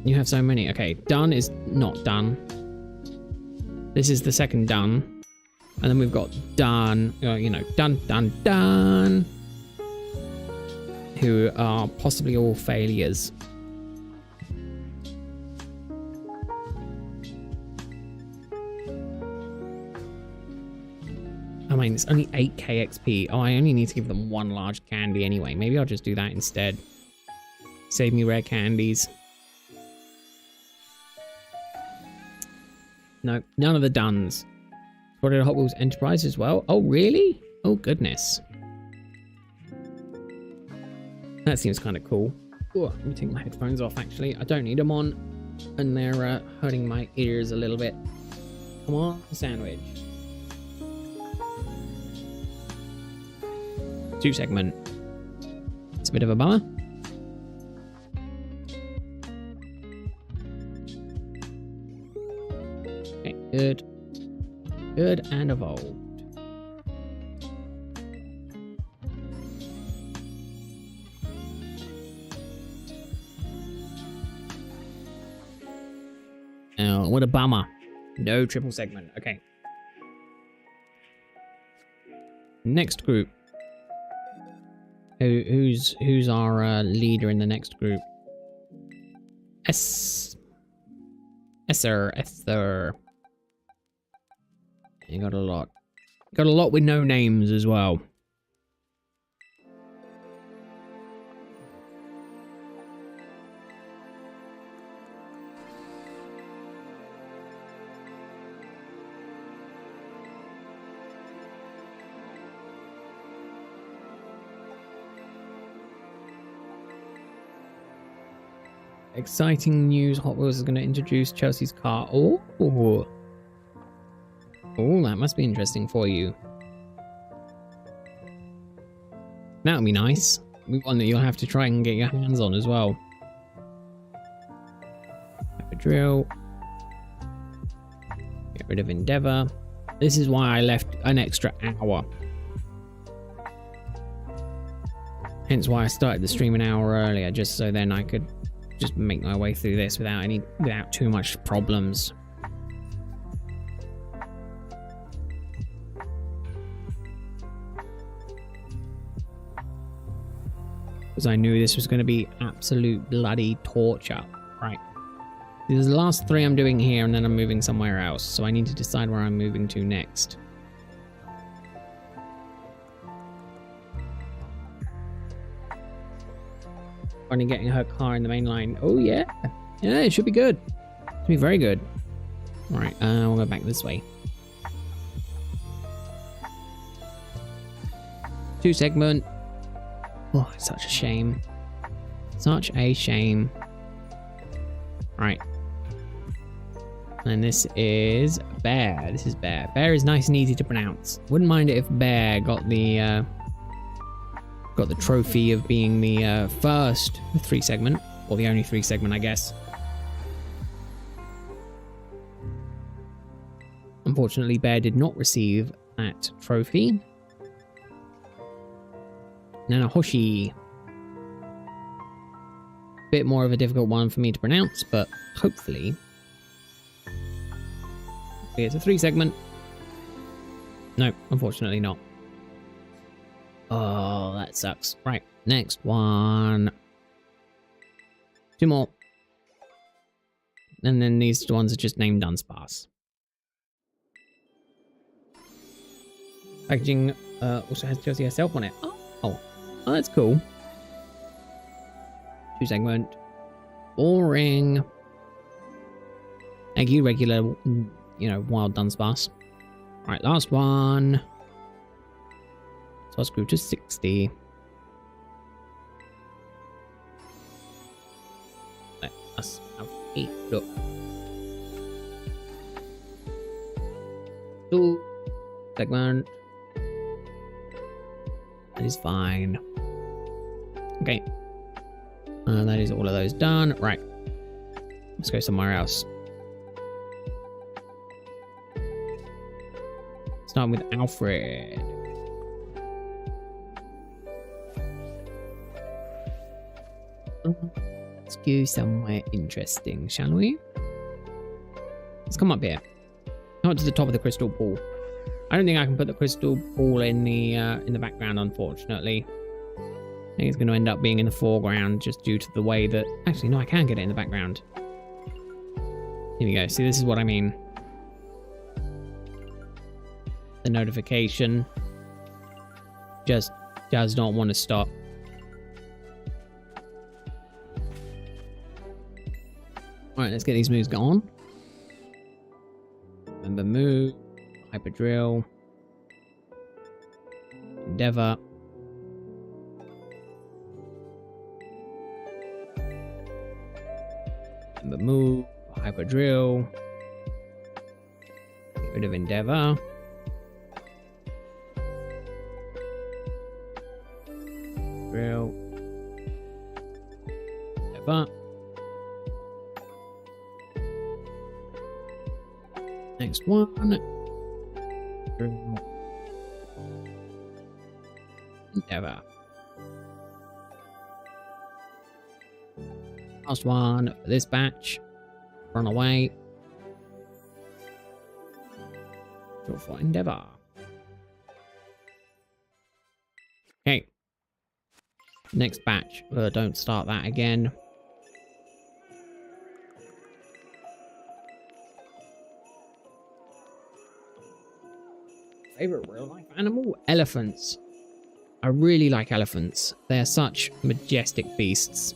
you have so many. Okay, done is not done. This is the second done. And then we've got done, done, who are possibly all failures. I mean, it's only 8k XP. Oh, I only need to give them one large candy anyway. Maybe I'll just do that instead. Save me rare candies. No, none of the duns. What did Hot Wheels Enterprise as well? Oh, really? Oh, goodness. That seems kind of cool. Oh, let me take my headphones off, actually. I don't need them on. And they're hurting my ears a little bit. Come on, sandwich. 2 segment. It's a bit of a bummer. Okay, good. Good and evolved. Oh, what a bummer. No triple segment. Okay. Next group. Who's our leader in the next group? Esther. You got a lot. Got a lot with no names as well. exciting news. Hot Wheels is going to introduce Chelsea's car. Oh, that must be interesting for you. That would be nice. One that you'll have to try and get your hands on as well. Have a drill. Get rid of Endeavour. This is why I left an extra hour. Hence why I started the stream an hour earlier, just so then I could just make my way through this without too much problems. Because I knew this was going to be absolute bloody torture. Right. These are the last 3 I'm doing here, and then I'm moving somewhere else. So I need to decide where I'm moving to next. Only getting her car in the main line. Oh, yeah. Yeah, it should be good. It should be very good. All right, we'll go back this way. 2 segment. Oh, it's such a shame. Such a shame. Right. And this is Bear. This is Bear. Bear is nice and easy to pronounce. Wouldn't mind it if Bear got the trophy of being the first 3 segment, or the only 3 segment, I guess. Unfortunately, Bear did not receive that trophy. Nanahoshi. Bit more of a difficult one for me to pronounce, but hopefully it's a 3 segment. No, unfortunately not. Oh, that sucks. Right, next one. 2 more. And then these ones are just named Dunsparce. Packaging also has Chelsea herself on it. Oh, that's cool. 2 segment. Boring. Thank you, regular, wild Dunsparce. Right, last one. So I screw to 60. Let us have a look. 2 segment. That is fine. Okay. That is all of those done. Right. Let's go somewhere else. Starting with Alfred. Let's go somewhere interesting, shall we? Let's come up here. Come up to the top of the crystal pool. I don't think I can put the crystal pool in the background, unfortunately. I think it's going to end up being in the foreground just due to the way that... Actually, no, I can get it in the background. Here we go. See, this is what I mean. The notification just does not want to stop. Alright, let's get these moves going. Remember move, hyper drill, endeavor. Remember move, hyper drill. Get rid of endeavor. Drill. Endeavor. Next one. Drill. Endeavor. Last one for this batch. Run away. Go for endeavor. Okay. Next batch. Don't start that again. Favorite real life animal? Elephants. I really like elephants. They are such majestic beasts.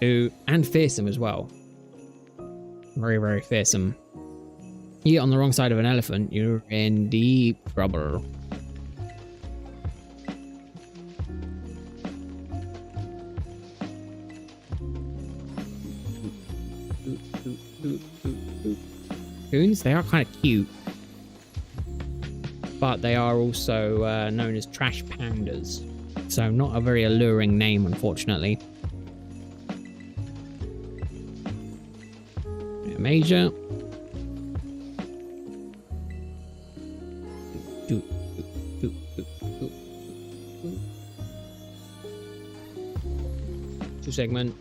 And fearsome as well. Very, very fearsome. You get on the wrong side of an elephant, you're in deep trouble. Coons, they are kind of cute. But they are also known as trash pandas. So not a very alluring name, unfortunately. Major. Two segment.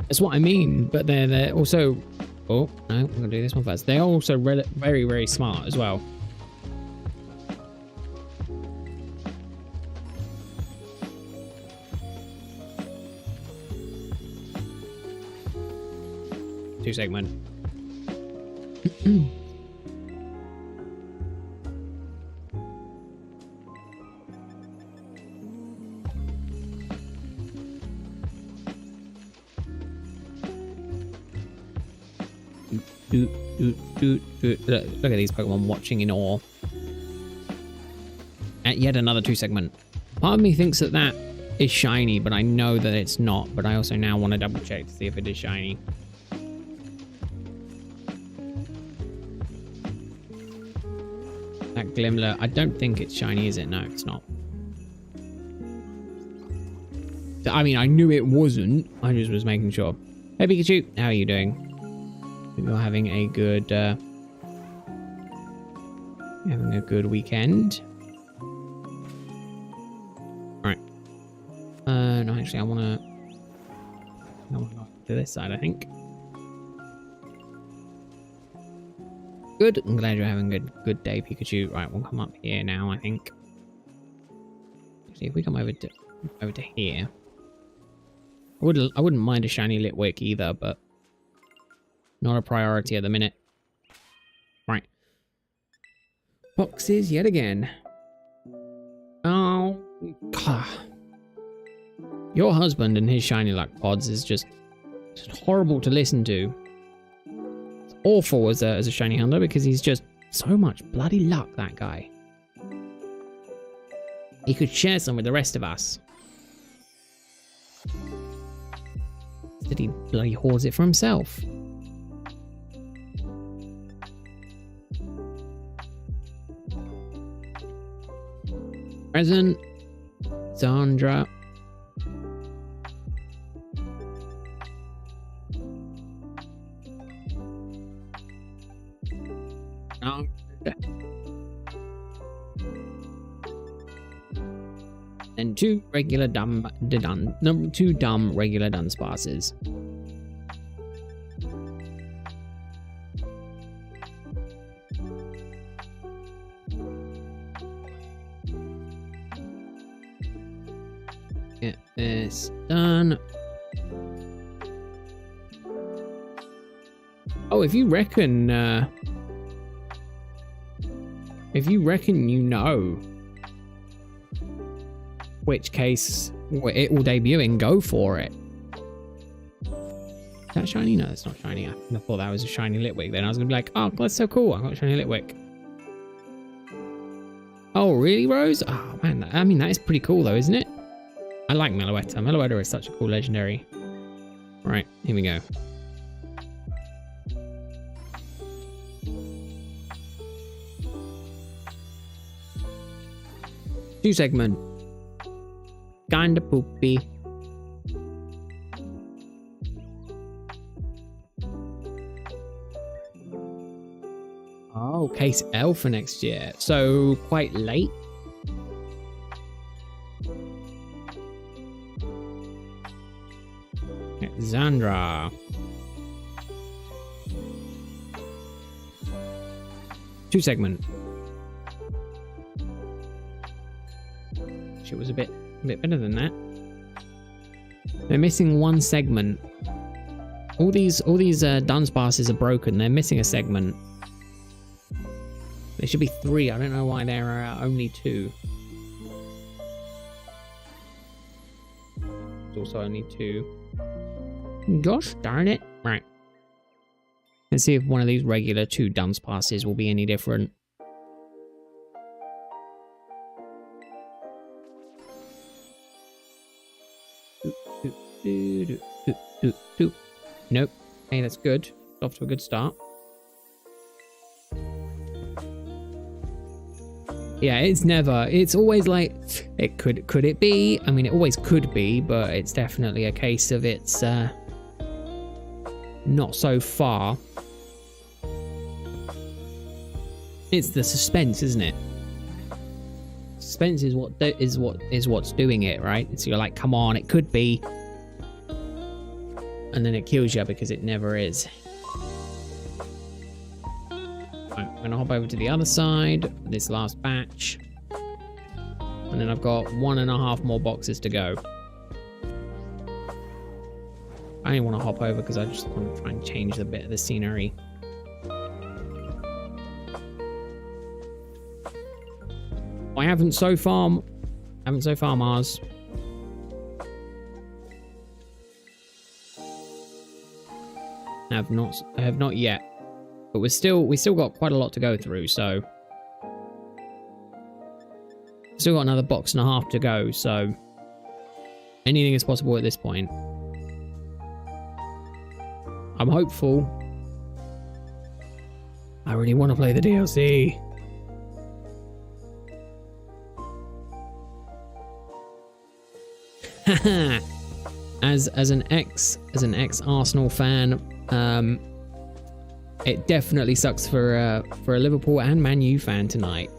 That's what I mean, but they're also... Oh, no, I'm gonna do this one first. They're also very, very smart as well. Two segment. Look at these Pokemon watching in awe. At yet another two segment. Part of me thinks that that is shiny, but I know that it's not. But I also now want to double check to see if it is shiny. That Glimler, I don't think it's shiny, is it? No, it's not. I mean, I knew it wasn't. I just was making sure. Hey Pikachu, how are you doing? Hope you're having a good weekend. Alright. No, actually I wanna go to this side, I think. Good. I'm glad you're having a good day, Pikachu. Right, we'll come up here now, I think. Actually, if we come over to here. I wouldn't mind a shiny Litwick either, but not a priority at the minute. Right. Boxes yet again. Oh, God. Your husband and his shiny luck pods is just horrible to listen to. It's awful as a shiny hunter because he's just so much bloody luck, that guy. He could share some with the rest of us. Instead he bloody hoards it for himself. Present. Sandra. No. And two regular dumb regular Dunsparces. Get this done. Oh, if you reckon you know which case it will debut in, go for it. Is that shiny? No, it's not shiny. I thought that was a shiny Litwick. Then I was gonna be like, oh, that's so cool. I got a shiny Litwick. Oh, really, Rose? Oh man, I mean that is pretty cool though, isn't it? I like Meloetta. Meloetta is such a cool legendary. Right, here we go. Two segment. Kinda poopy. Oh, case L for next year. So quite late. Xandra. Two segment. She was a bit better than that. They're missing one segment. All these Dunsparces are broken. They're missing a segment. There should be three. I don't know why there are only two. There's also only two. Gosh darn it. Right. Let's see if one of these regular two Dunsparces will be any different. Doop. Nope. Hey, that's good. Off to a good start. Yeah, it's always like, could it be? I mean, it always could be, but it's definitely a case of it's not so far. It's the suspense, isn't it? Suspense is what's doing it, right? So you're like, come on, it could be. And then it kills you because it never is. Right, I'm gonna hop over to the other side for this last batch. And then I've got 1.5 more boxes to go. I didn't want to hop over because I just want to try and change the bit of the scenery. I haven't so far, Mars. I have not yet. But we still got quite a lot to go through, so still got another 1.5 boxes to go, so anything is possible at this point. I'm hopeful. I really want to play the DLC. as an ex Arsenal fan, it definitely sucks for a Liverpool and Man U fan tonight.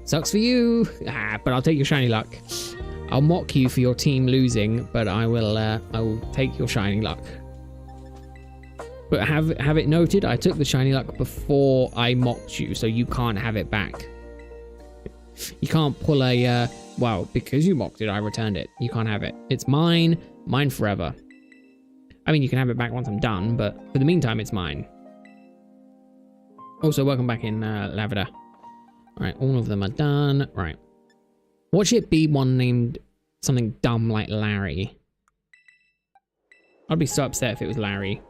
Sucks for you, but I'll take your shiny luck. I'll mock you for your team losing, but I will take your shiny luck. But have it noted, I took the shiny luck before I mocked you, so you can't have it back. You can't pull a well, because you mocked it, I returned it. You can't have it. It's mine forever. I mean, you can have it back once I'm done, but for the meantime, it's mine. Also, welcome back in, Lavender. Alright, all of them are done. Right. What should it be one named something dumb like Larry? I'd be so upset if it was Larry.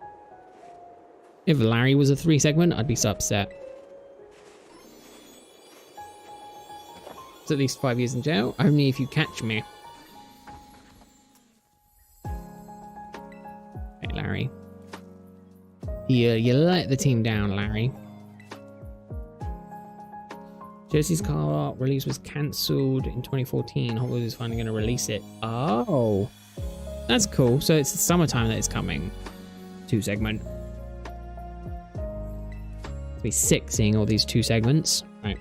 If Larry was a 3-segment, I'd be so upset. It's at least 5 years in jail. Only if you catch me. Hey, Larry. You let the team down, Larry. Jesse's car release was cancelled in 2014. Hot Wheels is finally going to release it. Oh, that's cool. So it's the summertime that it's coming. 2-segment. It'll be sick seeing all these 2 segments. Right.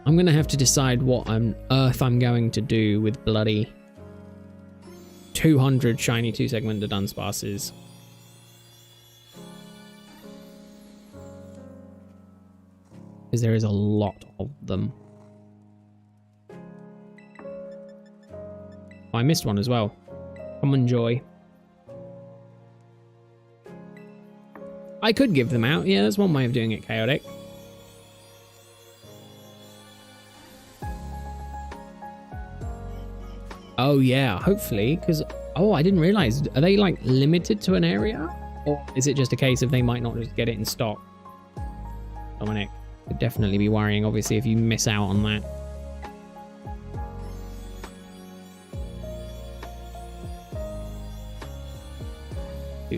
I'm going to have to decide what on earth I'm going to do with bloody 200 shiny 2-segment Dunsparces. Because there is a lot of them. Oh, I missed one as well. Common Joy. I could give them out. Yeah, that's one way of doing it, Chaotic. Oh yeah, hopefully, because I didn't realize, are they like limited to an area, or is it just a case of they might not just get it in stock? Dominic could definitely be worrying, obviously, if you miss out on that.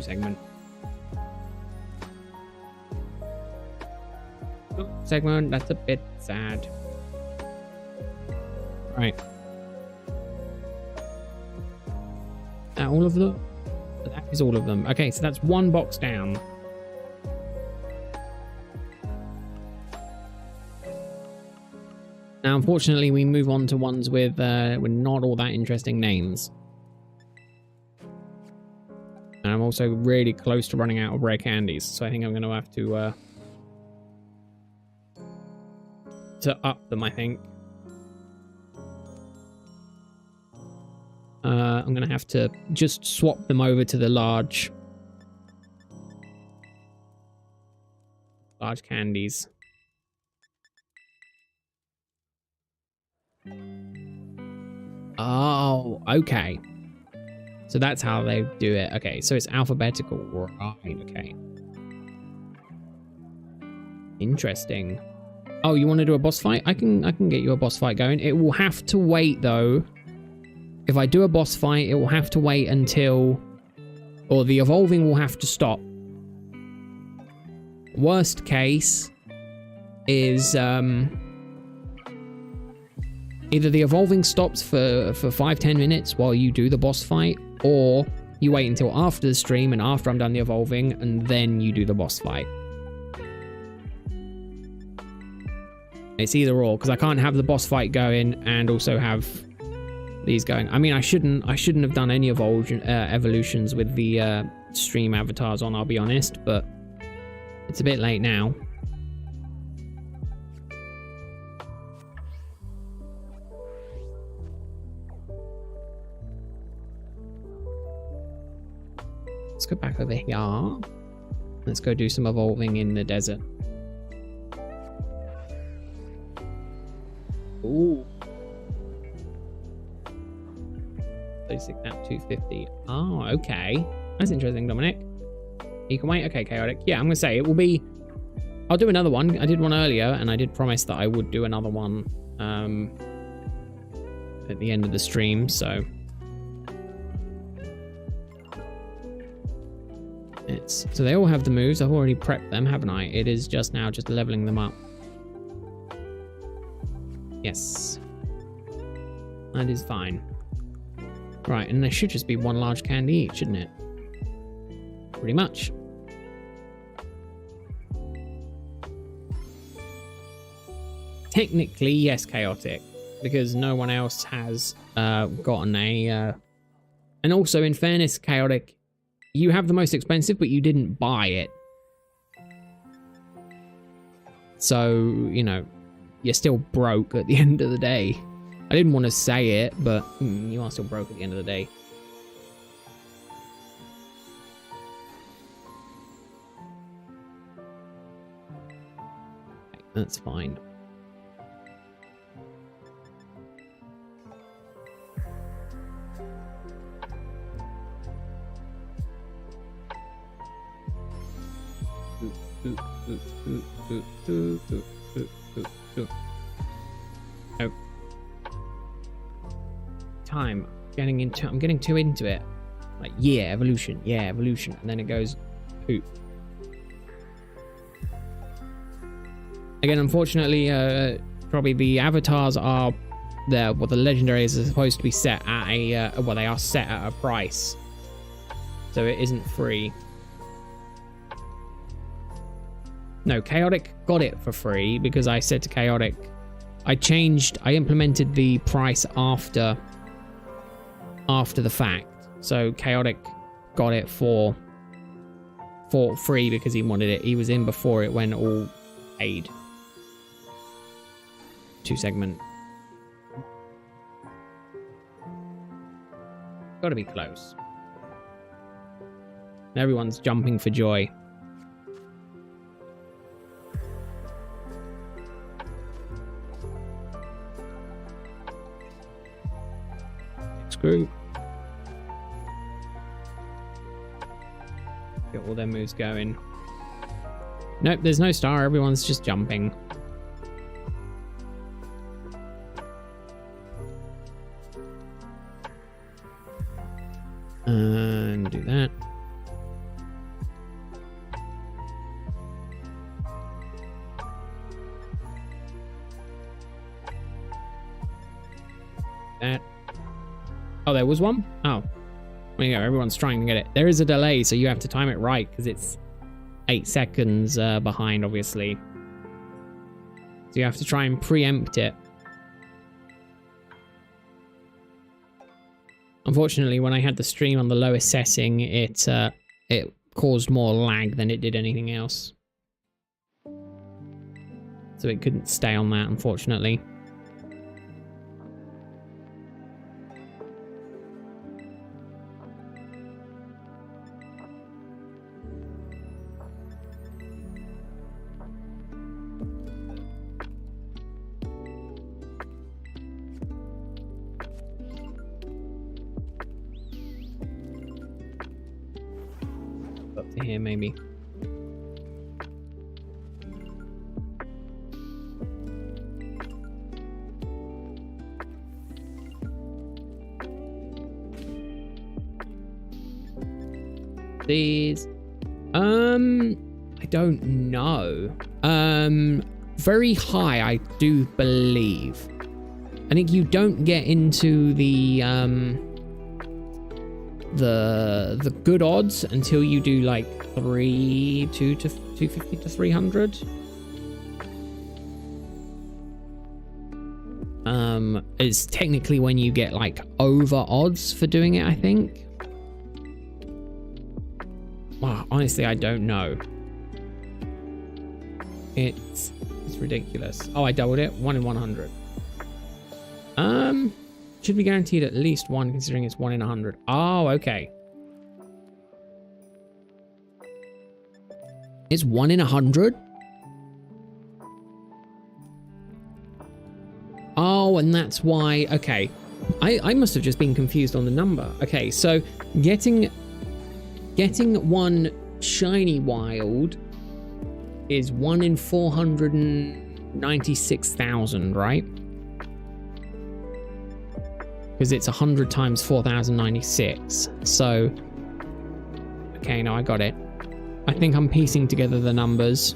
Segment. Oh, segment, that's a bit sad. Right. All of them? That is all of them. Okay, so that's 1 box down. Now, unfortunately, we move on to ones with not all that interesting names. And I'm also really close to running out of rare candies, so I think I'm going to have to up them, I think. I'm going to have to just swap them over to the large candies. Oh, okay. So that's how they do it. Okay, so it's alphabetical. Right, okay. Interesting. Oh, you want to do a boss fight? I can get you a boss fight going. It will have to wait, though. if I do a boss fight, it will have to wait until... Or the evolving will have to stop. Worst case is either the evolving stops for 5-10 minutes while you do the boss fight, or you wait until after the stream and after I'm done the evolving, and then you do the boss fight. It's either or, because I can't have the boss fight going and also have these going. I mean, I shouldn't have done any evolutions with the stream avatars on, I'll be honest, but it's a bit late now. Let's go back over here. Let's go do some evolving in the desert. Ooh. 36 now, 250. Oh, okay. That's interesting, Dominic. You can wait? Okay, Chaotic. Yeah, I'm going to say it will be... I'll do another one. I did one earlier, and I did promise that I would do another one at the end of the stream, so... So they all have the moves. I've already prepped them, haven't I? It is just now just leveling them up. Yes. That is fine. Right, and there should just be one large candy each, shouldn't it? Pretty much. Technically, yes, Chaotic. Because no one else has gotten a... And also, in fairness, Chaotic, you have the most expensive, but you didn't buy it. So, you know, you're still broke at the end of the day. I didn't want to say it, but you are still broke at the end of the day. Okay, that's fine. Oh. Time. I'm getting too into it. Like, yeah, evolution, and then it goes poop. Again, unfortunately, probably the avatars are there. Well, the legendaries are supposed to be set at a well, they are set at a price, so it isn't free. No, Chaotic got it for free because I said to Chaotic, I implemented the price after the fact. So Chaotic got it for free because he wanted it. He was in before it went all paid. 2 segment. Gotta be close. Everyone's jumping for joy. Screw. Get all their moves going. Nope, there's no star. Everyone's just jumping. And do that. That. Oh, there was one? Oh. There you go. Everyone's trying to get it. There is a delay, so you have to time it right because it's 8 seconds behind, obviously. So you have to try and preempt it. Unfortunately, when I had the stream on the lowest setting, it caused more lag than it did anything else. So it couldn't stay on that, unfortunately. Here, maybe. These. I don't know. Very high, I do believe. I think you don't get into the good odds until you do like 250 to 300. It's technically when you get like over odds for doing it, I think. Wow, honestly, I don't know. It's ridiculous. Oh, I doubled it. 1 in 100. Should be guaranteed at least one, considering it's 1 in 100. Oh, okay. It's 1 in 100? Oh, and that's why. Okay. I must have just been confused on the number. Okay, so getting one shiny wild is 1 in 496,000, right? Because it's 100 times 4,096. So, okay, no, I got it. I think I'm piecing together the numbers.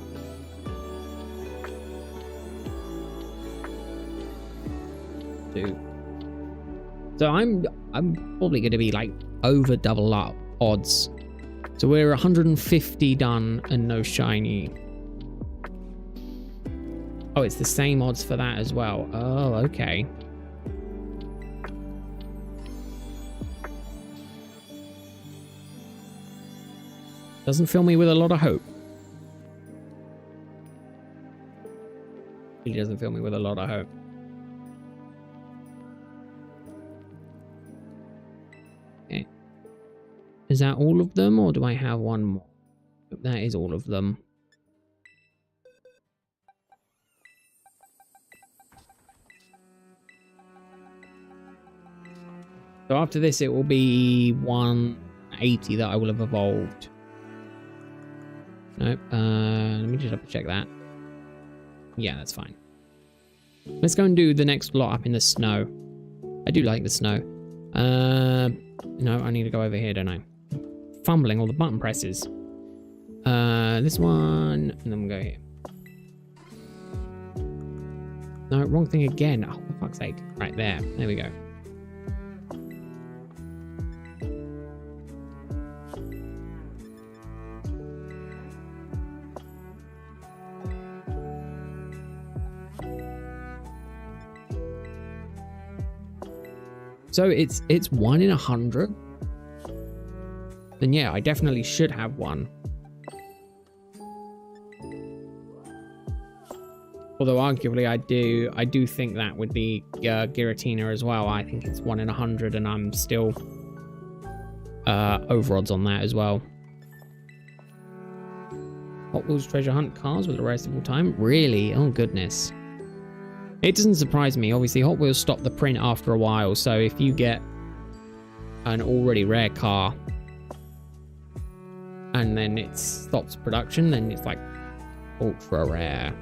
So I'm probably going to be like over double up odds. So we're 150 done and no shiny. Oh, it's the same odds for that as well. Oh, okay. Doesn't fill me with a lot of hope. He doesn't fill me with a lot of hope. Okay. Is that all of them, or do I have one more? That is all of them. So after this, it will be 180 that I will have evolved. Nope. Let me just double check that. Yeah, that's fine. Let's go and do the next lot up in the snow. I do like the snow. No, I need to go over here, don't I? Fumbling all the button presses. This one, and then we'll go here. No, wrong thing again. Oh, for fuck's sake. Right there. There we go. So it's 1 in 100. Then yeah, I definitely should have one. Although arguably I do think that with the Giratina as well, I think it's 1 in 100, and I'm still over odds on that as well. Hot Wheels treasure hunt cars with the rest of all time? Really? Oh goodness. It doesn't surprise me. Obviously, Hot Wheels stop the print after a while, so if you get an already rare car and then it stops production, then it's like ultra rare.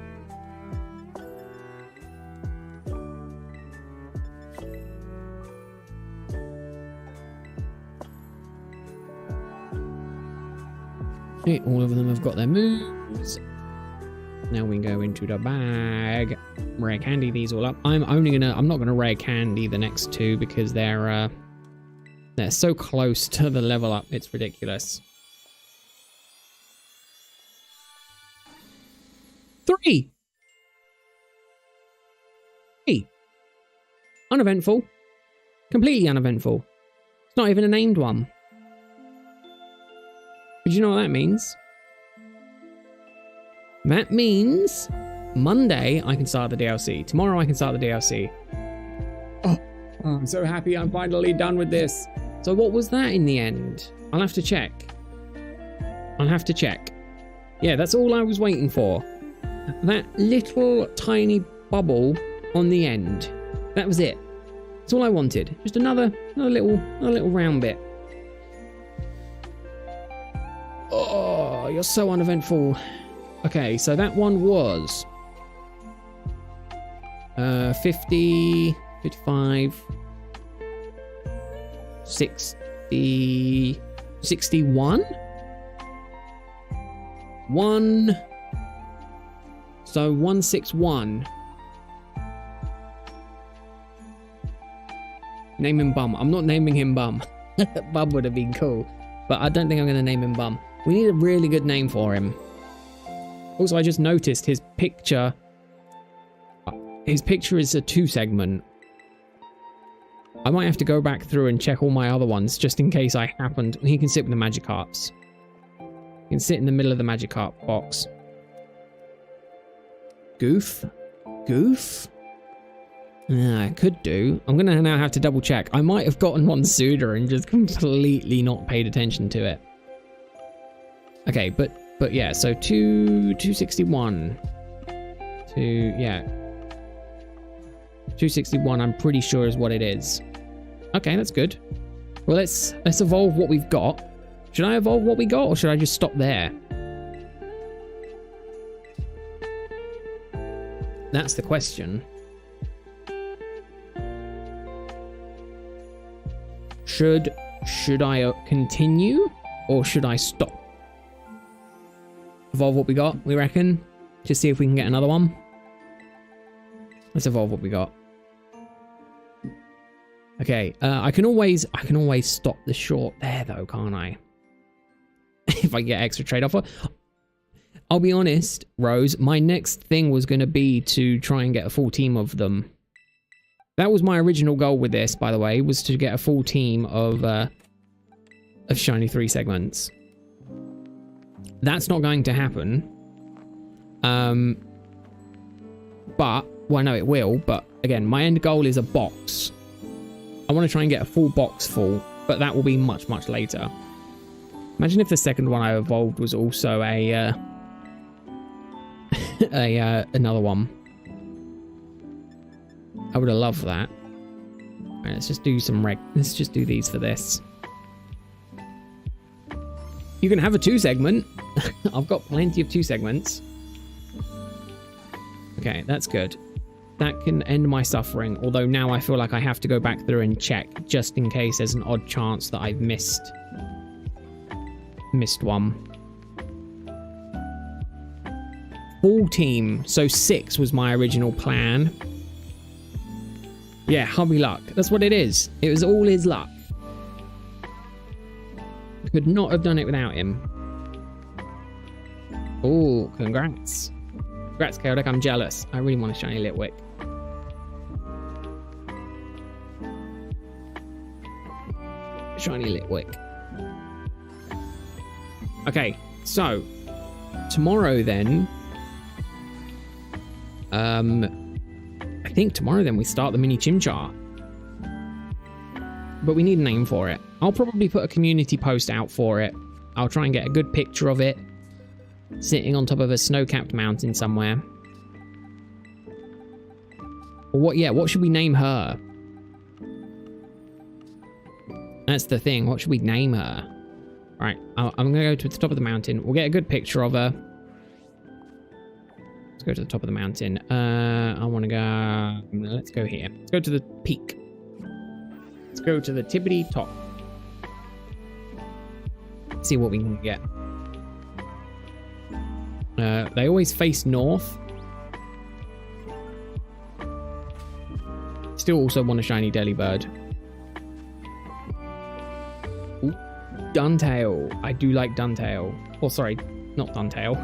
Okay, all of them have got their moves. Now we go into the bag. Rare candy these all up. I'm not gonna rare candy the next two because they're so close to the level up. It's ridiculous. 3. Uneventful. Completely uneventful. It's not even a named one. But you know what that means? That means Monday I can start the DLC. Tomorrow I can start the DLC. Oh, I'm so happy I'm finally done with this. So what was that in the end? I'll have to check. Yeah, that's all I was waiting for. That little tiny bubble on the end. That was it. That's all I wanted. Just another little round bit. Oh, you're so uneventful. Okay, so that one was 50, 55, 60, 61? So 161. Name him Bum. I'm not naming him Bum. Bum would have been cool. But I don't think I'm going to name him Bum. We need a really good name for him. Also, I just noticed his picture. His picture is a 2-segment. I might have to go back through and check all my other ones just in case I happened. He can sit with the Magikarps. He can sit in the middle of the Magikarp box. Goof? Goof? Yeah, I could do. I'm going to now have to double check. I might have gotten one sooner and just completely not paid attention to it. Okay, but yeah, so 261. Yeah. 261, I'm pretty sure is what it is. Okay, that's good. Well, let's evolve what we've got. Should I evolve what we got, or should I just stop there? That's the question. Should I continue, or should I stop? Evolve what we got, we reckon? Just see if we can get another one. Let's evolve what we got. Okay, I can always stop the short there though, can't I? If I get extra trade offer. I'll be honest, Rose, my next thing was going to be to try and get a full team of them. That was my original goal with this, by the way, was to get a full team of shiny 3 segments. That's not going to happen. But, well, no, it will, but again, my end goal is a box. I want to try and get a full box full, but that will be much, much later. Imagine if the second one I evolved was also another one. I would have loved that. All right, let's just do let's just do these for this. You can have a 2-segment. I've got plenty of 2 segments. Okay, that's good. That can end my suffering, although now I feel like I have to go back through and check just in case there's an odd chance that I've missed one. Full team, so 6 was my original plan. Yeah, hubby luck. That's what it is. It was all his luck. I could not have done it without him. Oh, congrats. Congrats, Chaotic. I'm jealous. I really want a shiny Litwick. Shiny Litwick. Okay, so tomorrow then. I think tomorrow then we start the mini Chimchar. But we need a name for it. I'll probably put a community post out for it. I'll try and get a good picture of it sitting on top of a snow-capped mountain somewhere. Or what should we name her? That's the thing. What should we name her? Right, I'm gonna go to the top of the mountain. We'll get a good picture of her. Let's go to the top of the mountain. I want to go... Let's go here. Let's go to the peak. Let's go to the tippity top. Let's see what we can get. They always face north. Still also want a shiny Delibird. Ooh, Duntail. I do like Duntail. Oh, sorry, not Duntail.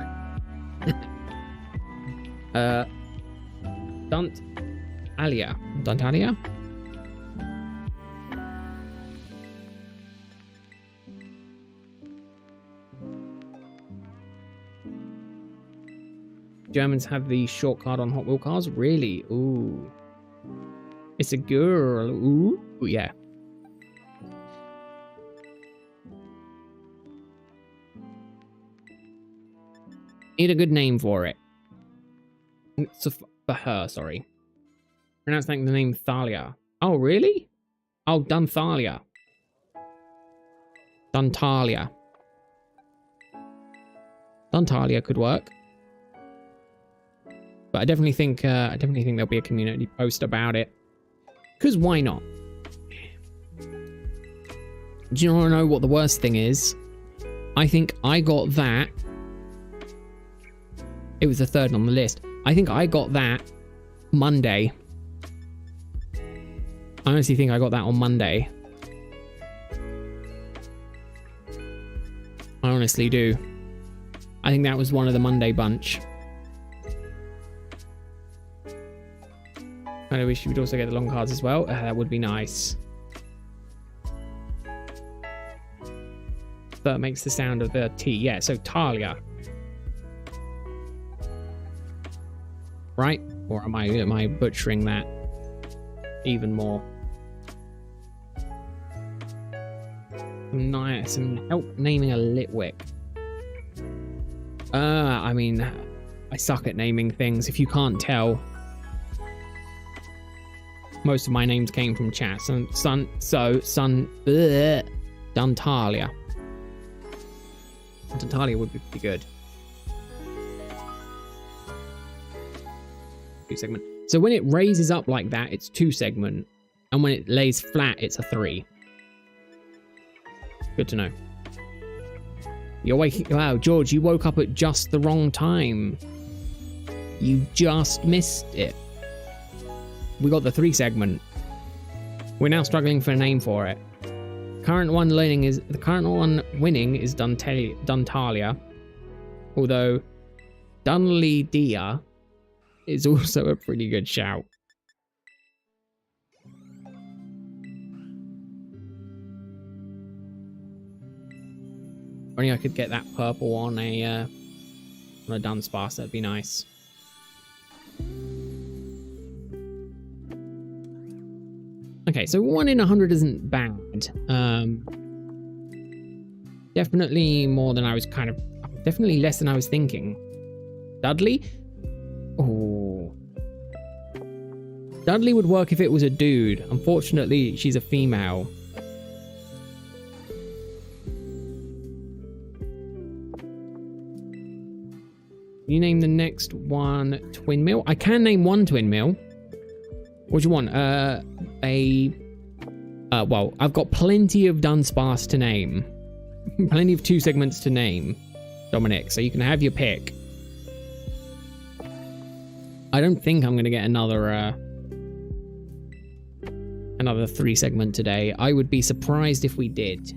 Duntalia. Duntalia? Germans have the short card on Hot Wheel cars? Really? Ooh. It's a girl. Ooh. Ooh, yeah. Need a good name for it. It's for her, sorry. Pronounce like the name Thalia. Oh, really? Oh, Dunthalia. Duntalia. Duntalia could work. But I definitely think there'll be a community post about it. Because why not? Do you want to know what the worst thing is? I think I got that It was the third on the list. I think I got that Monday. I honestly think I got that on Monday. I honestly do. I think that was one of the Monday bunch. I wish you would also get the long cards as well. That would be nice. That makes the sound of the T. Yeah, so Talia. Right? Or am I butchering that even more? Some help naming a Litwick. I mean, I suck at naming things. If you can't tell, most of my names came from chat. Duntalia. Duntalia would be pretty good. 2 segment. So when it raises up like that, it's 2 segment, and when it lays flat, it's a 3. Good to know. You're waking. Wow, George, you woke up at just the wrong time. You just missed it. We got the 3 segment. We're now struggling for a name for it. The current one winning is Duntalia, although Dunledia is also a pretty good shout. Only I could get that purple on a Dunsparce, that'd be nice. Okay, so 1 in 100 isn't bad. Definitely more than I was definitely less than I was thinking. Dudley? Oh. Dudley would work if it was a dude. Unfortunately, she's a female. You name the next one Twin Mill? I can name one Twin Mill. What do you want? Well, I've got plenty of Dunsparce to name. Plenty of 2 segments to name, Dominic, so you can have your pick. I don't think I'm going to get another 3 segment today. I would be surprised if we did.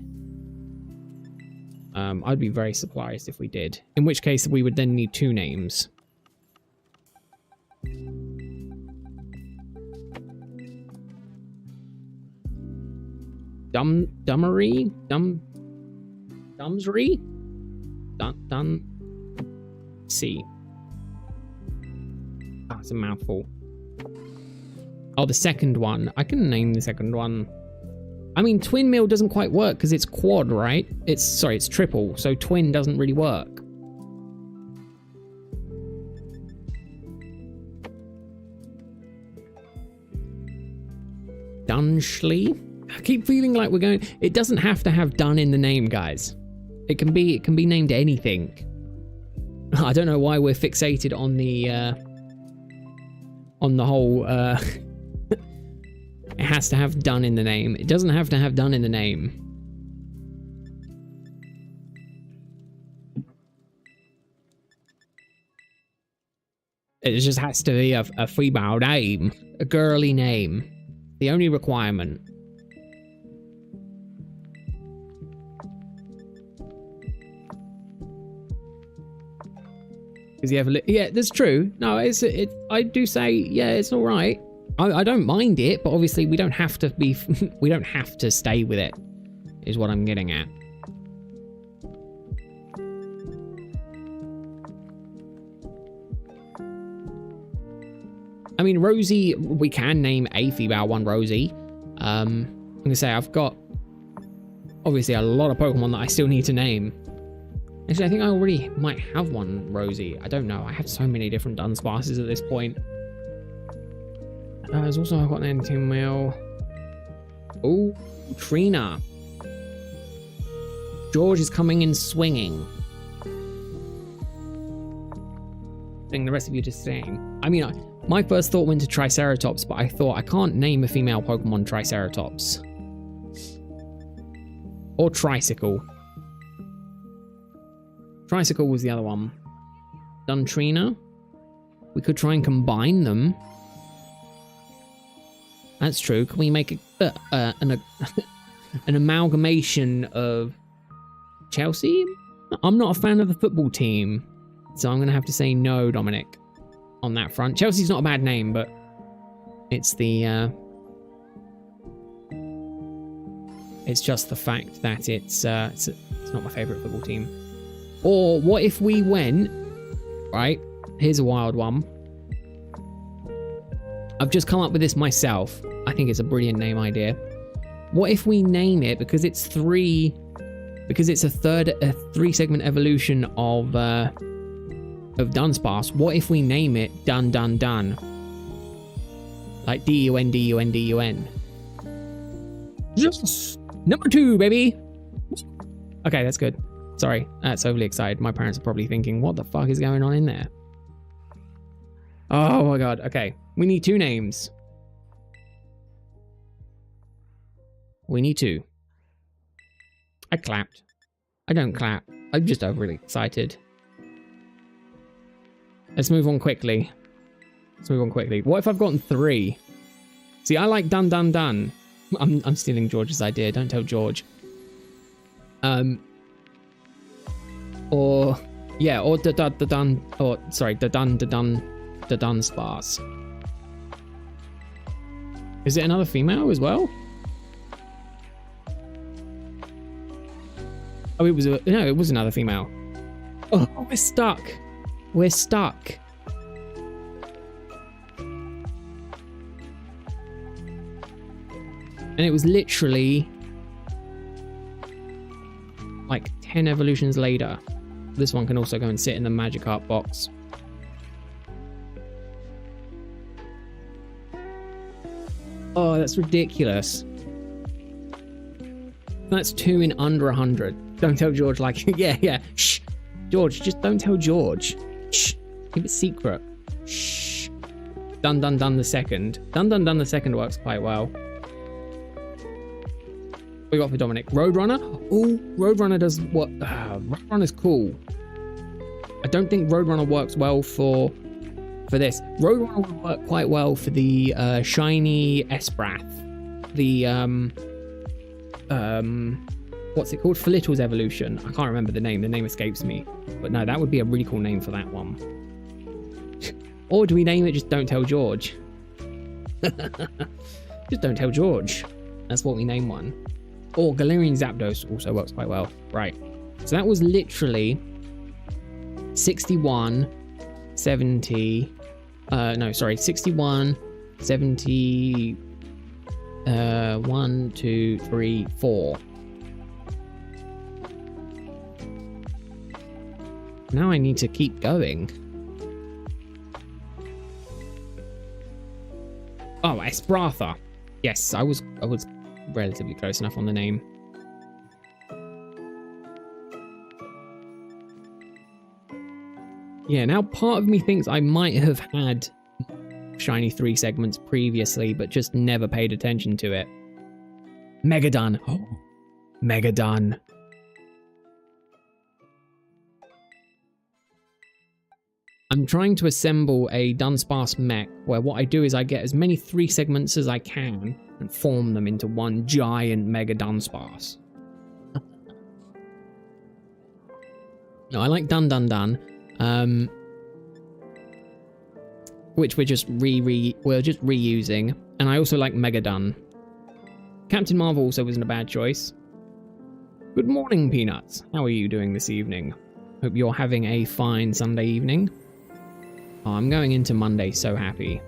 I'd be very surprised if we did. In which case, we would then need 2 names. Dummery? Dumsry? C. Ah, it's a mouthful. Oh, the second one. I can name the second one. I mean, twin mill doesn't quite work because it's quad, right? It's triple, so twin doesn't really work. Dunshley? I keep feeling like we're going... It doesn't have to have done in the name, guys. It can be named anything. I don't know why we're fixated on the whole it has to have done in the name. It doesn't have to have done in the name. It just has to be a female name, a girly name. The only requirement. Because you have yeah, that's true. No, I do say, yeah, it's all right. I don't mind it, but obviously we don't have to be. We don't have to stay with it. Is what I'm getting at. I mean, Rosie, we can name a female one Rosie. I'm gonna say I've got obviously a lot of Pokemon that I still need to name. Actually, I think I already might have one Rosie. I don't know. I have so many different Dunsparces at this point. There's also I've got an N2 male. Oh, Trina. George is coming in swinging. The rest of you just saying. I mean, my first thought went to Triceratops, but I thought I can't name a female Pokemon Triceratops. Or Tricycle. Tricycle was the other one. Duntrina. We could try and combine them. That's true. Can we make an amalgamation of Chelsea? I'm not a fan of the football team, so I'm going to have to say no, Dominic, on that front. Chelsea's not a bad name, but it's the... it's just the fact that it's not my favourite football team. Or what if we went... Right, here's a wild one. I've just come up with this myself. I think it's a brilliant name idea. What if we name it, because it's a 3-segment evolution of Dunsparce, what if we name it Dun Dun Dun? Like D-U-N, D-U-N, D-U-N. Yes! Number 2, baby! Okay, that's good. Sorry, that's overly excited. My parents are probably thinking, what the fuck is going on in there? Oh my god, okay. We need 2 names. We need 2. I clapped. I don't clap. I'm just overly excited. Let's move on quickly. What if I've gotten 3? See, I like Dun Dun Dun. I'm stealing George's idea. Don't tell George. Or Dudunsparce. Is it another female as well? Oh, it was another female. Oh, we're stuck. We're stuck. And it was literally like 10 evolutions later. This one can also go and sit in the Magikarp box. Oh, that's ridiculous. That's 2 in under 100. Don't tell George, like, yeah. Shh. George, just don't tell George. Shh. Keep it secret. Shh. Dun Dun Dun the second. Dun Dun Dun the second works quite well. What we got for Dominic? Roadrunner? Oh, Roadrunner does what? Roadrunner's cool. I don't think Roadrunner works well for this. Roadrunner would work quite well for the shiny Esprath. The what's it called? Filittle's evolution. I can't remember the name. The name escapes me. But no, that would be a really cool name for that one. Or do we name it just Don't Tell George? Just Don't Tell George. That's what we name one. Or Galarian Zapdos also works quite well. Right. So that was literally 61, 70... 61, 70... 1, 2, 3, 4. Now I need to keep going. Oh, Espratha. Yes, I was relatively close enough on the name. Yeah, now part of me thinks I might have had shiny 3 segments previously, but just never paid attention to it. Megadon. Oh, Megadon. I'm trying to assemble a Dunsparce mech where what I do is I get as many 3 segments as I can and form them into one giant Mega Dunsparce. No, I like Dun Dun Dun. Which we're just reusing, and I also like Megadon. Captain Marvel also wasn't a bad choice. Good morning, Peanuts. How are you doing this evening? Hope you're having a fine Sunday evening. Oh, I'm going into Monday so happy.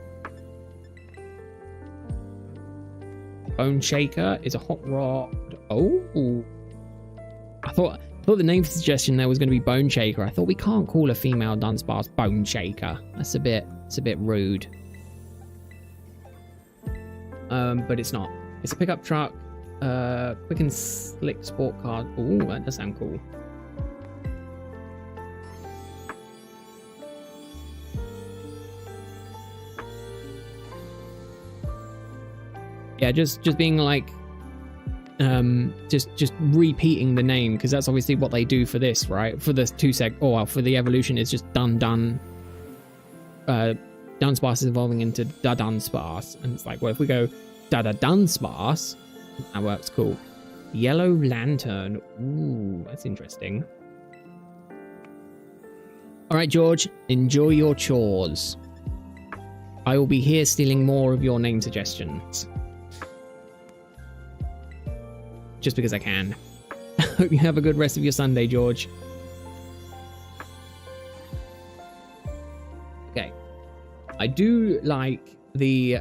Bone Shaker is a hot rod. Oh, I thought the name suggestion there was going to be Bone Shaker. I thought we can't call a female Dunsparce Bone Shaker. It's a bit rude. But it's not. It's a pickup truck. Quick and slick sport car. Ooh, that does sound cool. Yeah, just being like just repeating the name, because that's obviously what they do for this, right? For the for the evolution, it's just Dunsparce is evolving into Dudunsparce, and it's like, well, if we go Dunsparce, that works. Cool. Yellow Lantern. Ooh, that's interesting. All right, George, enjoy your chores. I will be here stealing more of your name suggestions. Just because I can. Hope you have a good rest of your Sunday, George. Okay. I do like the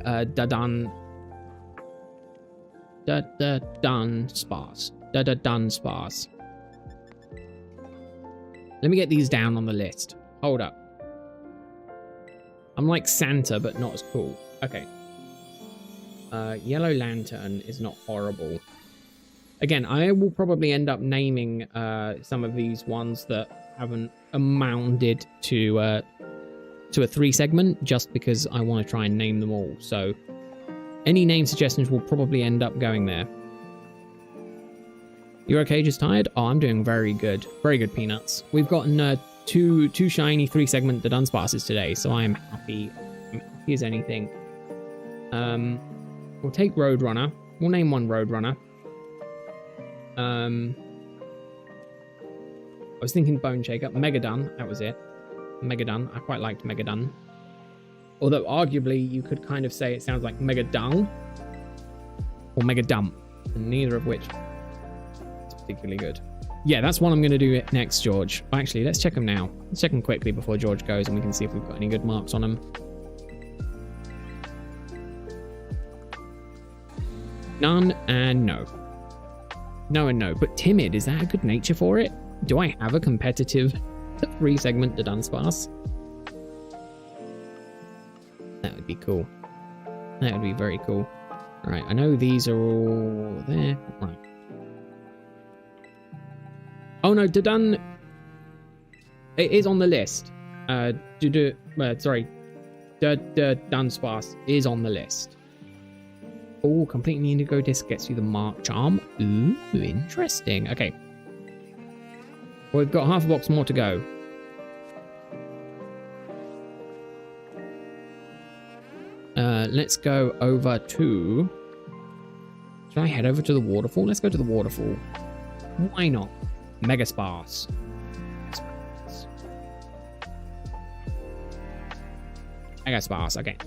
Dunsparce. Dunsparce. Let me get these down on the list. Hold up. I'm like Santa, but not as cool. Okay. Yellow Lantern is not horrible. Again, I will probably end up naming some of these ones that haven't amounted to a 3-segment, just because I want to try and name them all. So any name suggestions will probably end up going there. You're okay, just tired? Oh, I'm doing very good. Very good, Peanuts. We've gotten two shiny 3-segment Dunsparces today, so I am happy. I'm happy as anything. We'll take Roadrunner. We'll name one Roadrunner. I was thinking Bone Shaker. Megadun, that was it. Megadun. I quite liked Megadun. Although arguably you could kind of say it sounds like Megadung or Megadump, and neither of which is particularly good. Yeah, that's what I'm going to do next, George. Actually, let's check them now. Let's check them quickly before George goes, and we can see if we've got any good marks on them. None and no. No and no. But timid, is that a good nature for it? Do I have a competitive 3-segment Dunsparce? That would be cool. That would be very cool. Right, I know these are all there. Right. Oh no, Dudun. It is on the list. Dunsparce is on the list. Oh, completely indigo disc gets you the mark charm. Ooh, interesting. Okay. Well, we've got half a box more to go. Let's go over to... Should I head over to the waterfall? Let's go to the waterfall. Why not? Megasparce. Megasparce, okay.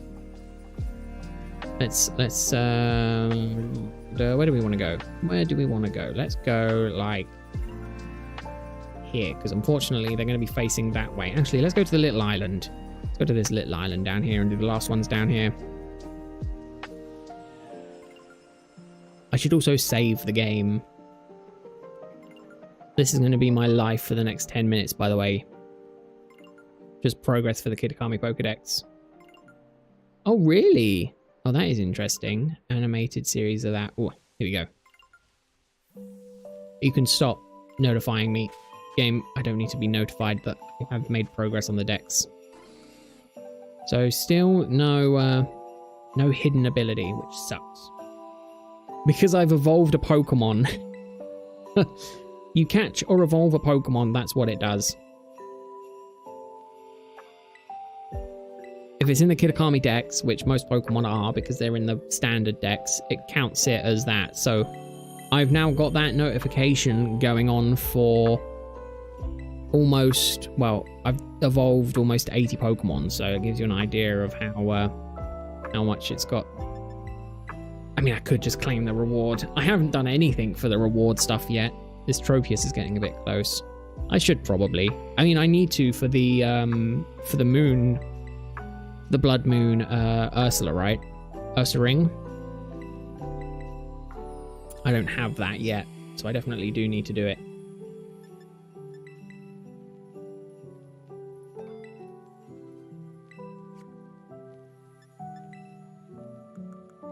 Let's where do we want to go? Where do we want to go? Let's go like here, because unfortunately they're going to be facing that way. Actually, let's go to the little island. Let's go to this little island down here and do the last ones down here. I should also save the game. This is going to be my life for the next 10 minutes, by the way. Just progress for the Kitakami Pokedex. Oh, really? Oh, that is interesting. Animated series of that. Oh, here we go. You can stop notifying me. Game, I don't need to be notified that I have made progress on the decks. So still no hidden ability, which sucks. Because I've evolved a Pokemon. You catch or evolve a Pokemon, that's what it does. If it's in the Kitakami decks, which most Pokemon are because they're in the standard decks, it counts it as that. So I've now got that notification going on for almost, well, I've evolved almost 80 Pokemon, so it gives you an idea of how much it's got. I mean, I could just claim the reward. I haven't done anything for the reward stuff yet. This Tropius is getting a bit close. I should probably. I mean, I need to for the moon, the Blood Moon Ursula, right? Ursaring. I don't have that yet, so I definitely do need to do it.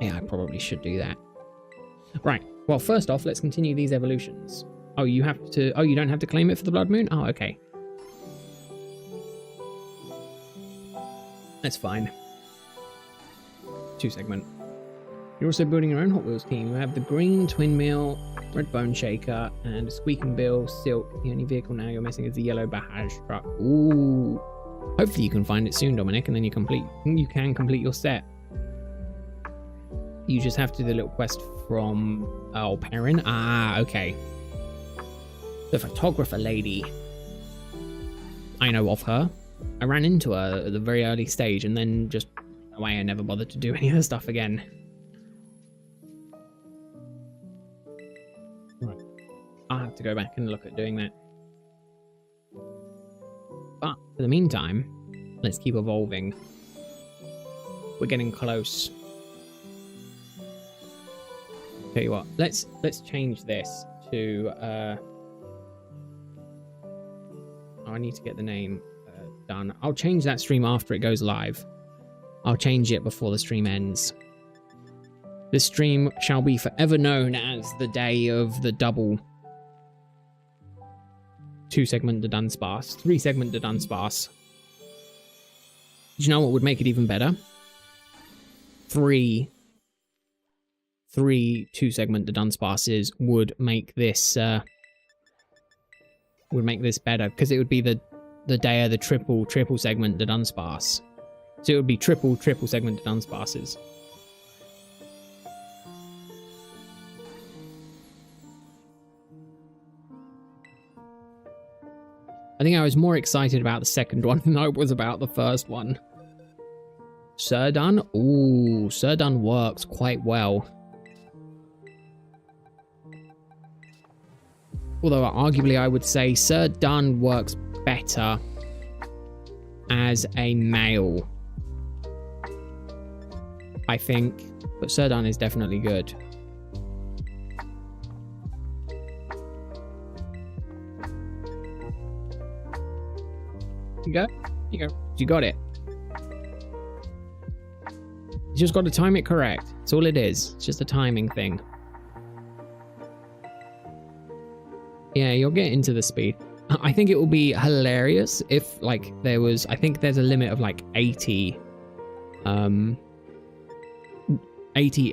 Yeah, I probably should do that. Right. Well, first off, let's continue these evolutions. Oh, you have to... Oh, you don't have to claim it for the Blood Moon? Oh, okay. That's fine. 2-segment. You're also building your own Hot Wheels team. You have the green twin mill, red bone shaker, and a squeaking bill, silk. The only vehicle now you're missing is the yellow Bahaj truck. Ooh. Hopefully you can find it soon, Dominic, and then you can complete your set. You just have to do the little quest from Perrin. Ah, okay. The photographer lady. I know of her. I ran into her at the very early stage and then just away. I never bothered to do any of the stuff again. Right. I'll have to go back and look at doing that. But for the meantime, let's keep evolving. We're getting close. Tell you what, let's change this to I need to get the name done. I'll change that stream after it goes live. I'll change it before the stream ends. This stream shall be forever known as the day of the double 2-segment Dudunsparce, 3-segment Dudunsparce. Do you know what would make it even better? 3 2-segment Dunsparces would make this better, because it would be the day of the triple segment Dunsparce. So it would be triple segment Dunsparces. I think I was more excited about the second one than I was about the first one. Sir Dun? Ooh, Sir Dun works quite well. Although arguably I would say Sir Dun works better as a male, I think, but Sir Dun is definitely good. You go. You got it. You just got to time it correct. That's all it is. It's just a timing thing. Yeah, you'll get into the speed. I think it will be hilarious if, like, there was... I think there's a limit of, like, 80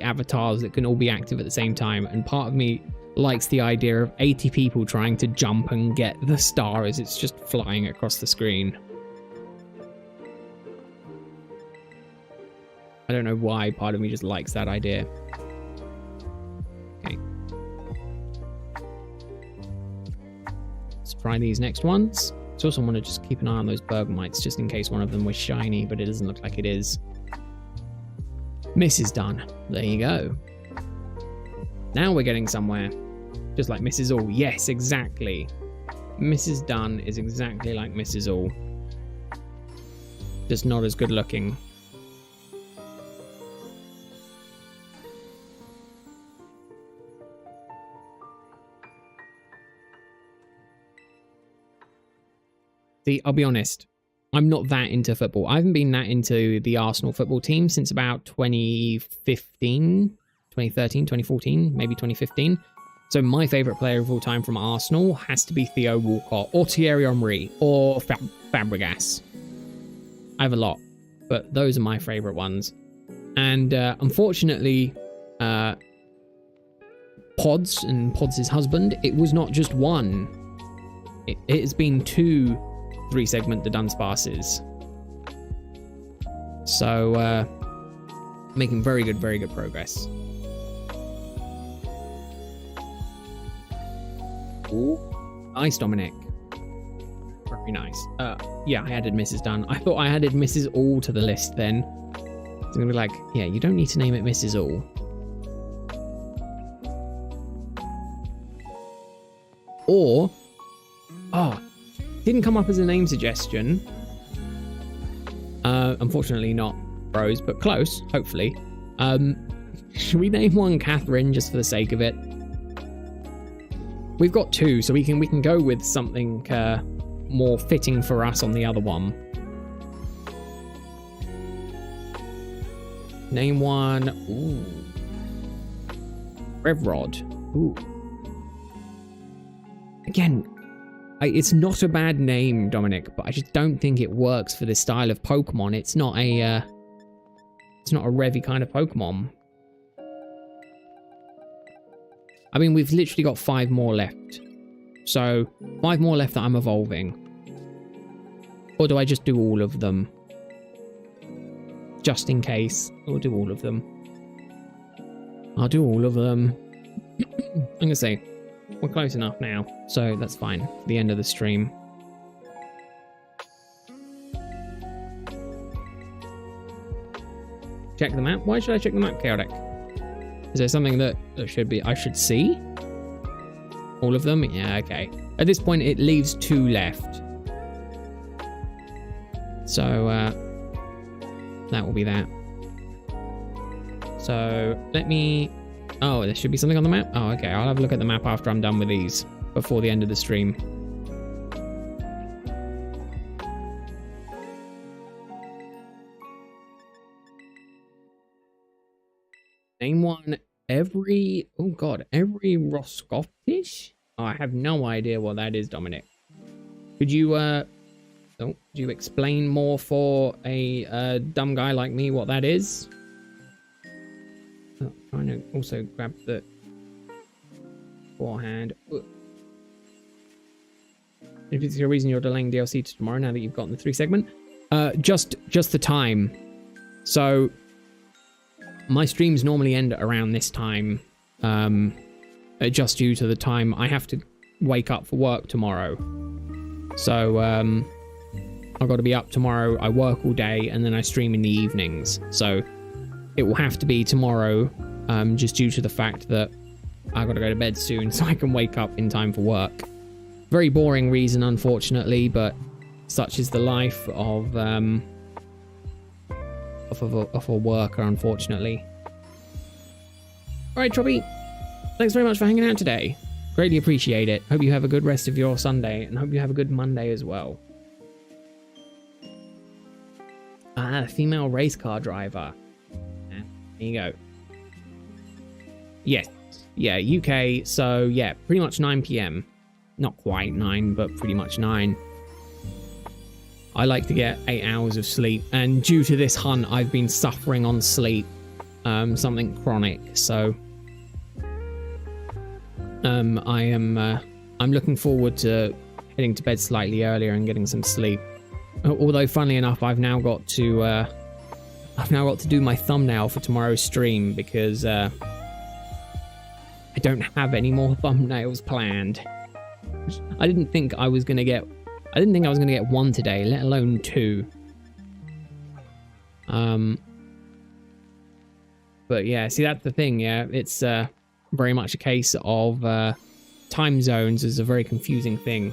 avatars that can all be active at the same time. And part of me likes the idea of 80 people trying to jump and get the star as it's just flying across the screen. I don't know why part of me just likes that idea. Okay. Let's try these next ones. I also want to just keep an eye on those Bergamites just in case one of them was shiny, but it doesn't look like it is. Mrs. Dunn. There you go. Now we're getting somewhere. Just like Mrs. All. Yes, exactly. Mrs. Dunn is exactly like Mrs. All. Just not as good looking. See, I'll be honest. I'm not that into football. I haven't been that into the Arsenal football team since about 2015, 2013, 2014, maybe 2015. So my favourite player of all time from Arsenal has to be Theo Walcott or Thierry Henry or Fabregas. I have a lot, but those are my favourite ones. And unfortunately, Pods and Pods' husband, it was not just one. It has been 2 3-segment Dunsparces. So, making very good progress. Ooh, nice, Dominic. Very nice. Yeah, I added Mrs. Dunn. I thought I added Mrs. All to the list then. It's gonna be like, yeah, you don't need to name it Mrs. All. Or, didn't come up as a name suggestion. Unfortunately not Bros, but close, hopefully. Should we name one Catherine just for the sake of it? We've got 2, so we can go with something more fitting for us on the other one. Name one. Ooh. Revrod. Ooh. Again, it's not a bad name, Dominic, but I just don't think it works for this style of Pokemon. It's not a Revy kind of Pokemon. I mean, we've literally got 5 more left. So 5 more left that I'm evolving. Or do I just do all of them? Just in case. I'll do all of them. I'll do all of them. I'm going to say, we're close enough now. So that's fine. For the end of the stream. Check the map. Why should I check the map, Chaotic? Is there something that I should see? All of them? Yeah, okay. At this point, it leaves 2 left. So, that will be that. So, let me... Oh, there should be something on the map? Oh, okay. I'll have a look at the map after I'm done with these. Before the end of the stream. Name one every... Oh, God. Every Roscoftish? Oh, I have no idea what that is, Dominic. Could you, could you explain more for a dumb guy like me what that is? Oh, trying to also grab the forehand. If it's your reason you're delaying DLC to tomorrow now that you've gotten the 3 segment, just the time. So my streams normally end around this time, just due to the time I have to wake up for work tomorrow. So I've got to be up tomorrow. I work all day and then I stream in the evenings. So it will have to be tomorrow, just due to the fact that I've got to go to bed soon so I can wake up in time for work. Very boring reason, unfortunately, but such is the life of a worker, unfortunately. All right, Trobby, thanks very much for hanging out today. Greatly appreciate it. Hope you have a good rest of your Sunday, and hope you have a good Monday as well. Ah, female race car driver. There you go. Yes. Yeah, UK. So, yeah, pretty much 9 PM. Not quite 9, but pretty much 9. I like to get 8 hours of sleep, and due to this hunt, I've been suffering on sleep. Something chronic, so... I'm looking forward to heading to bed slightly earlier and getting some sleep. Although, funnily enough, I've now got to do my thumbnail for tomorrow's stream because I don't have any more thumbnails planned. I didn't think I was gonna get 1 today, let alone 2. But yeah, see, that's the thing. Yeah, it's very much a case of time zones is a very confusing thing.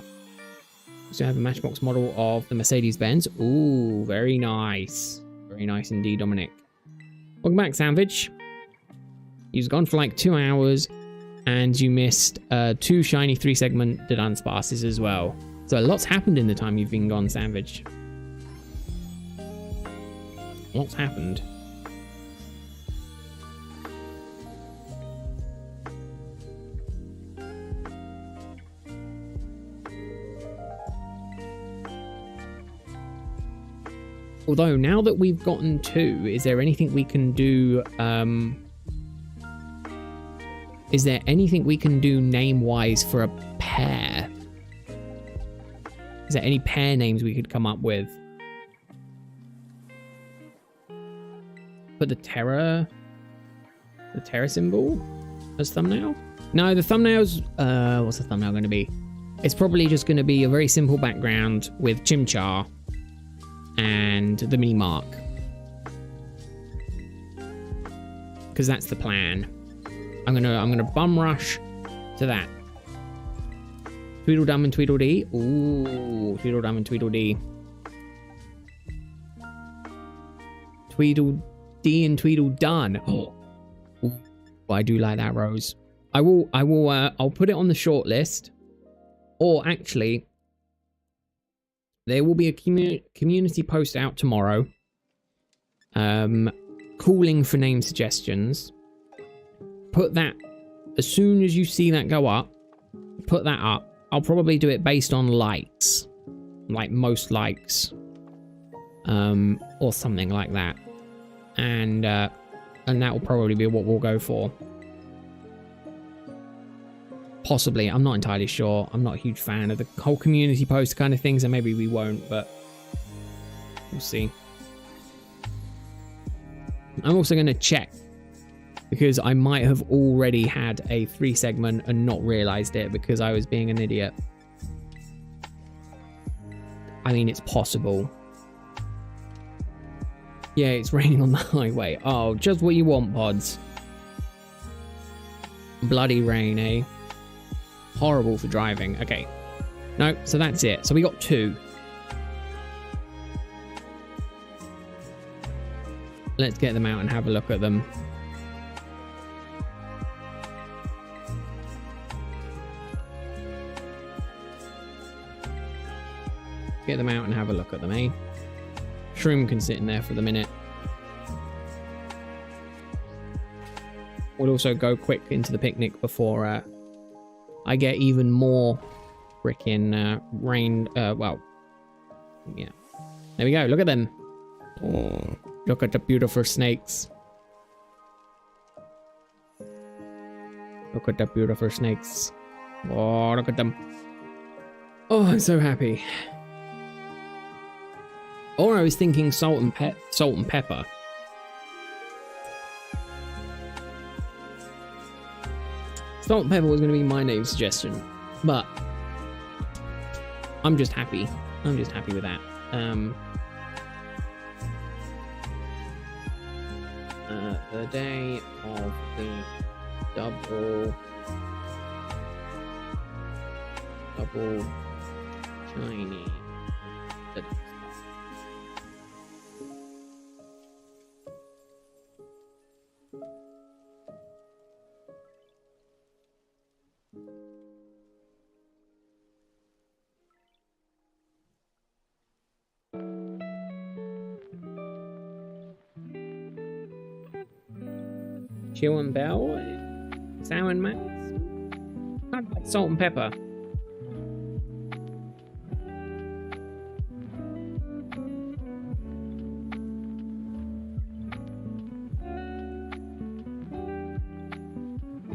So I have a Matchbox model of the Mercedes-Benz. Ooh, very nice. Very nice indeed, Dominic. Welcome back, Sandwich. You've gone for like 2 hours, and you missed 2 shiny 3-segment Dunsparces as well. So a lot's happened in the time you've been gone, Sandwich. What's happened? Although, now that we've gotten 2, is there anything we can do, is there anything we can do name-wise for a pair? Is there any pair names we could come up with? Put the Terra symbol as thumbnail? No, the thumbnail's, what's the thumbnail going to be? It's probably just going to be a very simple background with Chimchar and the mini mark, because that's the plan. I'm gonna bum rush to that. Tweedledum and Tweedledee. Ooh, Tweedledum and Tweedledee. Tweedledee and Tweedledun. Oh, I do like that, Rose. I'll put it on the short list. Or actually, there will be a community post out tomorrow, calling for name suggestions. Put that, as soon as you see that go up, put that up. I'll probably do it based on likes, like most likes, or something like that, and that will probably be what we'll go for. Possibly. I'm not entirely sure. I'm not a huge fan of the whole community post kind of things, and maybe we won't, but we'll see. I'm also going to check, because I might have already had a 3 segment and not realized it because I was being an idiot. I mean, it's possible. Yeah, it's raining on the highway. Oh, just what you want, pods. Bloody rain, eh? Horrible for driving. Okay. No, so that's it. So we got 2. Let's get them out and have a look at them. Get them out and have a look at them, eh? Shroom can sit in there for the minute. We'll also go quick into the picnic before I get even more freaking rain. Well, yeah. There we go. Look at them. Oh, look at the beautiful snakes. Look at the beautiful snakes. Oh, look at them. Oh, I'm so happy. Or I was thinking salt and pepper. Salt and pepper was going to be my name suggestion, but I'm just happy. I'm just happy with that. The day of the double shiny. Chill and Bell, Sam and Max. I'd like salt and pepper.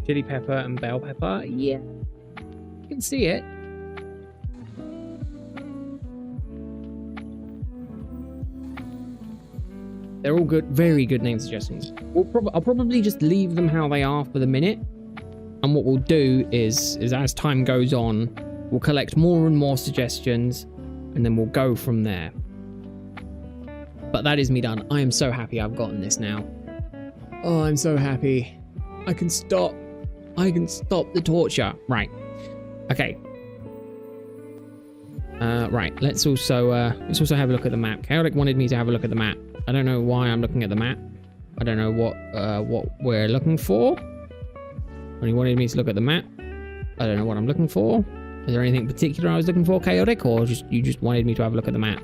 Chili pepper and bell pepper. Yeah, you can see it. They're all good, very good name suggestions. I'll probably just leave them how they are for the minute. And what we'll do is as time goes on, we'll collect more and more suggestions, and then we'll go from there. But that is me done. I am so happy I've gotten this now. Oh, I'm so happy. I can stop the torture. Right. Okay. Right. Let's also have a look at the map. Chaotic wanted me to have a look at the map. I don't know why I'm looking at the map. I don't know what we're looking for. When he wanted me to look at the map, I don't know what I'm looking for. Is there anything particular I was looking for, Chaotic, or you just wanted me to have a look at the map?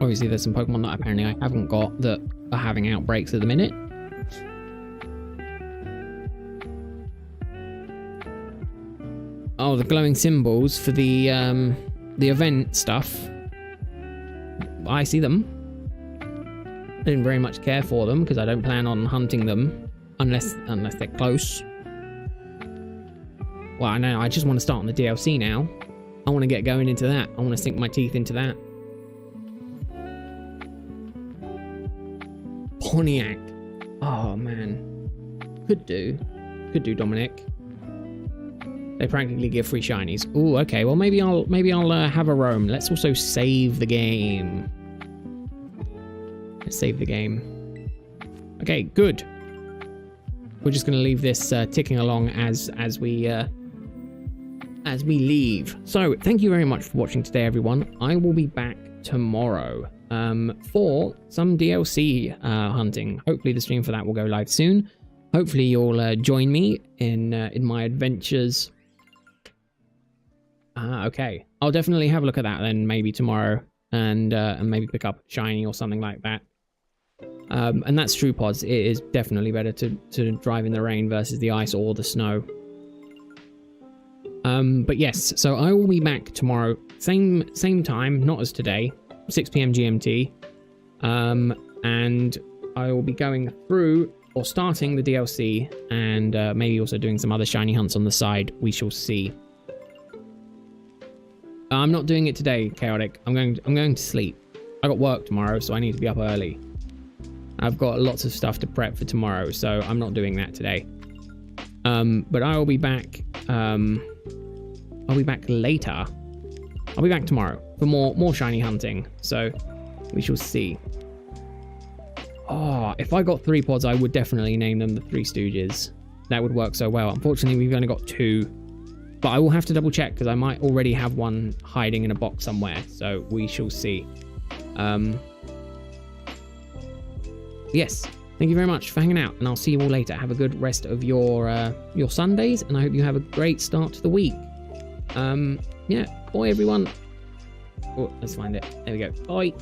Obviously, there's some Pokemon that apparently I haven't got that are having outbreaks at the minute. Oh, the glowing symbols for the event stuff. I see them. I didn't very much care for them because I don't plan on hunting them unless they're close. Well, I know. I just want to start on the DLC now. I want to get going into that. I want to sink my teeth into that. Pontiac. Oh man. Could do, Dominic. They practically give free shinies. Ooh, okay. Well, maybe I'll have a roam. Let's also save the game. Let's save the game. Okay, good. We're just gonna leave this ticking along as we leave. So, thank you very much for watching today, everyone. I will be back tomorrow for some DLC hunting. Hopefully, the stream for that will go live soon. Hopefully, you'll join me in my adventures. Okay. I'll definitely have a look at that then, maybe tomorrow, and maybe pick up shiny or something like that. And that's true, pods. It is definitely better to drive in the rain versus the ice or the snow. But yes, so I will be back tomorrow, same time, not as today, 6 PM GMT. And I will be going through or starting the DLC, and maybe also doing some other shiny hunts on the side. We shall see. I'm not doing it today, Chaotic. I'm going to sleep. I got work tomorrow, so I need to be up early. I've got lots of stuff to prep for tomorrow, so I'm not doing that today. But I will be back. I'll be back later. I'll be back tomorrow for more shiny hunting. So we shall see. Oh, if I got 3 pods, I would definitely name them the Three Stooges. That would work so well. Unfortunately, we've only got 2. But I will have to double check because I might already have one hiding in a box somewhere. So we shall see. Yes. Thank you very much for hanging out, and I'll see you all later. Have a good rest of your Sundays, and I hope you have a great start to the week. Yeah. Bye, everyone. Oh, let's find it. There we go. Bye.